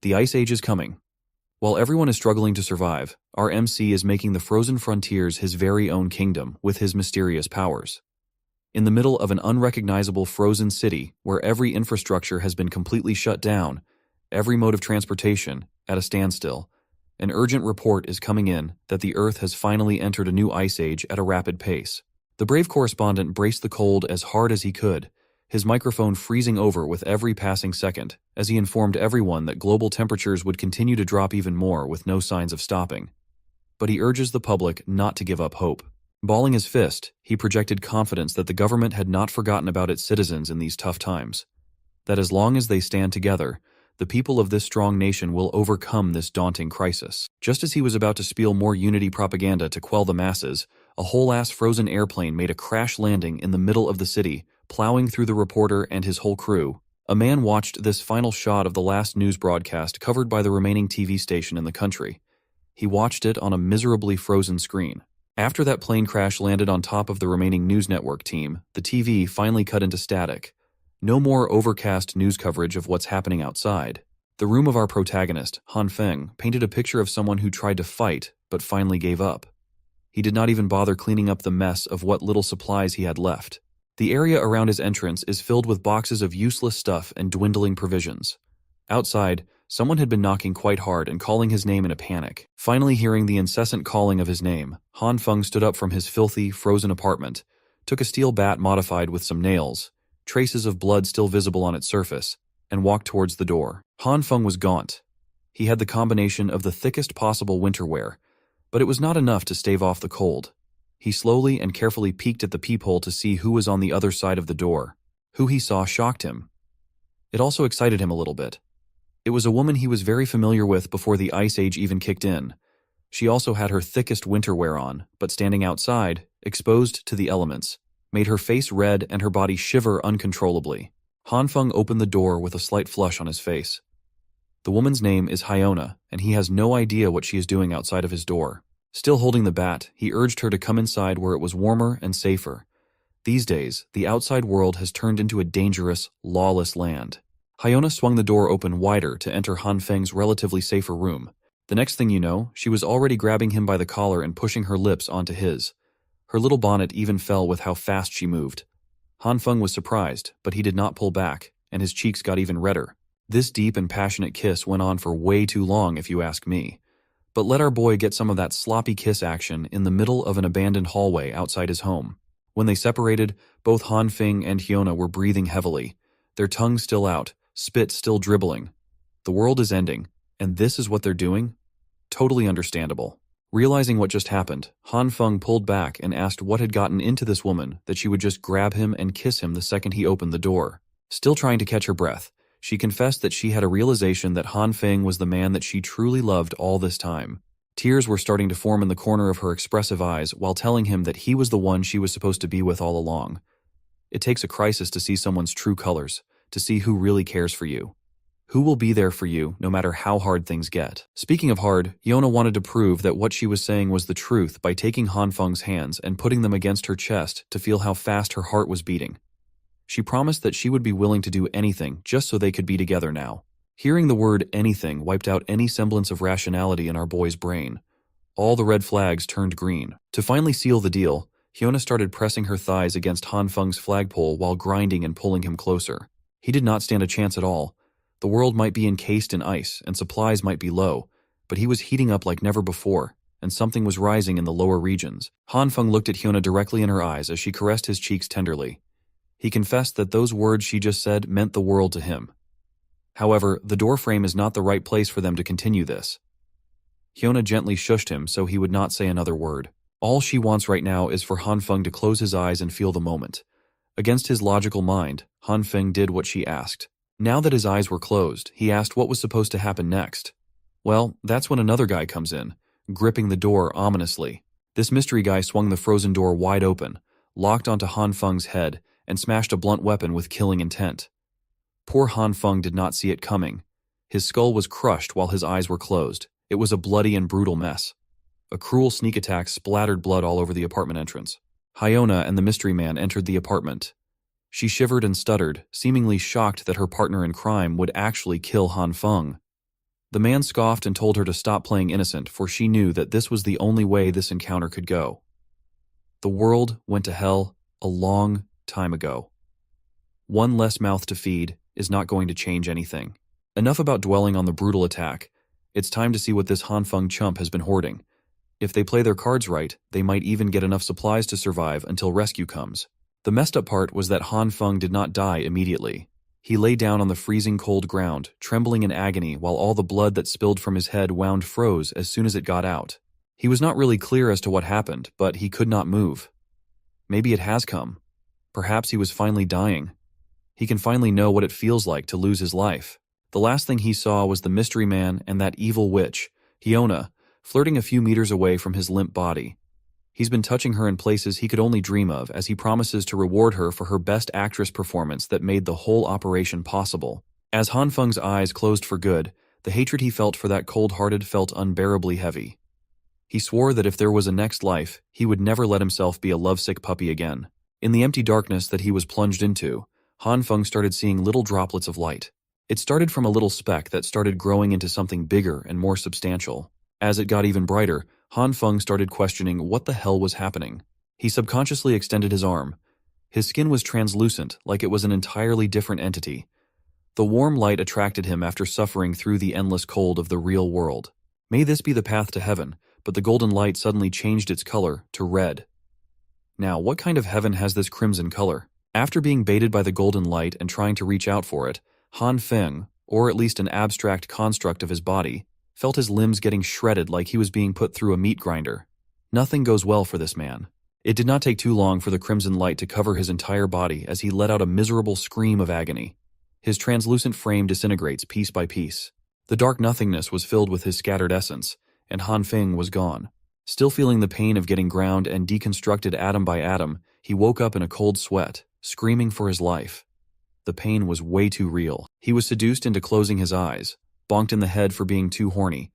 The Ice Age is coming. While everyone is struggling to survive, our MC is making the frozen frontiers his very own kingdom with his mysterious powers. In the middle of an unrecognizable frozen city where every infrastructure has been completely shut down, every mode of transportation at a standstill, an urgent report is coming in that the Earth has finally entered a new ice age at a rapid pace. The brave correspondent braced the cold as hard as he could, his microphone freezing over with every passing second, as he informed everyone that global temperatures would continue to drop even more with no signs of stopping. But he urges the public not to give up hope. Balling his fist, he projected confidence that the government had not forgotten about its citizens in these tough times. That as long as they stand together, the people of this strong nation will overcome this daunting crisis. Just as he was about to spiel more unity propaganda to quell the masses, a whole-ass frozen airplane made a crash landing in the middle of the city, plowing through the reporter and his whole crew. A man watched this final shot of the last news broadcast covered by the remaining TV station in the country. He watched it on a miserably frozen screen. After that plane crash landed on top of the remaining news network team, the TV finally cut into static. No more overcast news coverage of what's happening outside. The room of our protagonist, Han Feng, painted a picture of someone who tried to fight, but finally gave up. He did not even bother cleaning up the mess of what little supplies he had left. The area around his entrance is filled with boxes of useless stuff and dwindling provisions. Outside, someone had been knocking quite hard and calling his name in a panic. Finally hearing the incessant calling of his name, Han Feng stood up from his filthy, frozen apartment, took a steel bat modified with some nails, traces of blood still visible on its surface, and walked towards the door. Han Feng was gaunt. He had the combination of the thickest possible winter wear, but it was not enough to stave off the cold. He slowly and carefully peeked at the peephole to see who was on the other side of the door. Who he saw shocked him. It also excited him a little bit. It was a woman he was very familiar with before the Ice Age even kicked in. She also had her thickest winter wear on, but standing outside, exposed to the elements, made her face red and her body shiver uncontrollably. Han Feng opened the door with a slight flush on his face. The woman's name is Hyona, and he has no idea what she is doing outside of his door. Still holding the bat, he urged her to come inside where it was warmer and safer. These days, the outside world has turned into a dangerous, lawless land. Hyona swung the door open wider to enter Han Feng's relatively safer room. The next thing you know, she was already grabbing him by the collar and pushing her lips onto his. Her little bonnet even fell with how fast she moved. Han Feng was surprised, but he did not pull back, and his cheeks got even redder. This deep and passionate kiss went on for way too long, if you ask me. But let our boy get some of that sloppy kiss action in the middle of an abandoned hallway outside his home. When they separated, both Han Feng and Hyona were breathing heavily, their tongues still out, spit still dribbling. The world is ending, and this is what they're doing? Totally understandable. Realizing what just happened, Han Feng pulled back and asked what had gotten into this woman that she would just grab him and kiss him the second he opened the door. Still trying to catch her breath, she confessed that she had a realization that Han Feng was the man that she truly loved all this time. Tears were starting to form in the corner of her expressive eyes while telling him that he was the one she was supposed to be with all along. It takes a crisis to see someone's true colors, to see who really cares for you. Who will be there for you no matter how hard things get. Speaking of hard, Hyona wanted to prove that what she was saying was the truth by taking Han Feng's hands and putting them against her chest to feel how fast her heart was beating. She promised that she would be willing to do anything just so they could be together now. Hearing the word anything wiped out any semblance of rationality in our boy's brain. All the red flags turned green. To finally seal the deal, Hyona started pressing her thighs against Han Feng's flagpole while grinding and pulling him closer. He did not stand a chance at all. The world might be encased in ice and supplies might be low, but he was heating up like never before, and something was rising in the lower regions. Han Feng looked at Hyona directly in her eyes as she caressed his cheeks tenderly. He confessed that those words she just said meant the world to him. However, the doorframe is not the right place for them to continue this. Hyona gently shushed him so he would not say another word. All she wants right now is for Han Feng to close his eyes and feel the moment. Against his logical mind, Han Feng did what she asked. Now that his eyes were closed, he asked what was supposed to happen next. Well, that's when another guy comes in, gripping the door ominously. This mystery guy swung the frozen door wide open, locked onto Han Feng's head, and smashed a blunt weapon with killing intent. Poor Han Feng did not see it coming. His skull was crushed while his eyes were closed. It was a bloody and brutal mess. A cruel sneak attack splattered blood all over the apartment entrance. Hyona and the mystery man entered the apartment. She shivered and stuttered, seemingly shocked that her partner in crime would actually kill Han Feng. The man scoffed and told her to stop playing innocent, for she knew that this was the only way this encounter could go. The world went to hell a long time ago. One less mouth to feed is not going to change anything. Enough about dwelling on the brutal attack. It's time to see what this Hanfeng chump has been hoarding. If they play their cards right, they might even get enough supplies to survive until rescue comes. The messed up part was that Hanfeng did not die immediately. He lay down on the freezing cold ground, trembling in agony while all the blood that spilled from his head wound froze as soon as it got out. He was not really clear as to what happened, but he could not move. Maybe it has come. Perhaps he was finally dying. He can finally know what it feels like to lose his life. The last thing he saw was the mystery man and that evil witch, Hiona, flirting a few meters away from his limp body. He's been touching her in places he could only dream of as he promises to reward her for her best actress performance that made the whole operation possible. As Hanfeng's eyes closed for good, the hatred he felt for that cold-hearted felt unbearably heavy. He swore that if there was a next life, he would never let himself be a lovesick puppy again. In the empty darkness that he was plunged into, Hanfeng started seeing little droplets of light. It started from a little speck that started growing into something bigger and more substantial. As it got even brighter, Hanfeng started questioning what the hell was happening. He subconsciously extended his arm. His skin was translucent, like it was an entirely different entity. The warm light attracted him after suffering through the endless cold of the real world. May this be the path to heaven, but the golden light suddenly changed its color to red. Now, what kind of heaven has this crimson color? After being baited by the golden light and trying to reach out for it, Hanfeng, or at least an abstract construct of his body, felt his limbs getting shredded like he was being put through a meat grinder. Nothing goes well for this man. It did not take too long for the crimson light to cover his entire body as he let out a miserable scream of agony. His translucent frame disintegrates piece by piece. The dark nothingness was filled with his scattered essence, and Hanfeng was gone. Still feeling the pain of getting ground and deconstructed atom by atom, he woke up in a cold sweat, screaming for his life. The pain was way too real. He was seduced into closing his eyes, bonked in the head for being too horny,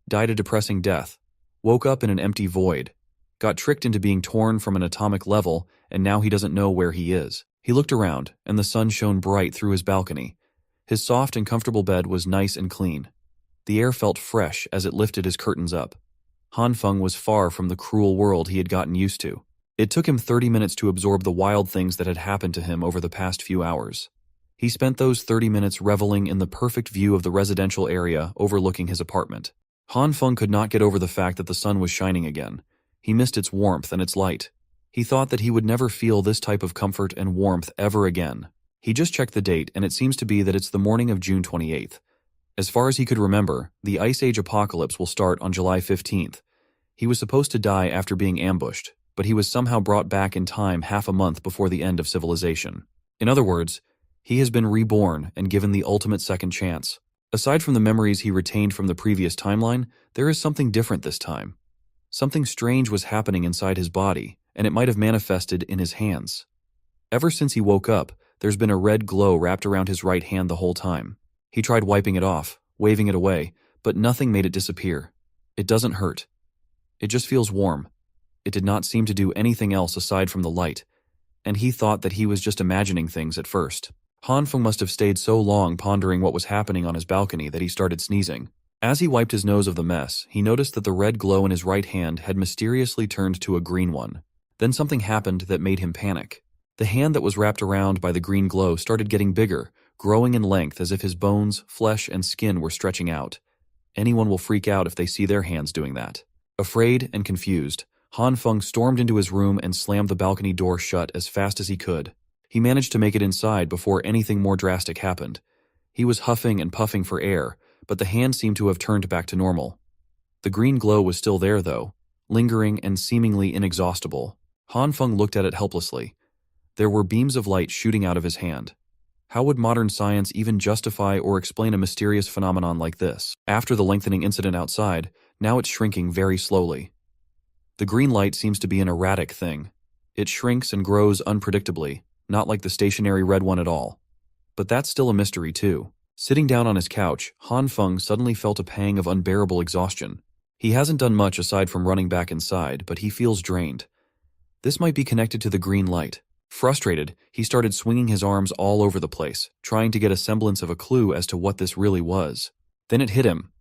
died a depressing death, woke up in an empty void, got tricked into being torn from an atomic level, and now he doesn't know where he is. He looked around, and the sun shone bright through his balcony. His soft and comfortable bed was nice and clean. The air felt fresh as it lifted his curtains up. Hanfeng was far from the cruel world he had gotten used to. It took him 30 minutes to absorb the wild things that had happened to him over the past few hours. He spent those 30 minutes reveling in the perfect view of the residential area overlooking his apartment. Hanfeng could not get over the fact that the sun was shining again. He missed its warmth and its light. He thought that he would never feel this type of comfort and warmth ever again. He just checked the date, and it seems to be that it's the morning of June 28th. As far as he could remember, the Ice Age apocalypse will start on July 15th. He was supposed to die after being ambushed, but he was somehow brought back in time half a month before the end of civilization. In other words, he has been reborn and given the ultimate second chance. Aside from the memories he retained from the previous timeline, there is something different this time. Something strange was happening inside his body, and it might have manifested in his hands. Ever since he woke up, there's been a red glow wrapped around his right hand the whole time. He tried wiping it off, waving it away, but nothing made it disappear. It doesn't hurt. It just feels warm. It did not seem to do anything else aside from the light, and he thought that he was just imagining things at first. Hanfeng must have stayed so long pondering what was happening on his balcony that he started sneezing. As he wiped his nose of the mess, he noticed that the red glow in his right hand had mysteriously turned to a green one. Then something happened that made him panic. The hand that was wrapped around by the green glow started getting bigger, growing in length as if his bones, flesh, and skin were stretching out. Anyone will freak out if they see their hands doing that. Afraid and confused, Hanfeng stormed into his room and slammed the balcony door shut as fast as he could. He managed to make it inside before anything more drastic happened. He was huffing and puffing for air, but the hand seemed to have turned back to normal. The green glow was still there, though, lingering and seemingly inexhaustible. Hanfeng looked at it helplessly. There were beams of light shooting out of his hand. How would modern science even justify or explain a mysterious phenomenon like this? After the lengthening incident outside, now it's shrinking very slowly. The green light seems to be an erratic thing. It shrinks and grows unpredictably, not like the stationary red one at all. But that's still a mystery too. Sitting down on his couch, Hanfeng suddenly felt a pang of unbearable exhaustion. He hasn't done much aside from running back inside, but he feels drained. This might be connected to the green light. Frustrated, he started swinging his arms all over the place, trying to get a semblance of a clue as to what this really was. Then it hit him.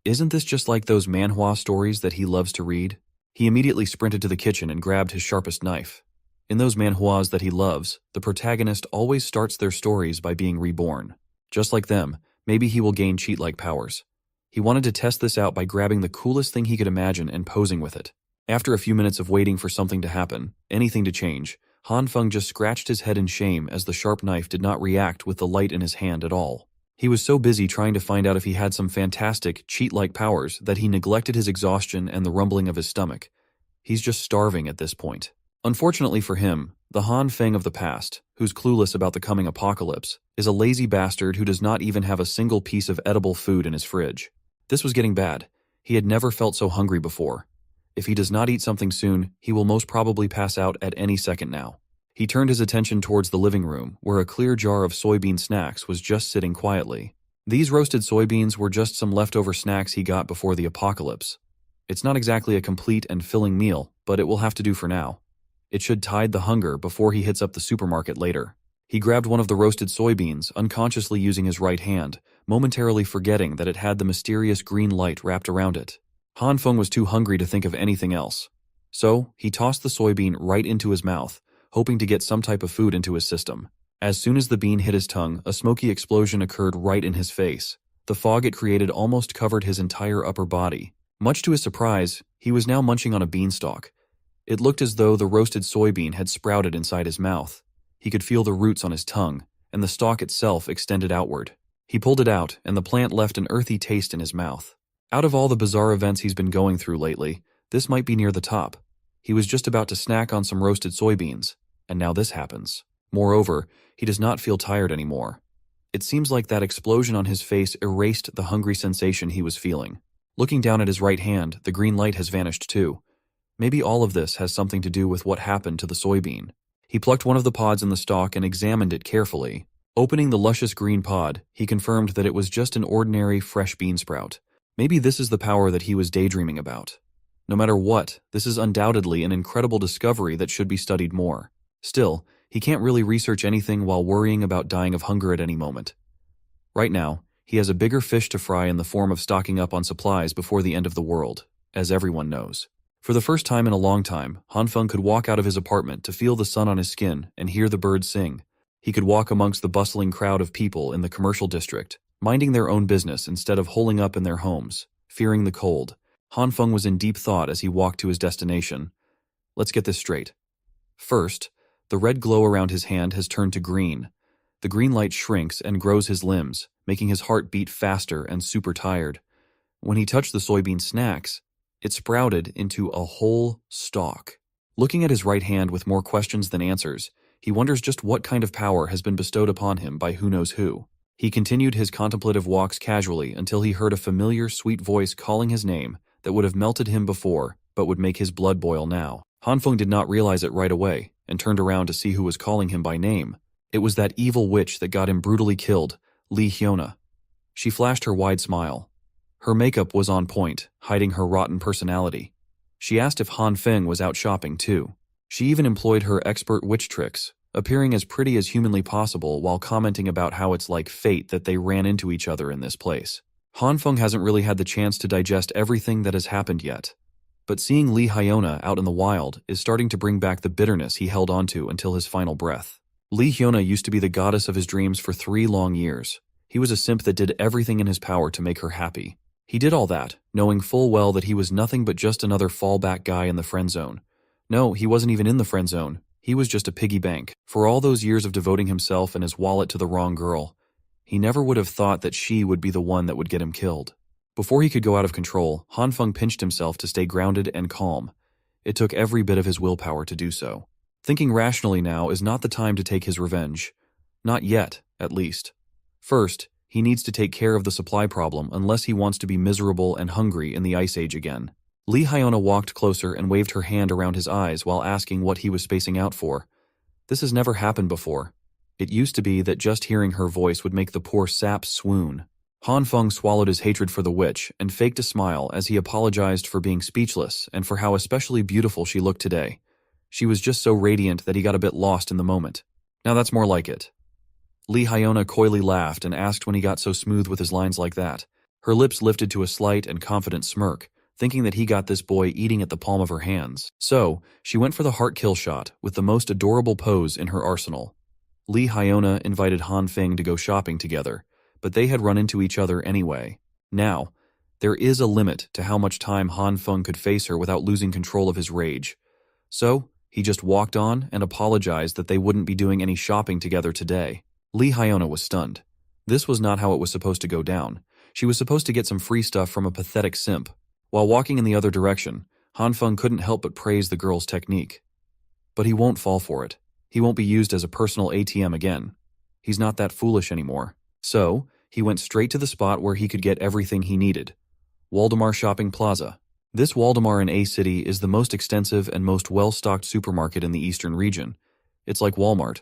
Isn't this just like those manhwa stories that he loves to read? He immediately sprinted to the kitchen and grabbed his sharpest knife. In those manhwas that he loves, the protagonist always starts their stories by being reborn. Just like them, maybe he will gain cheat-like powers. He wanted to test this out by grabbing the coolest thing he could imagine and posing with it. After a few minutes of waiting for something to happen, anything to change, Han Feng just scratched his head in shame as the sharp knife did not react with the light in his hand at all. He was so busy trying to find out if he had some fantastic, cheat-like powers that he neglected his exhaustion and the rumbling of his stomach. He's just starving at this point. Unfortunately for him, the Han Feng of the past, who's clueless about the coming apocalypse, is a lazy bastard who does not even have a single piece of edible food in his fridge. This was getting bad. He had never felt so hungry before. If he does not eat something soon, he will most probably pass out at any second now. He turned his attention towards the living room, where a clear jar of soybean snacks was just sitting quietly. These roasted soybeans were just some leftover snacks he got before the apocalypse. It's not exactly a complete and filling meal, but it will have to do for now. It should tide the hunger before he hits up the supermarket later. He grabbed one of the roasted soybeans, unconsciously using his right hand, momentarily forgetting that it had the mysterious green light wrapped around it. Han Feng was too hungry to think of anything else. So, he tossed the soybean right into his mouth, hoping to get some type of food into his system. As soon as the bean hit his tongue, a smoky explosion occurred right in his face. The fog it created almost covered his entire upper body. Much to his surprise, he was now munching on a beanstalk. It looked as though the roasted soybean had sprouted inside his mouth. He could feel the roots on his tongue, and the stalk itself extended outward. He pulled it out, and the plant left an earthy taste in his mouth. Out of all the bizarre events he's been going through lately, this might be near the top. He was just about to snack on some roasted soybeans, and now this happens. Moreover, he does not feel tired anymore. It seems like that explosion on his face erased the hungry sensation he was feeling. Looking down at his right hand, the green light has vanished too. Maybe all of this has something to do with what happened to the soybean. He plucked one of the pods in the stalk and examined it carefully. Opening the luscious green pod, he confirmed that it was just an ordinary fresh bean sprout. Maybe this is the power that he was daydreaming about. No matter what, this is undoubtedly an incredible discovery that should be studied more. Still, he can't really research anything while worrying about dying of hunger at any moment. Right now, he has a bigger fish to fry in the form of stocking up on supplies before the end of the world, as everyone knows. For the first time in a long time, Han Feng could walk out of his apartment to feel the sun on his skin and hear the birds sing. He could walk amongst the bustling crowd of people in the commercial district, minding their own business instead of holing up in their homes, fearing the cold. Han Feng was in deep thought as he walked to his destination. Let's get this straight. First, the red glow around his hand has turned to green. The green light shrinks and grows his limbs, making his heart beat faster and super tired. When he touched the soybean snacks, it sprouted into a whole stalk. Looking at his right hand with more questions than answers, he wonders just what kind of power has been bestowed upon him by who knows who. He continued his contemplative walks casually until he heard a familiar, sweet voice calling his name that would have melted him before, but would make his blood boil now. Han Feng did not realize it right away, and turned around to see who was calling him by name. It was that evil witch that got him brutally killed, Li Hyona. She flashed her wide smile. Her makeup was on point, hiding her rotten personality. She asked if Han Feng was out shopping too. She even employed her expert witch tricks, appearing as pretty as humanly possible while commenting about how it's like fate that they ran into each other in this place. Han Feng hasn't really had the chance to digest everything that has happened yet. But seeing Li Hyona out in the wild is starting to bring back the bitterness he held onto until his final breath. Li Hyona used to be the goddess of his dreams for 3 long years. He was a simp that did everything in his power to make her happy. He did all that, knowing full well that he was nothing but just another fallback guy in the friend zone. No, he wasn't even in the friend zone. He was just a piggy bank. For all those years of devoting himself and his wallet to the wrong girl, he never would have thought that she would be the one that would get him killed. Before he could go out of control, Han Feng pinched himself to stay grounded and calm. It took every bit of his willpower to do so. Thinking rationally now is not the time to take his revenge. Not yet, at least. First, he needs to take care of the supply problem unless he wants to be miserable and hungry in the Ice Age again. Li Hyona walked closer and waved her hand around his eyes while asking what he was spacing out for. This has never happened before. It used to be that just hearing her voice would make the poor sap swoon. Han Feng swallowed his hatred for the witch and faked a smile as he apologized for being speechless and for how especially beautiful she looked today. She was just so radiant that he got a bit lost in the moment. Now that's more like it. Li Hyona coyly laughed and asked when he got so smooth with his lines like that. Her lips lifted to a slight and confident smirk, thinking that he got this boy eating at the palm of her hands. So, she went for the heart kill shot with the most adorable pose in her arsenal. Lee Hyona invited Han Feng to go shopping together, but they had run into each other anyway. Now, there is a limit to how much time Han Feng could face her without losing control of his rage. So, he just walked on and apologized that they wouldn't be doing any shopping together today. Lee Hyona was stunned. This was not how it was supposed to go down. She was supposed to get some free stuff from a pathetic simp. While walking in the other direction, Han Feng couldn't help but praise the girl's technique. But he won't fall for it. He won't be used as a personal ATM again. He's not that foolish anymore. So, he went straight to the spot where he could get everything he needed. Waldemar Shopping Plaza. This Waldemar in A City is the most extensive and most well-stocked supermarket in the eastern region. It's like Walmart.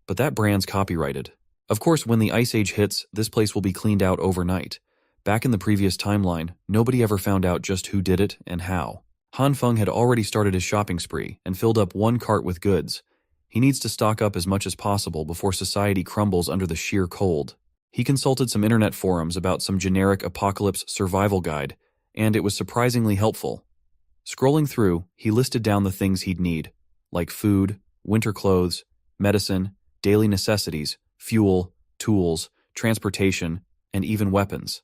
But that brand's copyrighted. Of course, when the Ice Age hits, this place will be cleaned out overnight. Back in the previous timeline, nobody ever found out just who did it and how. Han Feng had already started his shopping spree and filled up one cart with goods. He needs to stock up as much as possible before society crumbles under the sheer cold. He consulted some internet forums about some generic apocalypse survival guide, and it was surprisingly helpful. Scrolling through, he listed down the things he'd need, like food, winter clothes, medicine, daily necessities, fuel, tools, transportation, and even weapons.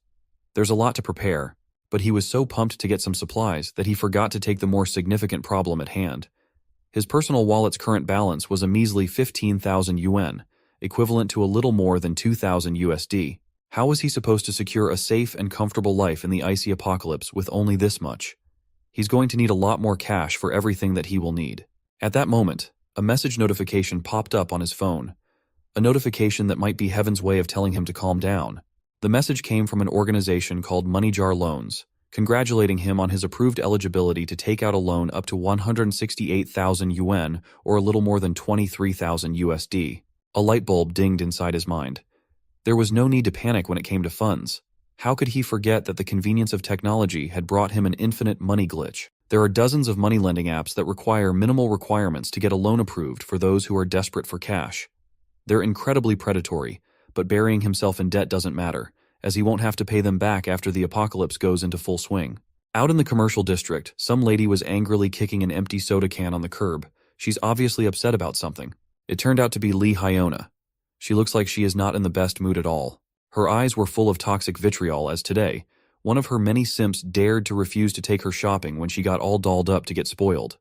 There's a lot to prepare, but he was so pumped to get some supplies that he forgot to take the more significant problem at hand. His personal wallet's current balance was a measly 15,000 yuan, equivalent to a little more than 2,000 USD. How was he supposed to secure a safe and comfortable life in the icy apocalypse with only this much? He's going to need a lot more cash for everything that he will need. At that moment, a message notification popped up on his phone. A notification that might be heaven's way of telling him to calm down. The message came from an organization called Money Jar Loans, congratulating him on his approved eligibility to take out a loan up to 168,000 yuan, or a little more than 23,000 USD. A light bulb dinged inside his mind. There was no need to panic when it came to funds. How could he forget that the convenience of technology had brought him an infinite money glitch? There are dozens of money lending apps that require minimal requirements to get a loan approved for those who are desperate for cash. They're incredibly predatory, but burying himself in debt doesn't matter, as he won't have to pay them back after the apocalypse goes into full swing. Out in the commercial district, some lady was angrily kicking an empty soda can on the curb. She's obviously upset about something. It turned out to be Lee Hyona. She looks like she is not in the best mood at all. Her eyes were full of toxic vitriol as today, one of her many simps dared to refuse to take her shopping when she got all dolled up to get spoiled.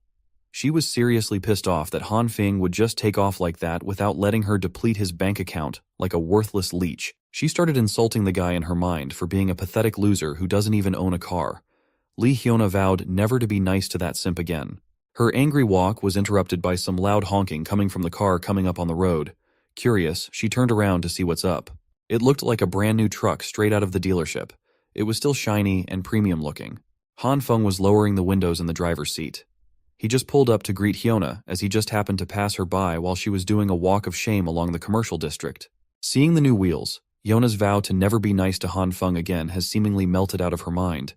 She was seriously pissed off that Han Feng would just take off like that without letting her deplete his bank account like a worthless leech. She started insulting the guy in her mind for being a pathetic loser who doesn't even own a car. Lee Hyona vowed never to be nice to that simp again. Her angry walk was interrupted by some loud honking coming from the car coming up on the road. Curious, she turned around to see what's up. It looked like a brand new truck straight out of the dealership. It was still shiny and premium looking. Han Feng was lowering the windows in the driver's seat. He just pulled up to greet Hyona as he just happened to pass her by while she was doing a walk of shame along the commercial district. Seeing the new wheels, Hyona's vow to never be nice to Han Feng again has seemingly melted out of her mind.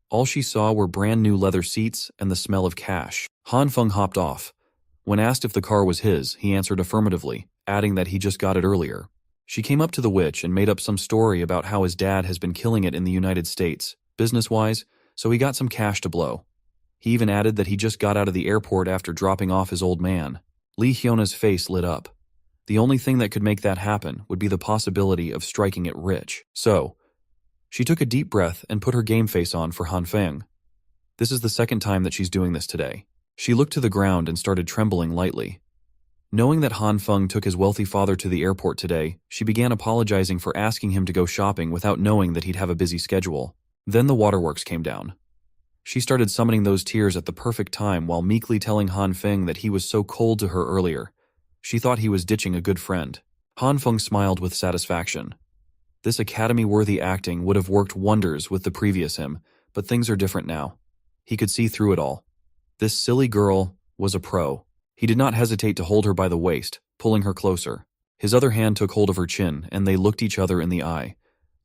All she saw were brand new leather seats and the smell of cash. Han Feng hopped off. When asked if the car was his, he answered affirmatively, adding that he just got it earlier. She came up to the witch and made up some story about how his dad has been killing it in the United States, business-wise, so he got some cash to blow. He even added that he just got out of the airport after dropping off his old man. Lee Hyona's face lit up. The only thing that could make that happen would be the possibility of striking it rich. So, she took a deep breath and put her game face on for Han Feng. This is the second time that she's doing this today. She looked to the ground and started trembling lightly. Knowing that Han Feng took his wealthy father to the airport today, she began apologizing for asking him to go shopping without knowing that he'd have a busy schedule. Then the waterworks came down. She started summoning those tears at the perfect time while meekly telling Han Feng that he was so cold to her earlier. She thought he was ditching a good friend. Han Feng smiled with satisfaction. This Academy-worthy acting would have worked wonders with the previous him, but things are different now. He could see through it all. This silly girl was a pro. He did not hesitate to hold her by the waist, pulling her closer. His other hand took hold of her chin, and they looked each other in the eye.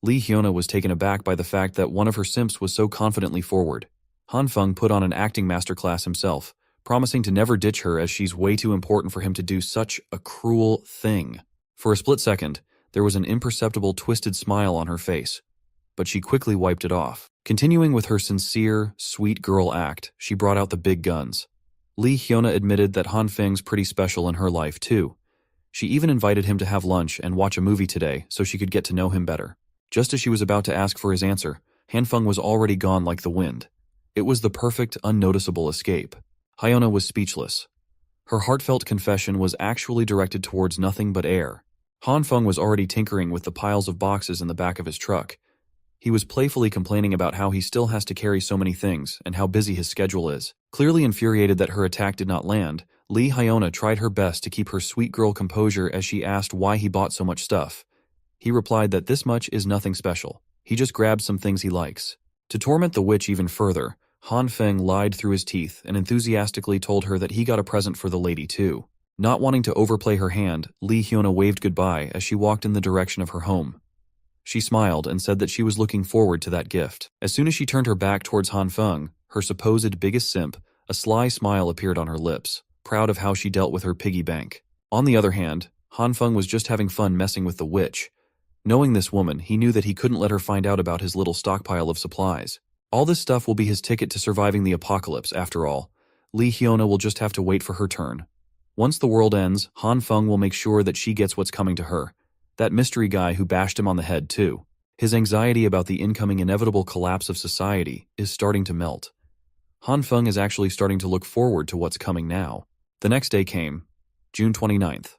Lee Hyona was taken aback by the fact that one of her simps was so confidently forward. Han Feng put on an acting masterclass himself, promising to never ditch her as she's way too important for him to do such a cruel thing. For a split second, there was an imperceptible twisted smile on her face. but she quickly wiped it off. Continuing with her sincere, sweet girl act, she brought out the big guns. Lee Hyuna admitted that Han Feng's pretty special in her life too. She even invited him to have lunch and watch a movie today so she could get to know him better. Just as she was about to ask for his answer, Han Feng was already gone like the wind. It was the perfect, unnoticeable escape. Hyuna was speechless. Her heartfelt confession was actually directed towards nothing but air. Han Feng was already tinkering with the piles of boxes in the back of his truck. He was playfully complaining about how he still has to carry so many things and how busy his schedule is. Clearly infuriated that her attack did not land, Lee Hyuna tried her best to keep her sweet girl composure as she asked why he bought so much stuff. He replied that this much is nothing special. He just grabbed some things he likes. To torment the witch even further, Han Feng lied through his teeth and enthusiastically told her that he got a present for the lady too. Not wanting to overplay her hand, Lee Hyuna waved goodbye as she walked in the direction of her home. She smiled and said that she was looking forward to that gift. As soon as she turned her back towards Han Feng, her supposed biggest simp, a sly smile appeared on her lips, proud of how she dealt with her piggy bank. On the other hand, Han Feng was just having fun messing with the witch. Knowing this woman, he knew that he couldn't let her find out about his little stockpile of supplies. All this stuff will be his ticket to surviving the apocalypse, after all. Lee Hyuna will just have to wait for her turn. Once the world ends, Han Feng will make sure that she gets what's coming to her. That mystery guy who bashed him on the head, too. His anxiety about the incoming inevitable collapse of society is starting to melt. Han Feng is actually starting to look forward to what's coming now. The next day came, June 29th.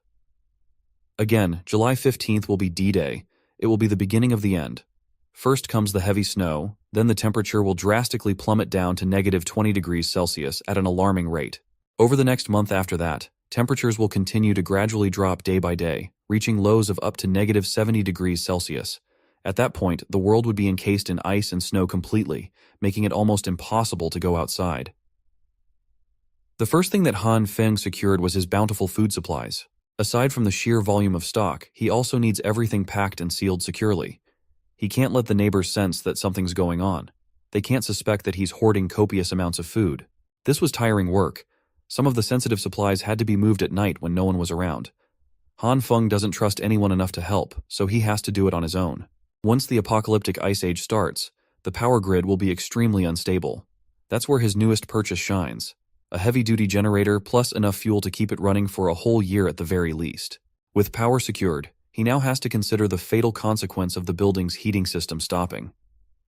Again, July 15th will be D-Day. It will be the beginning of the end. First comes the heavy snow, then the temperature will drastically plummet down to negative 20 degrees Celsius at an alarming rate. Over the next month after that, temperatures will continue to gradually drop day by day, reaching lows of up to negative 70 degrees Celsius. At that point, the world would be encased in ice and snow completely, making it almost impossible to go outside. The first thing that Han Feng secured was his bountiful food supplies. Aside from the sheer volume of stock, he also needs everything packed and sealed securely. He can't let the neighbors sense that something's going on. They can't suspect that he's hoarding copious amounts of food. This was tiring work. Some of the sensitive supplies had to be moved at night when no one was around. Han Feng doesn't trust anyone enough to help, so he has to do it on his own. Once the apocalyptic ice age starts, the power grid will be extremely unstable. That's where his newest purchase shines. A heavy-duty generator plus enough fuel to keep it running for a whole year at the very least. With power secured, he now has to consider the fatal consequence of the building's heating system stopping.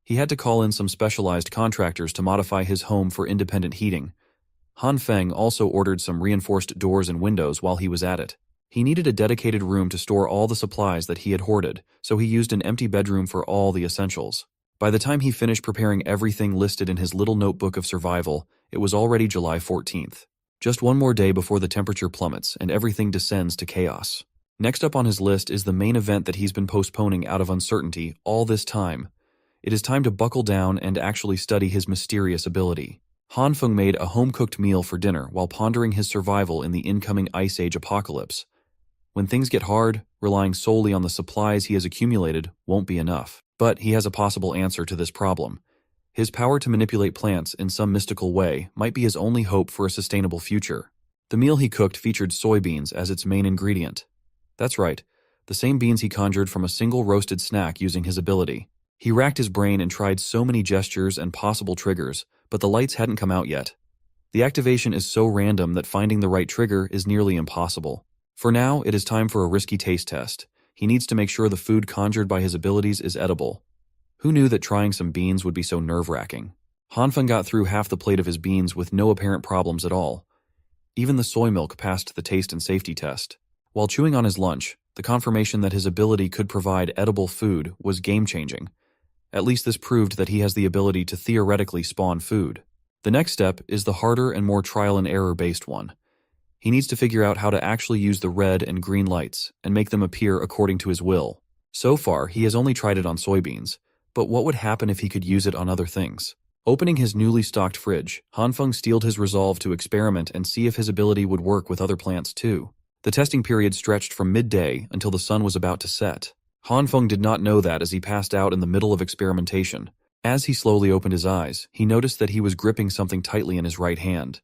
He had to call in some specialized contractors to modify his home for independent heating. Han Feng also ordered some reinforced doors and windows while he was at it. He needed a dedicated room to store all the supplies that he had hoarded, so he used an empty bedroom for all the essentials. By the time he finished preparing everything listed in his little notebook of survival, it was already July 14th. Just one more day before the temperature plummets and everything descends to chaos. Next up on his list is the main event that he's been postponing out of uncertainty all this time. It is time to buckle down and actually study his mysterious ability. Han Feng made a home-cooked meal for dinner while pondering his survival in the incoming Ice Age apocalypse. When things get hard, relying solely on the supplies he has accumulated won't be enough. But he has a possible answer to this problem. His power to manipulate plants in some mystical way might be his only hope for a sustainable future. The meal he cooked featured soybeans as its main ingredient. That's right, the same beans he conjured from a single roasted snack using his ability. He racked his brain and tried so many gestures and possible triggers, but the lights hadn't come out yet. The activation is so random that finding the right trigger is nearly impossible. For now, it is time for a risky taste test. He needs to make sure the food conjured by his abilities is edible. Who knew that trying some beans would be so nerve-wracking? Han Feng got through half the plate of his beans with no apparent problems at all. Even the soy milk passed the taste and safety test. While chewing on his lunch, the confirmation that his ability could provide edible food was game-changing. At least this proved that he has the ability to theoretically spawn food. The next step is the harder and more trial-and-error-based one. He needs to figure out how to actually use the red and green lights and make them appear according to his will. So far, he has only tried it on soybeans, but what would happen if he could use it on other things? Opening his newly stocked fridge, Han Feng steeled his resolve to experiment and see if his ability would work with other plants too. The testing period stretched from midday until the sun was about to set. Han Feng did not know that as he passed out in the middle of experimentation. As he slowly opened his eyes, he noticed that he was gripping something tightly in his right hand.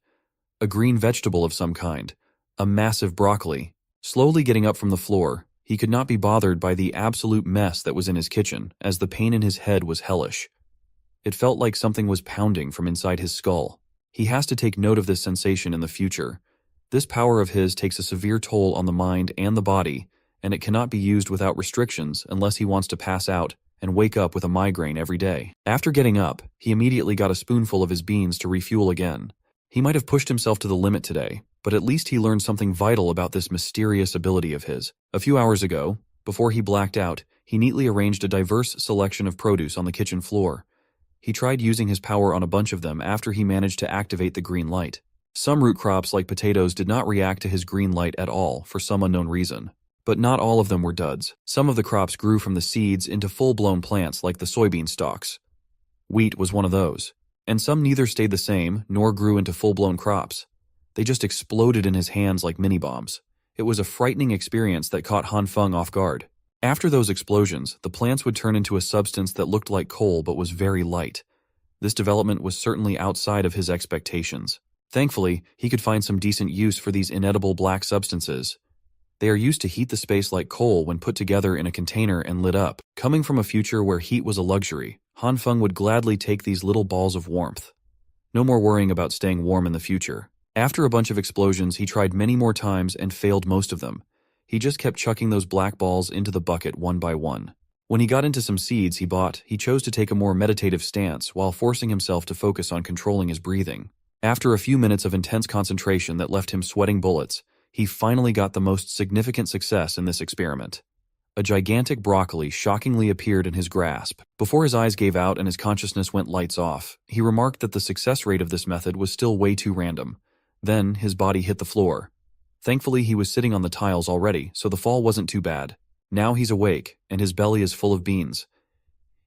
A green vegetable of some kind. A massive broccoli. Slowly getting up from the floor, He could not be bothered by the absolute mess that was in his kitchen, as the pain in his head was hellish. It felt like something was pounding from inside his skull. He has to take note of this sensation in the future. This power of his takes a severe toll on the mind and the body, and it cannot be used without restrictions unless he wants to pass out and wake up with a migraine every day. After getting up, he immediately got a spoonful of his beans to refuel again. He might have pushed himself to the limit today, but at least he learned something vital about this mysterious ability of his. A few hours ago, before he blacked out, he neatly arranged a diverse selection of produce on the kitchen floor. He tried using his power on a bunch of them after he managed to activate the green light. Some root crops like potatoes did not react to his green light at all for some unknown reason. But not all of them were duds. Some of the crops grew from the seeds into full-blown plants like the soybean stalks. Wheat was one of those. And some neither stayed the same nor grew into full-blown crops. They just exploded in his hands like mini-bombs. It was a frightening experience that caught Han Feng off guard. After those explosions, the plants would turn into a substance that looked like coal but was very light. This development was certainly outside of his expectations. Thankfully, he could find some decent use for these inedible black substances. They are used to heat the space like coal when put together in a container and lit up. Coming from a future where heat was a luxury, Han Feng would gladly take these little balls of warmth. No more worrying about staying warm in the future. After a bunch of explosions, he tried many more times and failed most of them. He just kept chucking those black balls into the bucket one by one. When he got into some seeds he bought, he chose to take a more meditative stance while forcing himself to focus on controlling his breathing. After a few minutes of intense concentration that left him sweating bullets, he finally got the most significant success in this experiment. A gigantic broccoli shockingly appeared in his grasp. Before his eyes gave out and his consciousness went lights off, he remarked that the success rate of this method was still way too random. Then his body hit the floor. Thankfully, he was sitting on the tiles already, so the fall wasn't too bad. Now he's awake, and his belly is full of beans.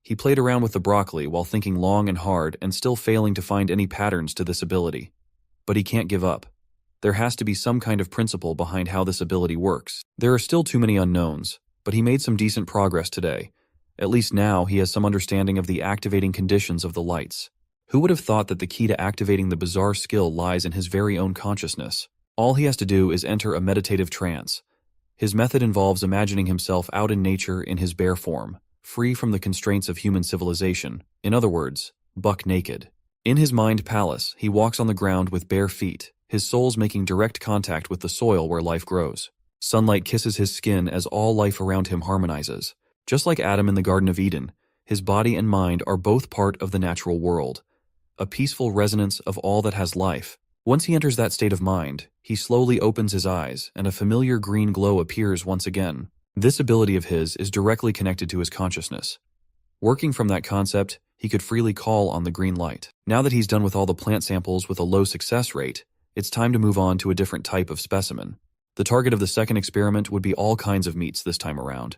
He played around with the broccoli while thinking long and hard and still failing to find any patterns to this ability. But he can't give up. There has to be some kind of principle behind how this ability works. There are still too many unknowns, but he made some decent progress today. At least now he has some understanding of the activating conditions of the lights. Who would have thought that the key to activating the bizarre skill lies in his very own consciousness? All he has to do is enter a meditative trance. His method involves imagining himself out in nature in his bare form, free from the constraints of human civilization. In other words, buck naked. In his mind palace, he walks on the ground with bare feet, his soles making direct contact with the soil where life grows. Sunlight kisses his skin as all life around him harmonizes. Just like Adam in the Garden of Eden, his body and mind are both part of the natural world, a peaceful resonance of all that has life. Once he enters that state of mind, he slowly opens his eyes and a familiar green glow appears once again. This ability of his is directly connected to his consciousness. Working from that concept, he could freely call on the green light. Now that he's done with all the plant samples with a low success rate, it's time to move on to a different type of specimen. The target of the second experiment would be all kinds of meats this time around.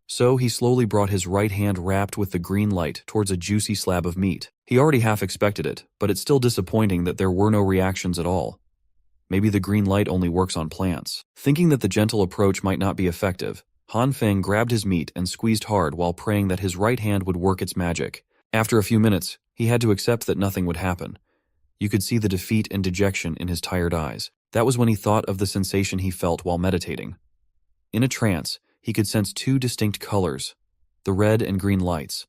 So he slowly brought his right hand wrapped with the green light towards a juicy slab of meat. He already half expected it, but it's still disappointing that there were no reactions at all. Maybe the green light only works on plants. Thinking that the gentle approach might not be effective, Han Feng grabbed his meat and squeezed hard while praying that his right hand would work its magic. After a few minutes, he had to accept that nothing would happen. You could see the defeat and dejection in his tired eyes. That was when he thought of the sensation he felt while meditating. In a trance, he could sense two distinct colors, the red and green lights.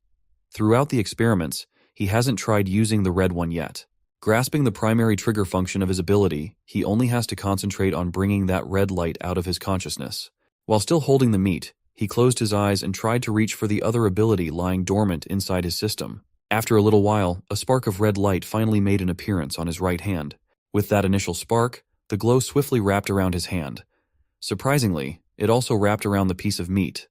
Throughout the experiments, he hasn't tried using the red one yet. Grasping the primary trigger function of his ability, he only has to concentrate on bringing that red light out of his consciousness. While still holding the meat, he closed his eyes and tried to reach for the other ability lying dormant inside his system. After a little while, a spark of red light finally made an appearance on his right hand. With that initial spark, the glow swiftly wrapped around his hand. Surprisingly, it also wrapped around the piece of meat.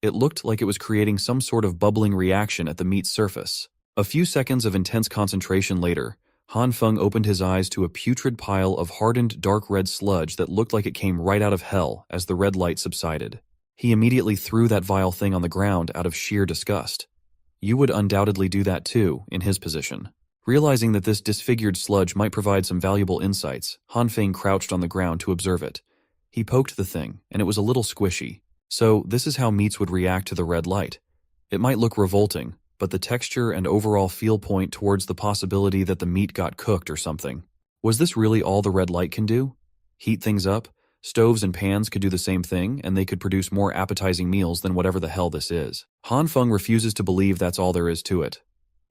It looked like it was creating some sort of bubbling reaction at the meat's surface. A few seconds of intense concentration later, Han Feng opened his eyes to a putrid pile of hardened dark red sludge that looked like it came right out of hell as the red light subsided. He immediately threw that vile thing on the ground out of sheer disgust. You would undoubtedly do that too, in his position. Realizing that this disfigured sludge might provide some valuable insights, Han Feng crouched on the ground to observe it. He poked the thing, and it was a little squishy. So this is how meats would react to the red light. It might look revolting, but the texture and overall feel point towards the possibility that the meat got cooked or something. Was this really all the red light can do? Heat things up, Stoves and pans could do the same thing, and they could produce more appetizing meals than whatever the hell this is. Han Feng refuses to believe that's all there is to it.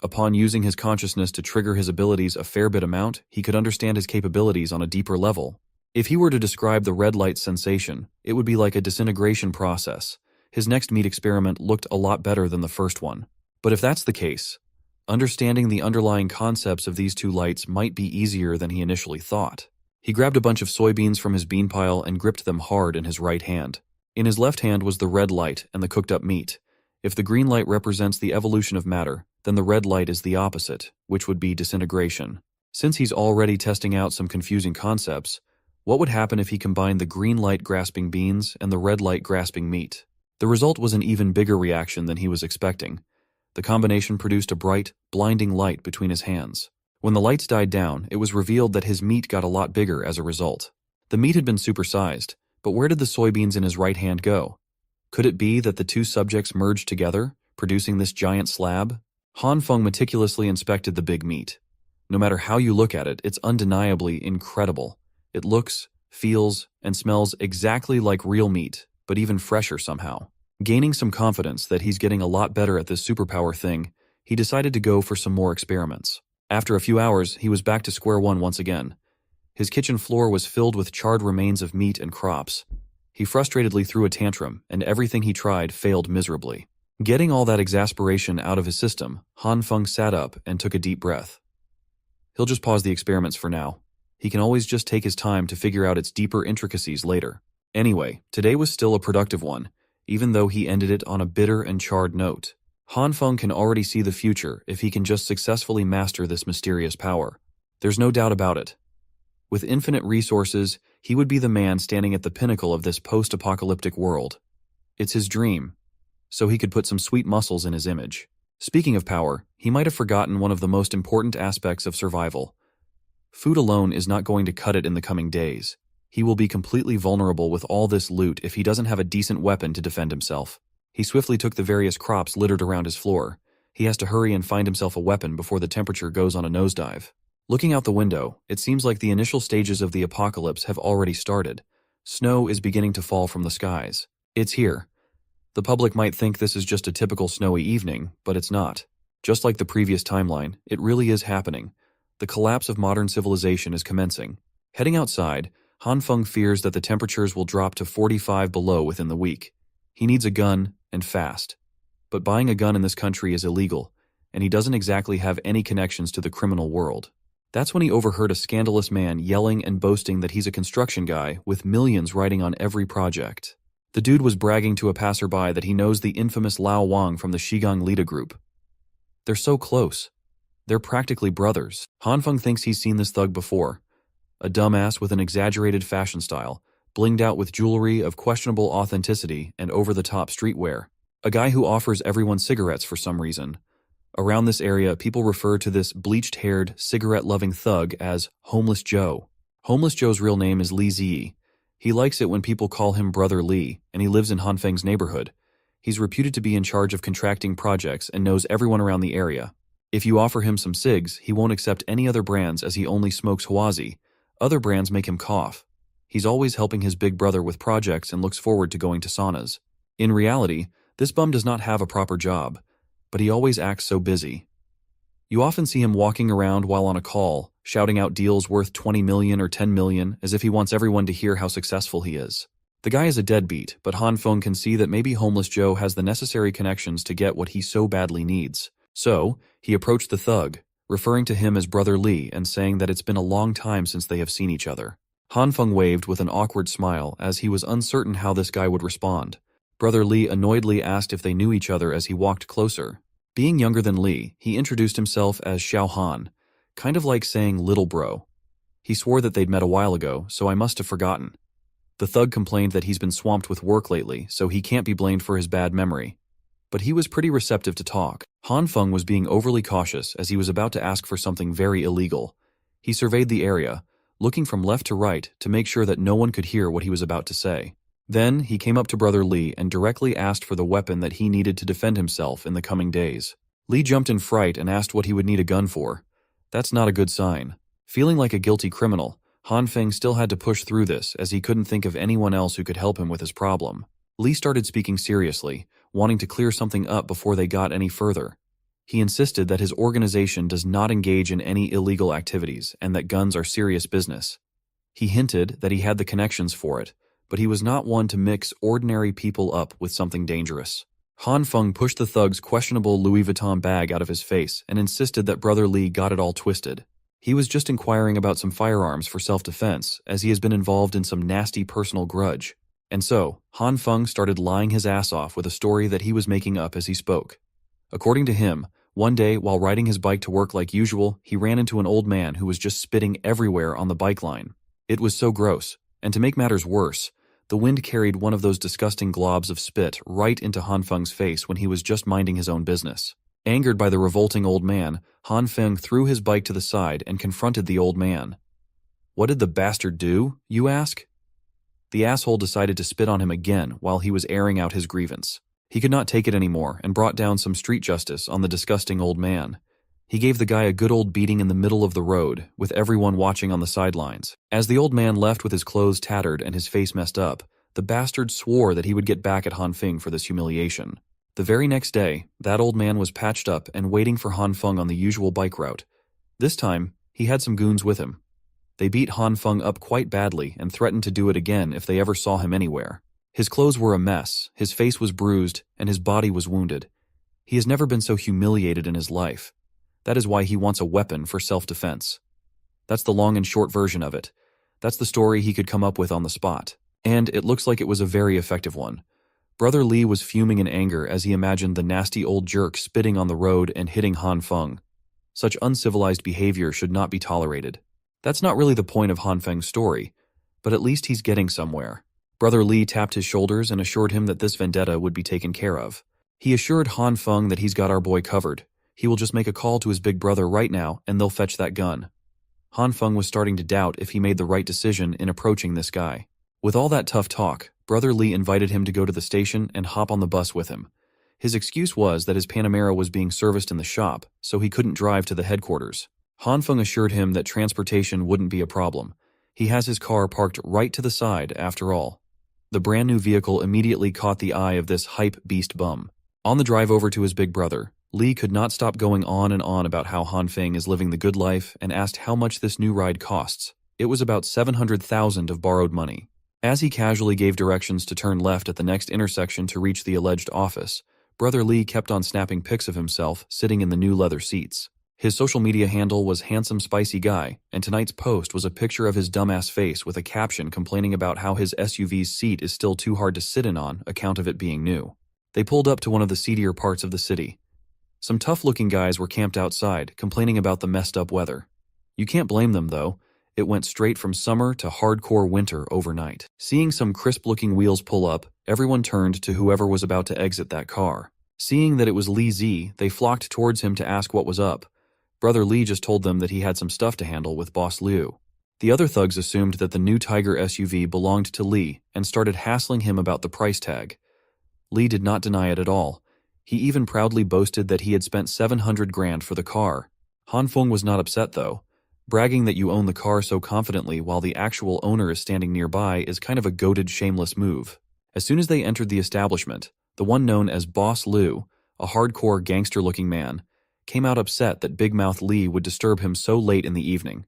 Upon using his consciousness to trigger his abilities a fair bit amount, he could understand his capabilities on a deeper level. If he were to describe the red light sensation, it would be like a disintegration process. His next meat experiment looked a lot better than the first one. But if that's the case, understanding the underlying concepts of these two lights might be easier than he initially thought. He grabbed a bunch of soybeans from his bean pile and gripped them hard in his right hand. In his left hand was the red light and the cooked up meat. If the green light represents the evolution of matter, then the red light is the opposite, which would be disintegration. Since he's already testing out some confusing concepts, what would happen if he combined the green light grasping beans and the red light grasping meat? The result was an even bigger reaction than he was expecting. The combination produced a bright, blinding light between his hands. When the lights died down, it was revealed that his meat got a lot bigger as a result. The meat had been supersized, but where did the soybeans in his right hand go? Could it be that the two subjects merged together, producing this giant slab? Han Feng meticulously inspected the big meat. No matter how you look at it, it's undeniably incredible. It looks, feels, and smells exactly like real meat, but even fresher somehow. Gaining some confidence that he's getting a lot better at this superpower thing, he decided to go for some more experiments. After a few hours, he was back to square one once again. His kitchen floor was filled with charred remains of meat and crops. He frustratedly threw a tantrum, and everything he tried failed miserably. Getting all that exasperation out of his system, Han Feng sat up and took a deep breath. He'll just pause the experiments for now. He can always just take his time to figure out its deeper intricacies later. Anyway, today was still a productive one, even though he ended it on a bitter and charred note. Han Feng can already see the future if he can just successfully master this mysterious power. There's no doubt about it. With infinite resources, he would be the man standing at the pinnacle of this post-apocalyptic world. It's his dream, so he could put some sweet muscles in his image. Speaking of power, he might have forgotten one of the most important aspects of survival. Food alone is not going to cut it in the coming days. He will be completely vulnerable with all this loot if he doesn't have a decent weapon to defend himself. He swiftly took the various crops littered around his floor. He has to hurry and find himself a weapon before the temperature goes on a nosedive. Looking out the window, it seems like the initial stages of the apocalypse have already started. Snow is beginning to fall from the skies. It's here. The public might think this is just a typical snowy evening, but it's not. Just like the previous timeline, it really is happening. The collapse of modern civilization is commencing. Heading outside, Han Feng fears that the temperatures will drop to 45 below within the week. He needs a gun, and fast. But buying a gun in this country is illegal, and he doesn't exactly have any connections to the criminal world. That's when he overheard a scandalous man yelling and boasting that he's a construction guy with millions riding on every project. The dude was bragging to a passerby that he knows the infamous Lao Wang from the Shigang Lida group. They're so close. They're practically brothers. Han Feng thinks he's seen this thug before. A dumbass with an exaggerated fashion style, blinged out with jewelry of questionable authenticity and over-the-top streetwear. A guy who offers everyone cigarettes for some reason. Around this area, people refer to this bleached-haired, cigarette-loving thug as Homeless Joe. Homeless Joe's real name is Li Ziyi. He likes it when people call him Brother Li, and he lives in Han Feng's neighborhood. He's reputed to be in charge of contracting projects and knows everyone around the area. If you offer him some cigs, he won't accept any other brands as he only smokes Huazi. Other brands make him cough. He's always helping his big brother with projects and looks forward to going to saunas. In reality, this bum does not have a proper job, but he always acts so busy. You often see him walking around while on a call, shouting out deals worth 20 million or 10 million as if he wants everyone to hear how successful he is. The guy is a deadbeat, but Han Feng can see that maybe Homeless Joe has the necessary connections to get what he so badly needs. So, he approached the thug, referring to him as Brother Li and saying that it's been a long time since they have seen each other. Han Feng waved with an awkward smile as he was uncertain how this guy would respond. Brother Li annoyedly asked if they knew each other as he walked closer. Being younger than Li, he introduced himself as Xiao Han, kind of like saying little bro. He swore that they'd met a while ago, so I must have forgotten. The thug complained that he's been swamped with work lately, so he can't be blamed for his bad memory. But he was pretty receptive to talk. Han Feng was being overly cautious as he was about to ask for something very illegal. He surveyed the area, looking from left to right to make sure that no one could hear what he was about to say. Then, he came up to Brother Li and directly asked for the weapon that he needed to defend himself in the coming days. Li jumped in fright and asked what he would need a gun for. That's not a good sign. Feeling like a guilty criminal, Han Feng still had to push through this as he couldn't think of anyone else who could help him with his problem. Li started speaking seriously, wanting to clear something up before they got any further. He insisted that his organization does not engage in any illegal activities and that guns are serious business. He hinted that he had the connections for it, but he was not one to mix ordinary people up with something dangerous. Han Feng pushed the thug's questionable Louis Vuitton bag out of his face and insisted that Brother Li got it all twisted. He was just inquiring about some firearms for self-defense, as he has been involved in some nasty personal grudge. And so, Han Feng started lying his ass off with a story that he was making up as he spoke. According to him, one day while riding his bike to work like usual, he ran into an old man who was just spitting everywhere on the bike line. It was so gross, and to make matters worse, the wind carried one of those disgusting globs of spit right into Han Feng's face when he was just minding his own business. Angered by the revolting old man, Han Feng threw his bike to the side and confronted the old man. What did the bastard do, you ask? The asshole decided to spit on him again while he was airing out his grievance. He could not take it anymore and brought down some street justice on the disgusting old man. He gave the guy a good old beating in the middle of the road, with everyone watching on the sidelines. As the old man left with his clothes tattered and his face messed up, the bastard swore that he would get back at Han Feng for this humiliation. The very next day, that old man was patched up and waiting for Han Feng on the usual bike route. This time, he had some goons with him. They beat Han Feng up quite badly and threatened to do it again if they ever saw him anywhere. His clothes were a mess, his face was bruised, and his body was wounded. He has never been so humiliated in his life. That is why he wants a weapon for self-defense. That's the long and short version of it. That's the story he could come up with on the spot. And it looks like it was a very effective one. Brother Li was fuming in anger as he imagined the nasty old jerk spitting on the road and hitting Han Feng. Such uncivilized behavior should not be tolerated. That's not really the point of Han Feng's story, but at least he's getting somewhere. Brother Li tapped his shoulders and assured him that this vendetta would be taken care of. He assured Han Feng that he's got our boy covered. He will just make a call to his big brother right now and they'll fetch that gun. Han Feng was starting to doubt if he made the right decision in approaching this guy. With all that tough talk, Brother Li invited him to go to the station and hop on the bus with him. His excuse was that his Panamera was being serviced in the shop, so he couldn't drive to the headquarters. Han Feng assured him that transportation wouldn't be a problem. He has his car parked right to the side, after all. The brand new vehicle immediately caught the eye of this hype beast bum. On the drive over to his big brother, Li could not stop going on and on about how Han Feng is living the good life and asked how much this new ride costs. It was about 700,000 of borrowed money. As he casually gave directions to turn left at the next intersection to reach the alleged office, Brother Li kept on snapping pics of himself sitting in the new leather seats. His social media handle was Handsome Spicy Guy, and tonight's post was a picture of his dumbass face with a caption complaining about how his SUV's seat is still too hard to sit in on account of it being new. They pulled up to one of the seedier parts of the city. Some tough-looking guys were camped outside, complaining about the messed-up weather. You can't blame them, though. It went straight from summer to hardcore winter overnight. Seeing some crisp-looking wheels pull up, everyone turned to whoever was about to exit that car. Seeing that it was Li Zi, they flocked towards him to ask what was up. Brother Li just told them that he had some stuff to handle with Boss Liu. The other thugs assumed that the new Tiger SUV belonged to Li and started hassling him about the price tag. Li did not deny it at all. He even proudly boasted that he had spent 700 grand for the car. Han Feng was not upset though. Bragging that you own the car so confidently while the actual owner is standing nearby is kind of a goated, shameless move. As soon as they entered the establishment, the one known as Boss Liu, a hardcore gangster-looking man, came out upset that Big Mouth Li would disturb him so late in the evening.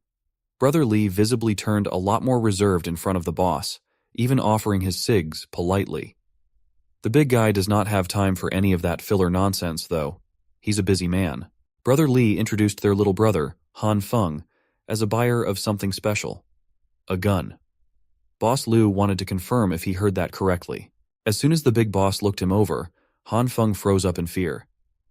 Brother Li visibly turned a lot more reserved in front of the boss, even offering his cigs politely. The big guy does not have time for any of that filler nonsense, though. He's a busy man. Brother Li introduced their little brother, Han Feng, as a buyer of something special. A gun. Boss Liu wanted to confirm if he heard that correctly. As soon as the big boss looked him over, Han Feng froze up in fear.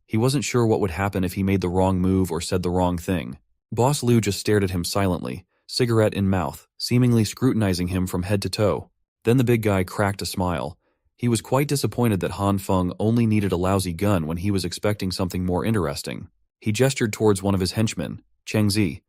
He wasn't sure what would happen if he made the wrong move or said the wrong thing. Boss Liu just stared at him silently, cigarette in mouth, seemingly scrutinizing him from head to toe. Then the big guy cracked a smile. He was quite disappointed that Han Feng only needed a lousy gun when he was expecting something more interesting. He gestured towards one of his henchmen, Cheng Zi.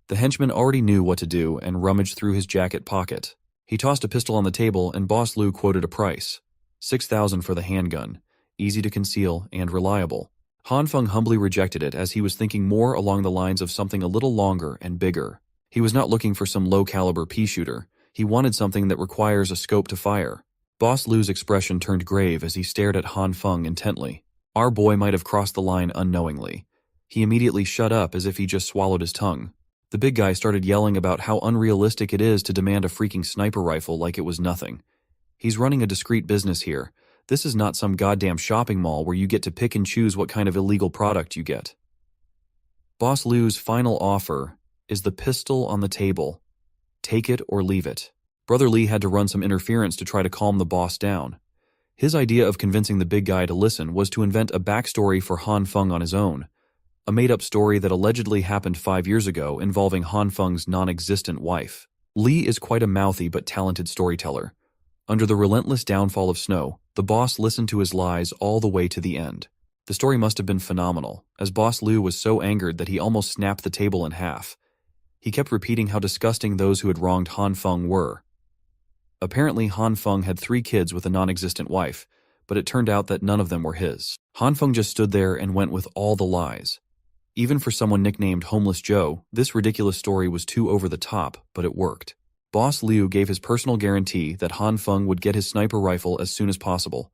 The henchman already knew what to do and rummaged through his jacket pocket. He tossed a pistol on the table and Boss Liu quoted a price. 6,000 for the handgun, easy to conceal and reliable. Han Feng humbly rejected it as he was thinking more along the lines of something a little longer and bigger. He was not looking for some low-caliber pea shooter. He wanted something that requires a scope to fire. Boss Lu's expression turned grave as he stared at Han Feng intently. Our boy might have crossed the line unknowingly. He immediately shut up as if he just swallowed his tongue. The big guy started yelling about how unrealistic it is to demand a freaking sniper rifle like it was nothing. He's running a discreet business here. This is not some goddamn shopping mall where you get to pick and choose what kind of illegal product you get. Boss Lu's final offer is the pistol on the table. Take it or leave it. Brother Lee had to run some interference to try to calm the boss down. His idea of convincing the big guy to listen was to invent a backstory for Han Feng on his own. A made-up story that allegedly happened 5 years ago involving Han Feng's non-existent wife. Lee is quite a mouthy but talented storyteller. Under the relentless downfall of snow, the boss listened to his lies all the way to the end. The story must have been phenomenal, as Boss Lu was so angered that he almost snapped the table in half. He kept repeating how disgusting those who had wronged Han Feng were. Apparently, Han Feng had 3 kids with a non-existent wife, but it turned out that none of them were his. Han Feng just stood there and went with all the lies. Even for someone nicknamed Homeless Joe, this ridiculous story was too over the top, but it worked. Boss Liu gave his personal guarantee that Han Feng would get his sniper rifle as soon as possible.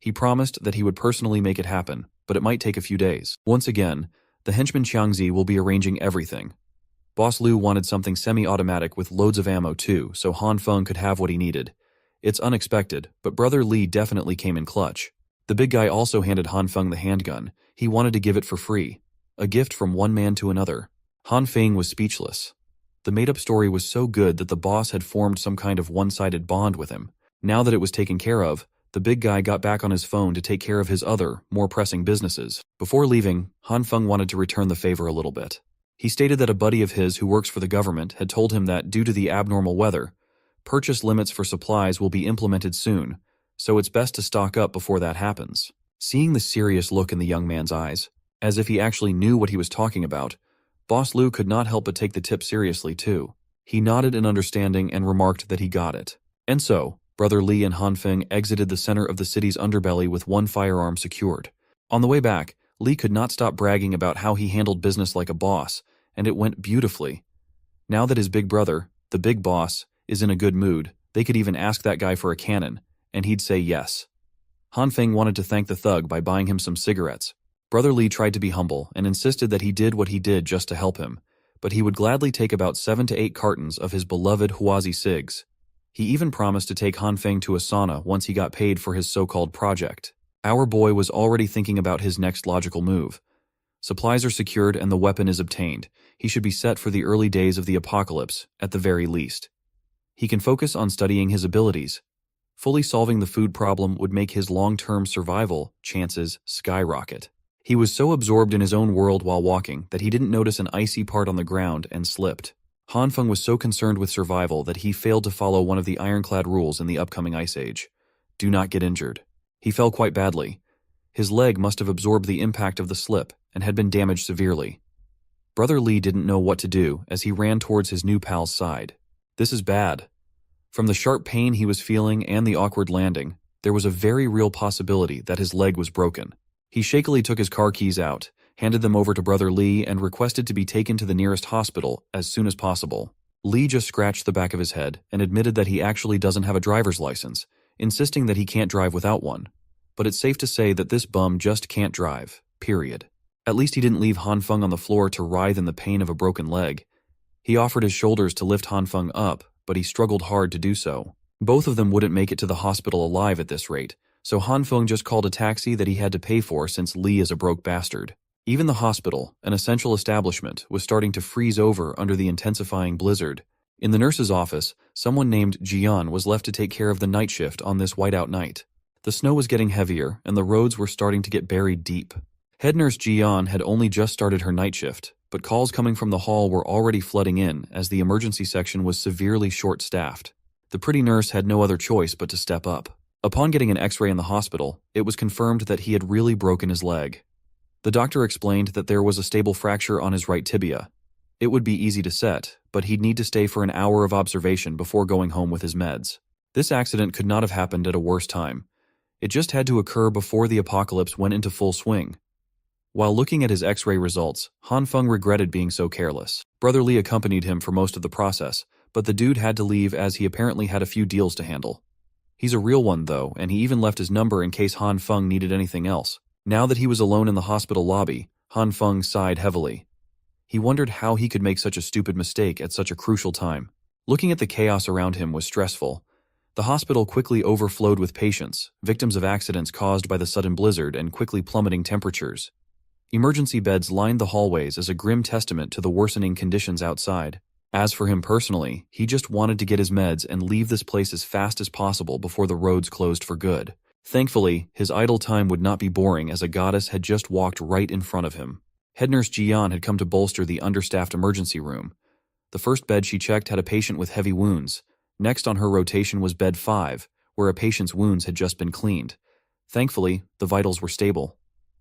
He promised that he would personally make it happen, but it might take a few days. Once again, the henchman Xiangzi will be arranging everything. Boss Liu wanted something semi-automatic with loads of ammo too, so Han Feng could have what he needed. It's unexpected, but Brother Lee definitely came in clutch. The big guy also handed Han Feng the handgun. He wanted to give it for free. A gift from one man to another. Han Feng was speechless. The made-up story was so good that the boss had formed some kind of one-sided bond with him. Now that it was taken care of, the big guy got back on his phone to take care of his other, more pressing businesses. Before leaving, Han Feng wanted to return the favor a little bit. He stated that a buddy of his who works for the government had told him that due to the abnormal weather, purchase limits for supplies will be implemented soon, so it's best to stock up before that happens. Seeing the serious look in the young man's eyes, as if he actually knew what he was talking about, Boss Lu could not help but take the tip seriously too. He nodded in understanding and remarked that he got it. And so, Brother Lee and Han Feng exited the center of the city's underbelly with one firearm secured. On the way back, Lee could not stop bragging about how he handled business like a boss, and it went beautifully. Now that his big brother, the big boss, is in a good mood, they could even ask that guy for a cannon, and he'd say yes. Han Feng wanted to thank the thug by buying him some cigarettes. Brother Lee tried to be humble and insisted that he did what he did just to help him, but he would gladly take about 7 to 8 cartons of his beloved Huazi cigs. He even promised to take Han Feng to a sauna once he got paid for his so-called project. Our boy was already thinking about his next logical move. Supplies are secured and the weapon is obtained. He should be set for the early days of the apocalypse, at the very least. He can focus on studying his abilities. Fully solving the food problem would make his long-term survival chances skyrocket. He was so absorbed in his own world while walking that he didn't notice an icy part on the ground and slipped. Han Feng was so concerned with survival that he failed to follow one of the ironclad rules in the upcoming ice age. Do not get injured. He fell quite badly. His leg must have absorbed the impact of the slip and had been damaged severely. Brother Lee didn't know what to do as he ran towards his new pal's side. This is bad. From the sharp pain he was feeling and the awkward landing, there was a very real possibility that his leg was broken. He shakily took his car keys out, handed them over to Brother Lee, and requested to be taken to the nearest hospital as soon as possible. Lee just scratched the back of his head and admitted that he actually doesn't have a driver's license, insisting that he can't drive without one. But it's safe to say that this bum just can't drive, period. At least he didn't leave Han Feng on the floor to writhe in the pain of a broken leg. He offered his shoulders to lift Han Feng up, but he struggled hard to do so. Both of them wouldn't make it to the hospital alive at this rate, so Han Feng just called a taxi that he had to pay for since Lee is a broke bastard. Even the hospital, an essential establishment, was starting to freeze over under the intensifying blizzard. In the nurse's office, someone named Jian was left to take care of the night shift on this whiteout night. The snow was getting heavier, and the roads were starting to get buried deep. Head nurse Jian had only just started her night shift, but calls coming from the hall were already flooding in as the emergency section was severely short-staffed. The pretty nurse had no other choice but to step up. Upon getting an x-ray in the hospital, it was confirmed that he had really broken his leg. The doctor explained that there was a stable fracture on his right tibia. It would be easy to set, but he'd need to stay for an hour of observation before going home with his meds. This accident could not have happened at a worse time. It just had to occur before the apocalypse went into full swing. While looking at his X-ray results, Han Feng regretted being so careless. Brother Lee accompanied him for most of the process, but the dude had to leave as he apparently had a few deals to handle. He's a real one though, and he even left his number in case Han Feng needed anything else. Now that he was alone in the hospital lobby, Han Feng sighed heavily. He wondered how he could make such a stupid mistake at such a crucial time. Looking at the chaos around him was stressful. The hospital quickly overflowed with patients, victims of accidents caused by the sudden blizzard and quickly plummeting temperatures. Emergency beds lined the hallways as a grim testament to the worsening conditions outside. As for him personally, he just wanted to get his meds and leave this place as fast as possible before the roads closed for good. Thankfully, his idle time would not be boring as a goddess had just walked right in front of him. Head nurse Jian had come to bolster the understaffed emergency room. The first bed she checked had a patient with heavy wounds. Next on her rotation was bed 5, where a patient's wounds had just been cleaned. Thankfully, the vitals were stable.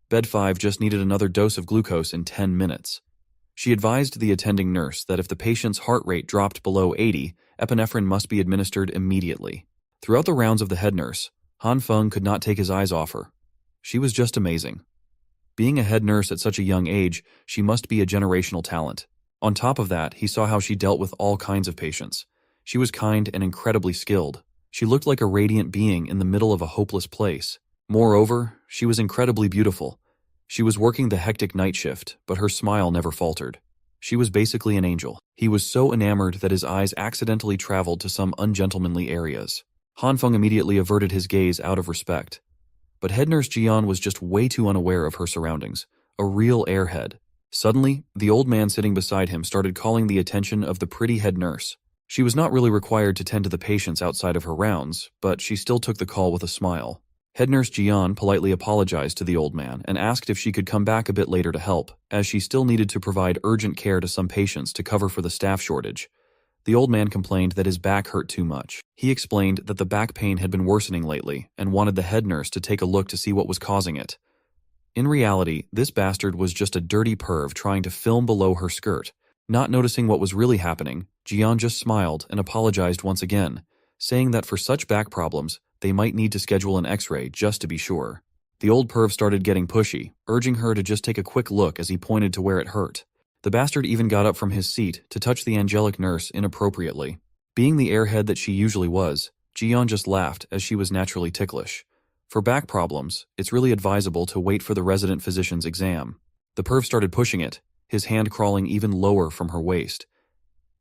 Bed 5 just needed another dose of glucose in 10 minutes. She advised the attending nurse that if the patient's heart rate dropped below 80, epinephrine must be administered immediately. Throughout the rounds of the head nurse, Han Feng could not take his eyes off her. She was just amazing. Being a head nurse at such a young age, she must be a generational talent. On top of that, he saw how she dealt with all kinds of patients. She was kind and incredibly skilled. She looked like a radiant being in the middle of a hopeless place. Moreover, she was incredibly beautiful. She was working the hectic night shift, but her smile never faltered. She was basically an angel. He was so enamored that his eyes accidentally traveled to some ungentlemanly areas. Han Feng immediately averted his gaze out of respect. But head nurse Jian was just way too unaware of her surroundings. A real airhead. Suddenly, the old man sitting beside him started calling the attention of the pretty head nurse. She was not really required to tend to the patients outside of her rounds, but she still took the call with a smile. Head nurse Jian politely apologized to the old man and asked if she could come back a bit later to help, as she still needed to provide urgent care to some patients to cover for the staff shortage. The old man complained that his back hurt too much. He explained that the back pain had been worsening lately and wanted the head nurse to take a look to see what was causing it. In reality, this bastard was just a dirty perv trying to film below her skirt. Not noticing what was really happening, Jian just smiled and apologized once again, saying that for such back problems, they might need to schedule an X-ray just to be sure. The old perv started getting pushy, urging her to just take a quick look as he pointed to where it hurt. The bastard even got up from his seat to touch the angelic nurse inappropriately. Being the airhead that she usually was, Jian just laughed as she was naturally ticklish. For back problems, it's really advisable to wait for the resident physician's exam. The perv started pushing it, his hand crawling even lower from her waist.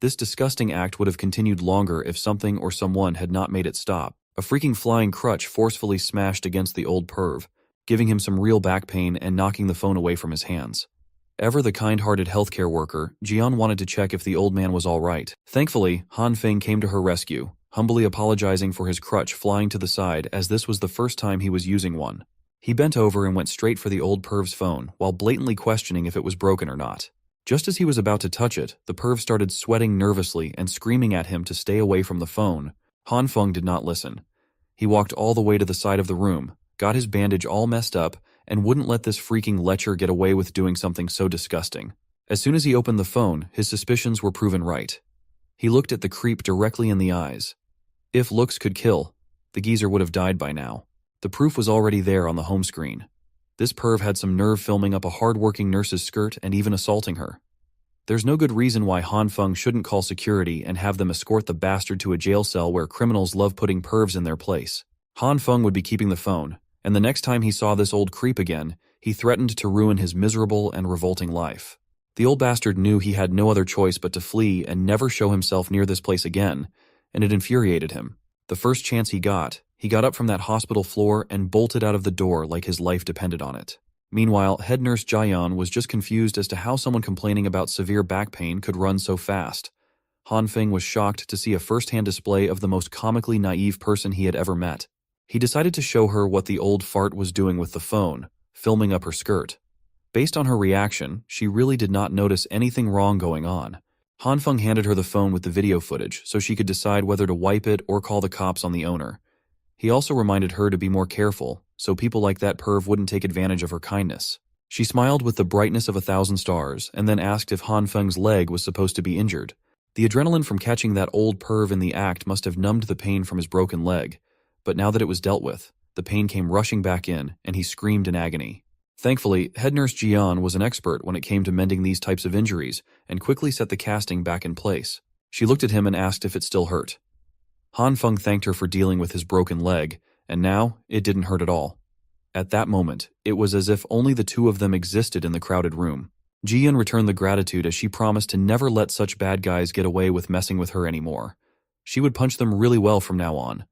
This disgusting act would have continued longer if something or someone had not made it stop. A freaking flying crutch forcefully smashed against the old perv, giving him some real back pain and knocking the phone away from his hands. Ever the kind-hearted healthcare worker, Jian wanted to check if the old man was all right. Thankfully, Han Feng came to her rescue, humbly apologizing for his crutch flying to the side as this was the first time he was using one. He bent over and went straight for the old perv's phone while blatantly questioning if it was broken or not. Just as he was about to touch it, the perv started sweating nervously and screaming at him to stay away from the phone. Han Feng did not listen. He walked all the way to the side of the room, got his bandage all messed up, and wouldn't let this freaking lecher get away with doing something so disgusting. As soon as he opened the phone, his suspicions were proven right. He looked at the creep directly in the eyes. If looks could kill, the geezer would have died by now. The proof was already there on the home screen. This perv had some nerve filming up a hard-working nurse's skirt and even assaulting her. There's no good reason why Han Feng shouldn't call security and have them escort the bastard to a jail cell where criminals love putting pervs in their place. Han Feng would be keeping the phone, and the next time he saw this old creep again, he threatened to ruin his miserable and revolting life. The old bastard knew he had no other choice but to flee and never show himself near this place again, and it infuriated him. The first chance he got up from that hospital floor and bolted out of the door like his life depended on it. Meanwhile, head nurse Jian was just confused as to how someone complaining about severe back pain could run so fast. Han Feng was shocked to see a first-hand display of the most comically naive person he had ever met. He decided to show her what the old fart was doing with the phone, filming up her skirt. Based on her reaction, she really did not notice anything wrong going on. Han Feng handed her the phone with the video footage so she could decide whether to wipe it or call the cops on the owner. He also reminded her to be more careful, so people like that perv wouldn't take advantage of her kindness. She smiled with the brightness of 1,000 stars and then asked if Han Feng's leg was supposed to be injured. The adrenaline from catching that old perv in the act must have numbed the pain from his broken leg, but now that it was dealt with, the pain came rushing back in and he screamed in agony. Thankfully, head nurse Jian was an expert when it came to mending these types of injuries and quickly set the casting back in place. She looked at him and asked if it still hurt. Han Feng thanked her for dealing with his broken leg, and now it didn't hurt at all. At that moment, it was as if only the two of them existed in the crowded room. Jian returned the gratitude as she promised to never let such bad guys get away with messing with her anymore. She would punch them really well from now on.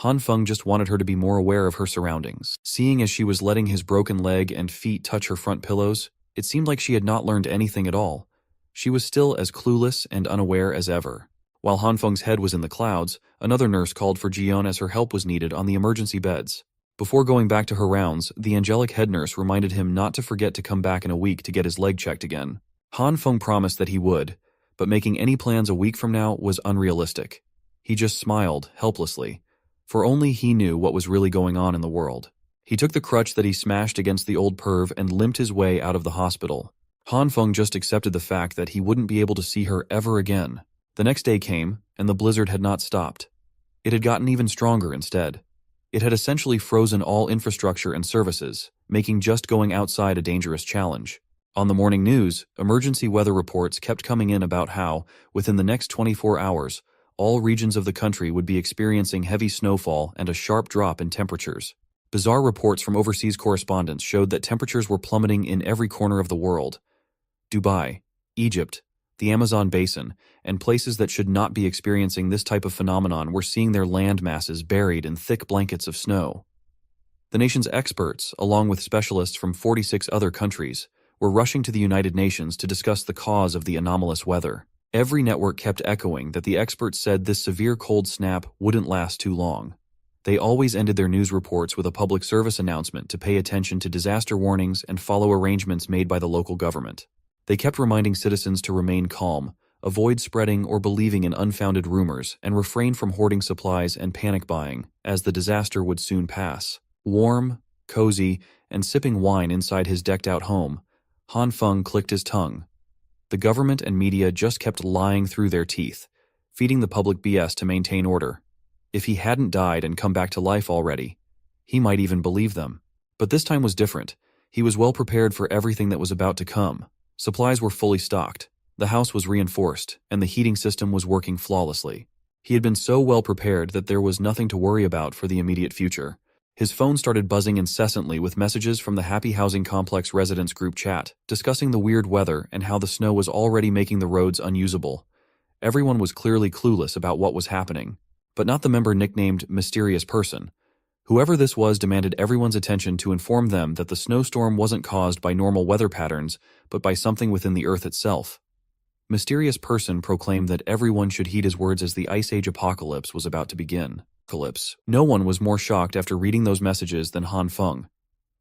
Han Feng just wanted her to be more aware of her surroundings. Seeing as she was letting his broken leg and feet touch her front pillows, it seemed like she had not learned anything at all. She was still as clueless and unaware as ever. While Han Feng's head was in the clouds, another nurse called for Jian as her help was needed on the emergency beds. Before going back to her rounds, the angelic head nurse reminded him not to forget to come back in a week to get his leg checked again. Han Feng promised that he would, but making any plans a week from now was unrealistic. He just smiled, helplessly, for only he knew what was really going on in the world. He took the crutch that he smashed against the old perv and limped his way out of the hospital. Han Feng just accepted the fact that he wouldn't be able to see her ever again. The next day came, and the blizzard had not stopped. It had gotten even stronger instead. It had essentially frozen all infrastructure and services, making just going outside a dangerous challenge. On the morning news, emergency weather reports kept coming in about how, within the next 24 hours, all regions of the country would be experiencing heavy snowfall and a sharp drop in temperatures. Bizarre reports from overseas correspondents showed that temperatures were plummeting in every corner of the world. Dubai, Egypt, the Amazon basin, and places that should not be experiencing this type of phenomenon were seeing their land masses buried in thick blankets of snow. The nation's experts, along with specialists from 46 other countries, were rushing to the United Nations to discuss the cause of the anomalous weather. Every network kept echoing that the experts said this severe cold snap wouldn't last too long. They always ended their news reports with a public service announcement to pay attention to disaster warnings and follow arrangements made by the local government. They kept reminding citizens to remain calm, avoid spreading or believing in unfounded rumors, and refrain from hoarding supplies and panic buying, as the disaster would soon pass. Warm, cozy, and sipping wine inside his decked-out home, Han Feng clicked his tongue. The government and media just kept lying through their teeth, feeding the public BS to maintain order. If he hadn't died and come back to life already, he might even believe them. But this time was different. He was well prepared for everything that was about to come. Supplies were fully stocked, the house was reinforced, and the heating system was working flawlessly. He had been so well prepared that there was nothing to worry about for the immediate future. His phone started buzzing incessantly with messages from the Happy Housing Complex residents group chat, discussing the weird weather and how the snow was already making the roads unusable. Everyone was clearly clueless about what was happening, but not the member nicknamed Mysterious Person. Whoever this was demanded everyone's attention to inform them that the snowstorm wasn't caused by normal weather patterns, but by something within the Earth itself. Mysterious Person proclaimed that everyone should heed his words as the Ice Age apocalypse was about to begin. No one was more shocked after reading those messages than Han Feng.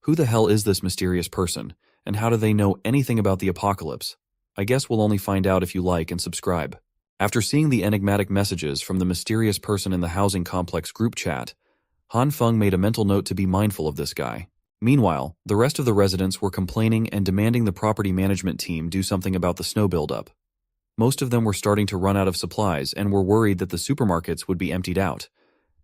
Who the hell is this mysterious person, and how do they know anything about the apocalypse? I guess we'll only find out if you like and subscribe. After seeing the enigmatic messages from the mysterious person in the housing complex group chat, Han Feng made a mental note to be mindful of this guy. Meanwhile, the rest of the residents were complaining and demanding the property management team do something about the snow buildup. Most of them were starting to run out of supplies and were worried that the supermarkets would be emptied out.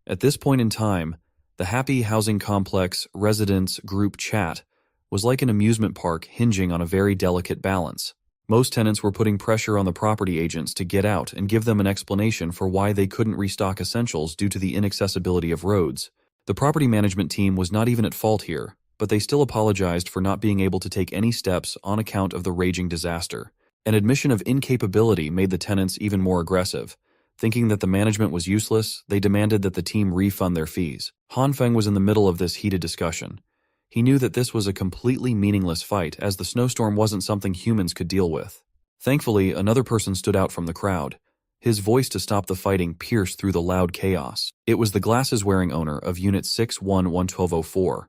At this point in time, the Happy Housing Complex residents group chat was like an amusement park hinging on a very delicate balance. Most tenants were putting pressure on the property agents to get out and give them an explanation for why they couldn't restock essentials due to the inaccessibility of roads. The property management team was not even at fault here, but they still apologized for not being able to take any steps on account of the raging disaster. An admission of incapability made the tenants even more aggressive. Thinking that the management was useless, they demanded that the team refund their fees. Han Feng was in the middle of this heated discussion. He knew that this was a completely meaningless fight, as the snowstorm wasn't something humans could deal with. Thankfully, another person stood out from the crowd. His voice to stop the fighting pierced through the loud chaos. It was the glasses-wearing owner of Unit 611-1204.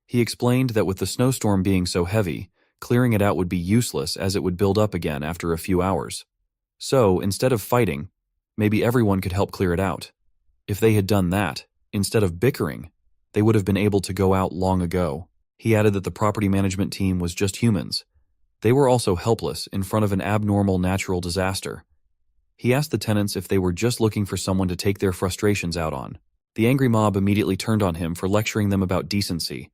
He explained that with the snowstorm being so heavy, clearing it out would be useless as it would build up again after a few hours. So, instead of fighting, maybe everyone could help clear it out. If they had done that, instead of bickering, they would have been able to go out long ago. He added that the property management team was just humans. They were also helpless in front of an abnormal natural disaster. He asked the tenants if they were just looking for someone to take their frustrations out on. The angry mob immediately turned on him for lecturing them about decency.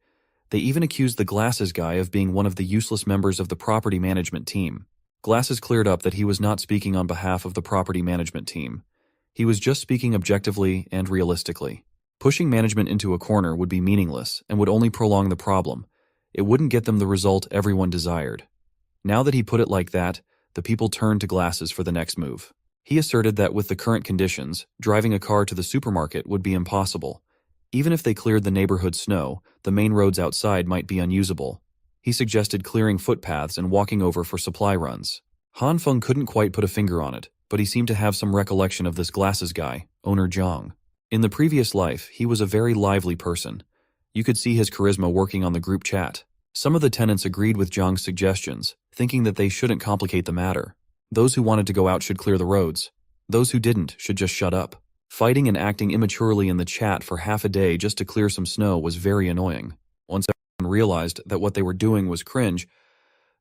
They even accused the Glasses guy of being one of the useless members of the property management team. Glasses cleared up that he was not speaking on behalf of the property management team. He was just speaking objectively and realistically. Pushing management into a corner would be meaningless and would only prolong the problem. It wouldn't get them the result everyone desired. Now that he put it like that, the people turned to Glasses for the next move. He asserted that with the current conditions, driving a car to the supermarket would be impossible. Even if they cleared the neighborhood snow, the main roads outside might be unusable. He suggested clearing footpaths and walking over for supply runs. Han Feng couldn't quite put a finger on it, but he seemed to have some recollection of this Glasses guy, owner Zhang. In the previous life, he was a very lively person. You could see his charisma working on the group chat. Some of the tenants agreed with Zhang's suggestions, thinking that they shouldn't complicate the matter. Those who wanted to go out should clear the roads. Those who didn't should just shut up. Fighting and acting immaturely in the chat for half a day just to clear some snow was very annoying. Once everyone realized that what they were doing was cringe,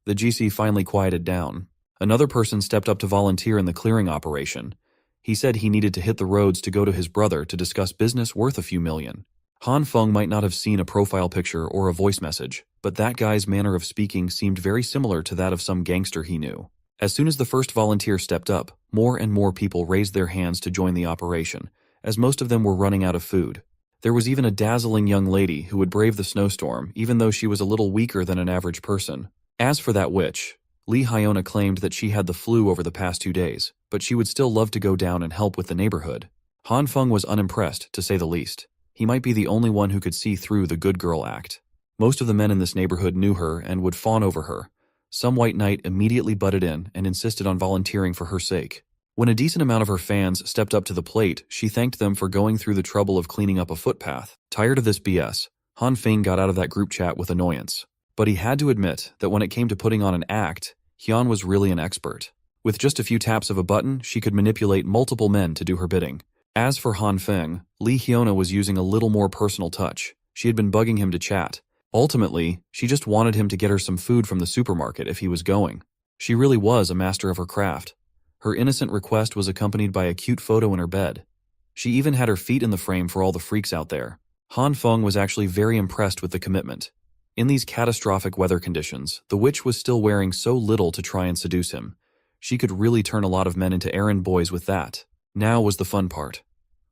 the GC finally quieted down. Another person stepped up to volunteer in the clearing operation. He said he needed to hit the roads to go to his brother to discuss business worth a few million. Han Feng might not have seen a profile picture or a voice message, but that guy's manner of speaking seemed very similar to that of some gangster he knew. As soon as the first volunteer stepped up, more and more people raised their hands to join the operation, as most of them were running out of food. There was even a dazzling young lady who would brave the snowstorm, even though she was a little weaker than an average person. As for that witch, Li Hyona claimed that she had the flu over the past 2 days, but she would still love to go down and help with the neighborhood. Han Feng was unimpressed, to say the least. He might be the only one who could see through the good girl act. Most of the men in this neighborhood knew her and would fawn over her. Some white knight immediately butted in and insisted on volunteering for her sake. When a decent amount of her fans stepped up to the plate, she thanked them for going through the trouble of cleaning up a footpath. Tired of this BS, Han Feng got out of that group chat with annoyance. But he had to admit that when it came to putting on an act, Hyun was really an expert. With just a few taps of a button, she could manipulate multiple men to do her bidding. As for Han Feng, Li Hyona was using a little more personal touch. She had been bugging him to chat. Ultimately, she just wanted him to get her some food from the supermarket if he was going. She really was a master of her craft. Her innocent request was accompanied by a cute photo in her bed. She even had her feet in the frame for all the freaks out there. Han Feng was actually very impressed with the commitment. In these catastrophic weather conditions, the witch was still wearing so little to try and seduce him. She could really turn a lot of men into errand boys with that. Now was the fun part.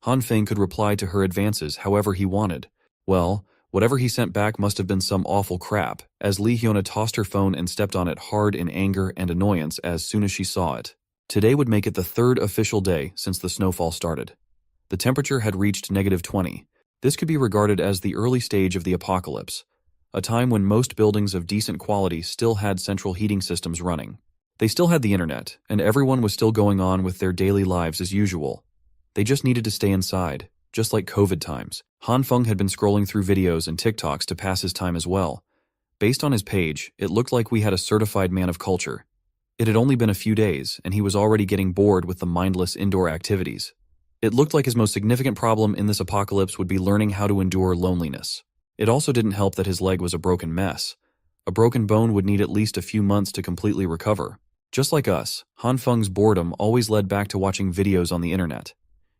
Han Feng could reply to her advances however he wanted. Well, whatever he sent back must have been some awful crap, as Li Hyona tossed her phone and stepped on it hard in anger and annoyance as soon as she saw it. Today would make it the 3rd official day since the snowfall started. The temperature had reached -20. This could be regarded as the early stage of the apocalypse, a time when most buildings of decent quality still had central heating systems running. They still had the internet, and everyone was still going on with their daily lives as usual. They just needed to stay inside, just like COVID times. Han Feng had been scrolling through videos and TikToks to pass his time as well. Based on his page, it looked like we had a certified man of culture. It had only been a few days, and he was already getting bored with the mindless indoor activities. It looked like his most significant problem in this apocalypse would be learning how to endure loneliness. It also didn't help that his leg was a broken mess. A broken bone would need at least a few months to completely recover. Just like us, Han Feng's boredom always led back to watching videos on the internet.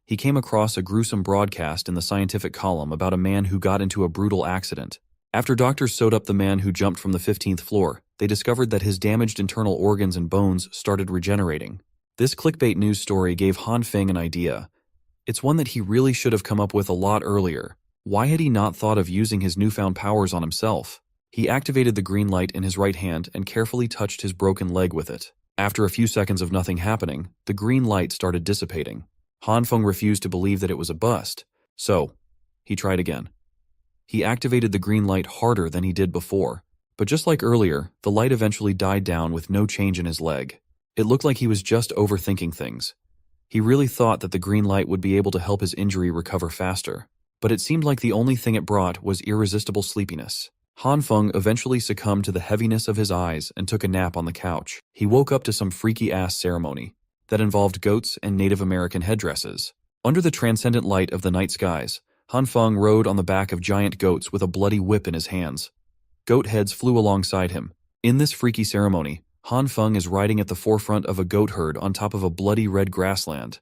He came across a gruesome broadcast in the scientific column about a man who got into a brutal accident. After doctors sewed up the man who jumped from the 15th floor, they discovered that his damaged internal organs and bones started regenerating. This clickbait news story gave Han Feng an idea. It's one that he really should have come up with a lot earlier. Why had he not thought of using his newfound powers on himself? He activated the green light in his right hand and carefully touched his broken leg with it. After a few seconds of nothing happening, the green light started dissipating. Han Feng refused to believe that it was a bust, so he tried again. He activated the green light harder than he did before, but just like earlier, the light eventually died down with no change in his leg. It looked like he was just overthinking things. He really thought that the green light would be able to help his injury recover faster, but it seemed like the only thing it brought was irresistible sleepiness. Han Feng eventually succumbed to the heaviness of his eyes and took a nap on the couch. He woke up to some freaky-ass ceremony that involved goats and Native American headdresses. Under the transcendent light of the night skies, Han Feng rode on the back of giant goats with a bloody whip in his hands. Goat heads flew alongside him. In this freaky ceremony, Han Feng is riding at the forefront of a goat herd on top of a bloody red grassland.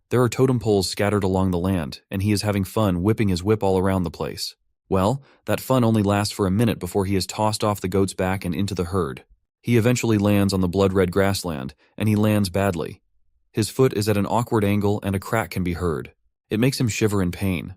There are totem poles scattered along the land, and he is having fun whipping his whip all around the place. Well, that fun only lasts for a minute before he is tossed off the goat's back and into the herd. He eventually lands on the blood-red grassland, and he lands badly. His foot is at an awkward angle and a crack can be heard. It makes him shiver in pain.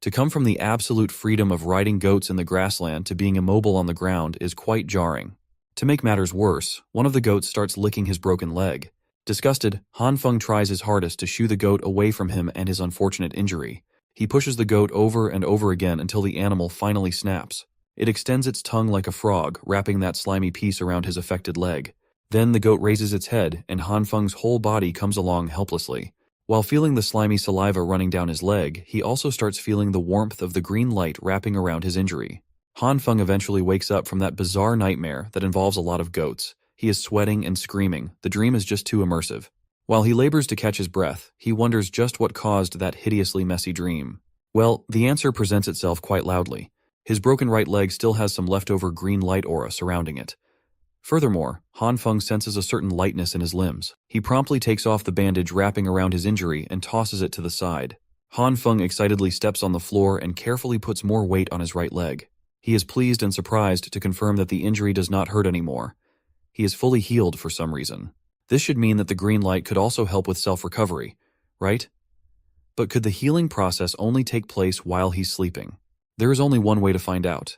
To come from the absolute freedom of riding goats in the grassland to being immobile on the ground is quite jarring. To make matters worse, one of the goats starts licking his broken leg. Disgusted, Han Feng tries his hardest to shoo the goat away from him and his unfortunate injury. He pushes the goat over and over again until the animal finally snaps. It extends its tongue like a frog, wrapping that slimy piece around his affected leg. Then the goat raises its head, and Han Feng's whole body comes along helplessly. While feeling the slimy saliva running down his leg, he also starts feeling the warmth of the green light wrapping around his injury. Han Feng eventually wakes up from that bizarre nightmare that involves a lot of goats. He is sweating and screaming. The dream is just too immersive. While he labors to catch his breath, he wonders just what caused that hideously messy dream. Well, the answer presents itself quite loudly. His broken right leg still has some leftover green light aura surrounding it. Furthermore, Han Feng senses a certain lightness in his limbs. He promptly takes off the bandage wrapping around his injury and tosses it to the side. Han Feng excitedly steps on the floor and carefully puts more weight on his right leg. He is pleased and surprised to confirm that the injury does not hurt anymore. He is fully healed for some reason. This should mean that the green light could also help with self-recovery, right? But could the healing process only take place while he's sleeping? There is only one way to find out,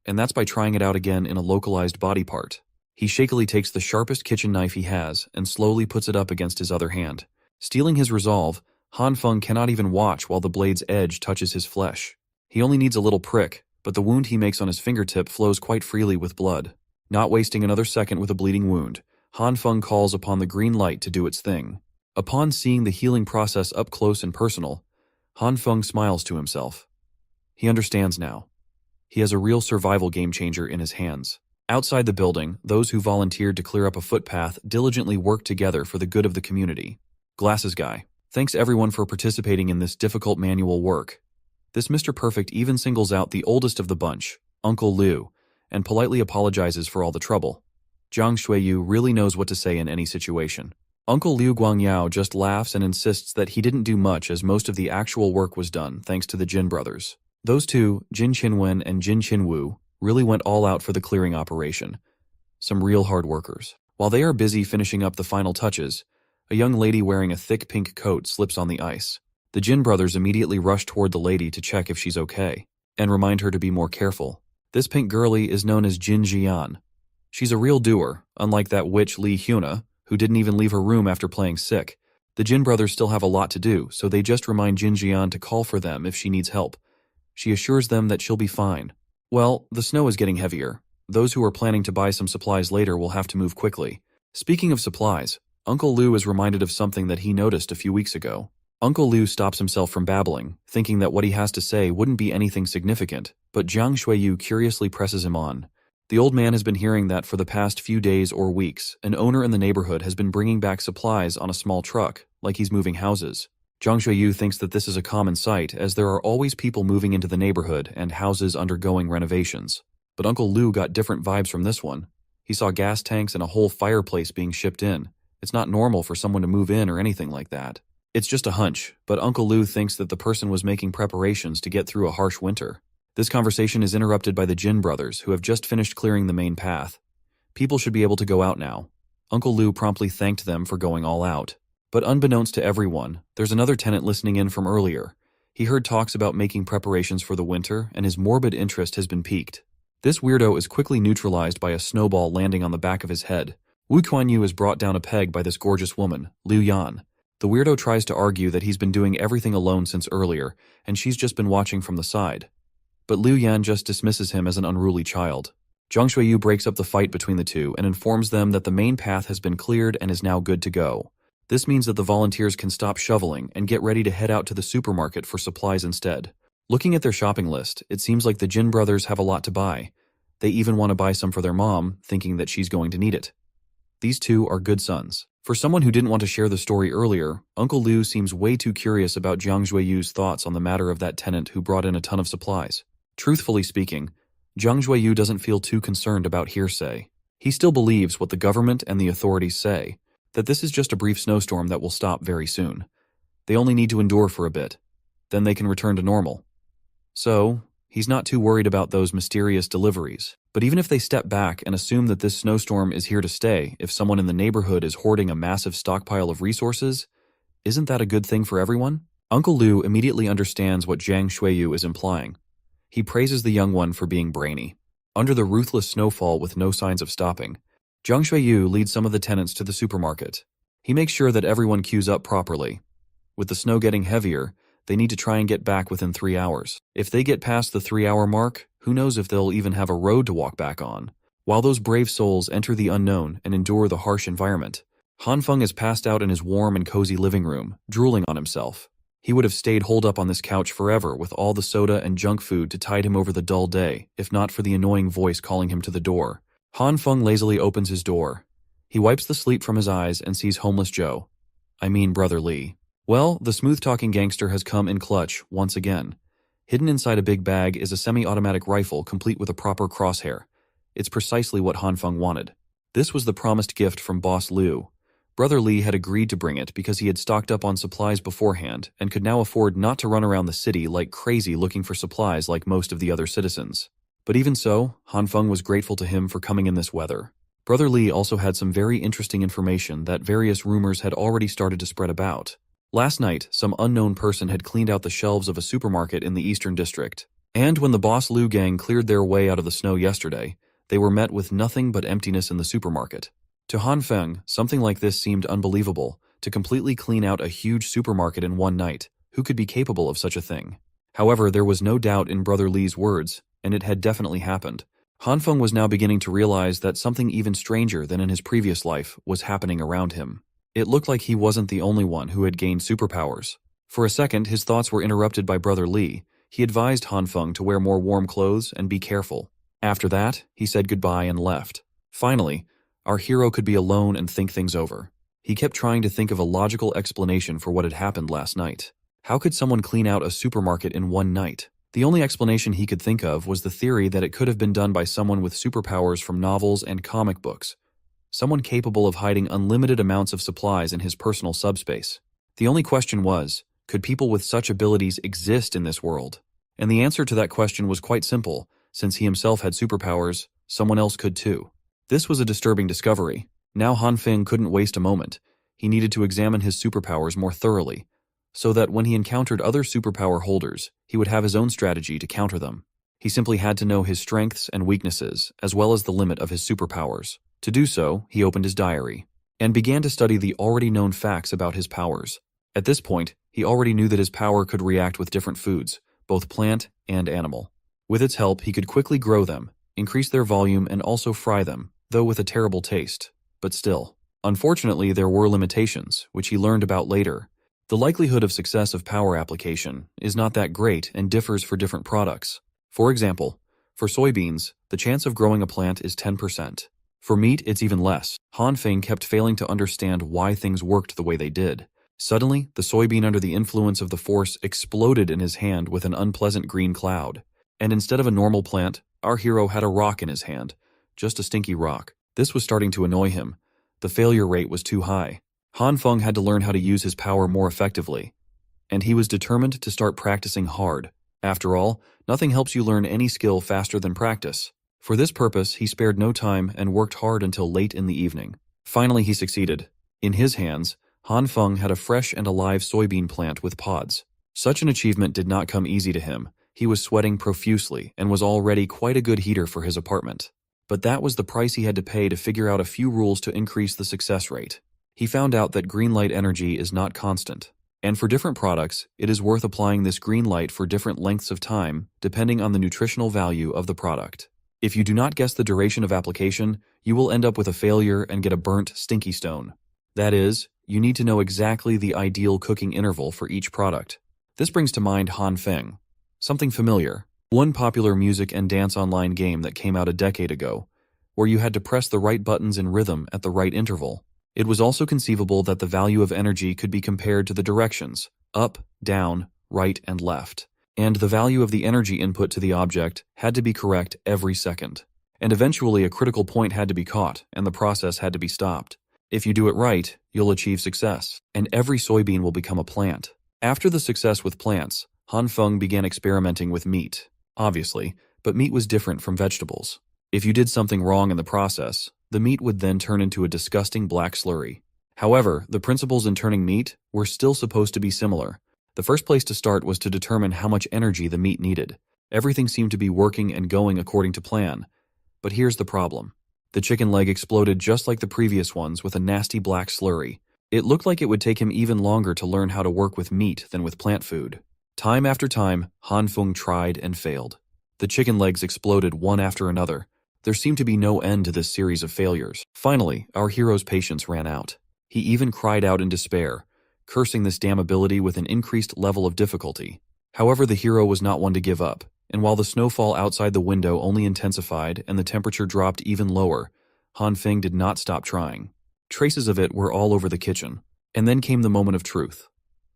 and that's by trying it out again in a localized body part. He shakily takes the sharpest kitchen knife he has and slowly puts it up against his other hand. Stealing his resolve, Han Feng cannot even watch while the blade's edge touches his flesh. He only needs a little prick, but the wound he makes on his fingertip flows quite freely with blood. Not wasting another second with a bleeding wound, Han Feng calls upon the green light to do its thing. Upon seeing the healing process up close and personal, Han Feng smiles to himself. He understands now. He has a real survival game-changer in his hands. Outside the building, those who volunteered to clear up a footpath diligently work together for the good of the community. Glasses Guy. Thanks everyone for participating in this difficult manual work. This Mr. Perfect even singles out the oldest of the bunch, Uncle Liu, and politely apologizes for all the trouble. Zhang Xueyu really knows what to say in any situation. Uncle Liu Guangyao just laughs and insists that he didn't do much as most of the actual work was done thanks to the Jin brothers. Those two, Jin Qinwen and Jin Qinwu, really went all out for the clearing operation. Some real hard workers. While they are busy finishing up the final touches, a young lady wearing a thick pink coat slips on the ice. The Jin brothers immediately rush toward the lady to check if she's okay, and remind her to be more careful. This pink girlie is known as Jin Jian. She's a real doer, unlike that witch Li Hyuna, who didn't even leave her room after playing sick. The Jin brothers still have a lot to do, so they just remind Jin Jian to call for them if she needs help. She assures them that she'll be fine. Well, the snow is getting heavier. Those who are planning to buy some supplies later will have to move quickly. Speaking of supplies, Uncle Liu is reminded of something that he noticed a few weeks ago. Uncle Liu stops himself from babbling, thinking that what he has to say wouldn't be anything significant, but Zhang Xueyu curiously presses him on. The old man has been hearing that for the past few days or weeks, an owner in the neighborhood has been bringing back supplies on a small truck, like he's moving houses. Zhang Xueyu thinks that this is a common sight, as there are always people moving into the neighborhood and houses undergoing renovations. But Uncle Liu got different vibes from this one. He saw gas tanks and a whole fireplace being shipped in. It's not normal for someone to move in or anything like that. It's just a hunch, but Uncle Liu thinks that the person was making preparations to get through a harsh winter. This conversation is interrupted by the Jin brothers, who have just finished clearing the main path. People should be able to go out now. Uncle Liu promptly thanked them for going all out. But unbeknownst to everyone, there's another tenant listening in from earlier. He heard talks about making preparations for the winter, and his morbid interest has been piqued. This weirdo is quickly neutralized by a snowball landing on the back of his head. Wu Kuan-yu is brought down a peg by this gorgeous woman, Liu Yan. The weirdo tries to argue that he's been doing everything alone since earlier, and she's just been watching from the side. But Liu Yan just dismisses him as an unruly child. Zhang Xueyu breaks up the fight between the two and informs them that the main path has been cleared and is now good to go. This means that the volunteers can stop shoveling and get ready to head out to the supermarket for supplies instead. Looking at their shopping list, it seems like the Jin brothers have a lot to buy. They even want to buy some for their mom, thinking that she's going to need it. These two are good sons. For someone who didn't want to share the story earlier, Uncle Liu seems way too curious about Zhang Xueyu's thoughts on the matter of that tenant who brought in a ton of supplies. Truthfully speaking, Zhang Xueyu doesn't feel too concerned about hearsay. He still believes what the government and the authorities say, that this is just a brief snowstorm that will stop very soon. They only need to endure for a bit. Then they can return to normal. So, He's not too worried about those mysterious deliveries. But even if they step back and assume that this snowstorm is here to stay, if someone in the neighborhood is hoarding a massive stockpile of resources, isn't that a good thing for everyone? Uncle Liu immediately understands what Zhang Xueyu is implying. He praises the young one for being brainy. Under the ruthless snowfall with no signs of stopping, Zhang Xueyu leads some of the tenants to the supermarket. He makes sure that everyone queues up properly. With the snow getting heavier, they need to try and get back within 3 hours. If they get past the 3-hour mark, who knows if they'll even have a road to walk back on. While those brave souls enter the unknown and endure the harsh environment, Han Feng is passed out in his warm and cozy living room, drooling on himself. He would have stayed holed up on this couch forever with all the soda and junk food to tide him over the dull day, if not for the annoying voice calling him to the door. Han Feng lazily opens his door. He wipes the sleep from his eyes and sees homeless Joe. I mean Brother Lee. Well, the smooth-talking gangster has come in clutch once again. Hidden inside a big bag is a semi-automatic rifle complete with a proper crosshair. It's precisely what Han Feng wanted. This was the promised gift from Boss Liu. Brother Lee had agreed to bring it because he had stocked up on supplies beforehand and could now afford not to run around the city like crazy looking for supplies like most of the other citizens. But even so, Han Feng was grateful to him for coming in this weather. Brother Lee also had some very interesting information that various rumors had already started to spread about. Last night, some unknown person had cleaned out the shelves of a supermarket in the Eastern District. And when the Boss Liu gang cleared their way out of the snow yesterday, they were met with nothing but emptiness in the supermarket. To Han Feng, something like this seemed unbelievable, to completely clean out a huge supermarket in one night. Who could be capable of such a thing? However, there was no doubt in Brother Lee's words, and it had definitely happened. Han Feng was now beginning to realize that something even stranger than in his previous life was happening around him. It looked like he wasn't the only one who had gained superpowers. For a second, his thoughts were interrupted by Brother Lee. He advised Han Feng to wear more warm clothes and be careful. After that, he said goodbye and left. Finally, our hero could be alone and think things over. He kept trying to think of a logical explanation for what had happened last night. How could someone clean out a supermarket in one night? The only explanation he could think of was the theory that it could have been done by someone with superpowers from novels and comic books. Someone capable of hiding unlimited amounts of supplies in his personal subspace. The only question was, could people with such abilities exist in this world? And the answer to that question was quite simple. Since he himself had superpowers, someone else could too. This was a disturbing discovery. Now Han Feng couldn't waste a moment. He needed to examine his superpowers more thoroughly, so that when he encountered other superpower holders, he would have his own strategy to counter them. He simply had to know his strengths and weaknesses, as well as the limit of his superpowers. To do so, he opened his diary, and began to study the already known facts about his powers. At this point, he already knew that his power could react with different foods, both plant and animal. With its help, he could quickly grow them, increase their volume, and also fry them, though with a terrible taste. But still. Unfortunately, there were limitations, which he learned about later. The likelihood of success of power application is not that great and differs for different products. For example, for soybeans, the chance of growing a plant is 10%. For meat, it's even less. Han Feng kept failing to understand why things worked the way they did. Suddenly, the soybean under the influence of the force exploded in his hand with an unpleasant green cloud. And instead of a normal plant, our hero had a rock in his hand. Just a stinky rock. This was starting to annoy him. The failure rate was too high. Han Feng had to learn how to use his power more effectively. And he was determined to start practicing hard. After all, nothing helps you learn any skill faster than practice. For this purpose, he spared no time and worked hard until late in the evening. Finally, he succeeded. In his hands, Han Feng had a fresh and alive soybean plant with pods. Such an achievement did not come easy to him. He was sweating profusely and was already quite a good heater for his apartment. But that was the price he had to pay to figure out a few rules to increase the success rate. He found out that green light energy is not constant. And for different products, it is worth applying this green light for different lengths of time, depending on the nutritional value of the product. If you do not guess the duration of application, you will end up with a failure and get a burnt, stinky stone. That is, you need to know exactly the ideal cooking interval for each product. This brings to mind Han Feng. Something familiar. One popular music and dance online game that came out a decade ago, where you had to press the right buttons in rhythm at the right interval. It was also conceivable that the value of energy could be compared to the directions, up, down, right, and left. And the value of the energy input to the object had to be correct every second. And eventually a critical point had to be caught, and the process had to be stopped. If you do it right, you'll achieve success, and every soybean will become a plant. After the success with plants, Han Feng began experimenting with meat. obviously, but meat was different from vegetables. If you did something wrong in the process, the meat would then turn into a disgusting black slurry. However, the principles in turning meat were still supposed to be similar. The first place to start was to determine how much energy the meat needed. Everything seemed to be working and going according to plan. But here's the problem. The chicken leg exploded just like the previous ones with a nasty black slurry. It looked like it would take him even longer to learn how to work with meat than with plant food. Time after time, Han Feng tried and failed. The chicken legs exploded one after another. There seemed to be no end to this series of failures. Finally, our hero's patience ran out. He even cried out in despair, cursing this damn ability with an increased level of difficulty. However, the hero was not one to give up, and while the snowfall outside the window only intensified and the temperature dropped even lower, Han Feng did not stop trying. Traces of it were all over the kitchen. And then came the moment of truth.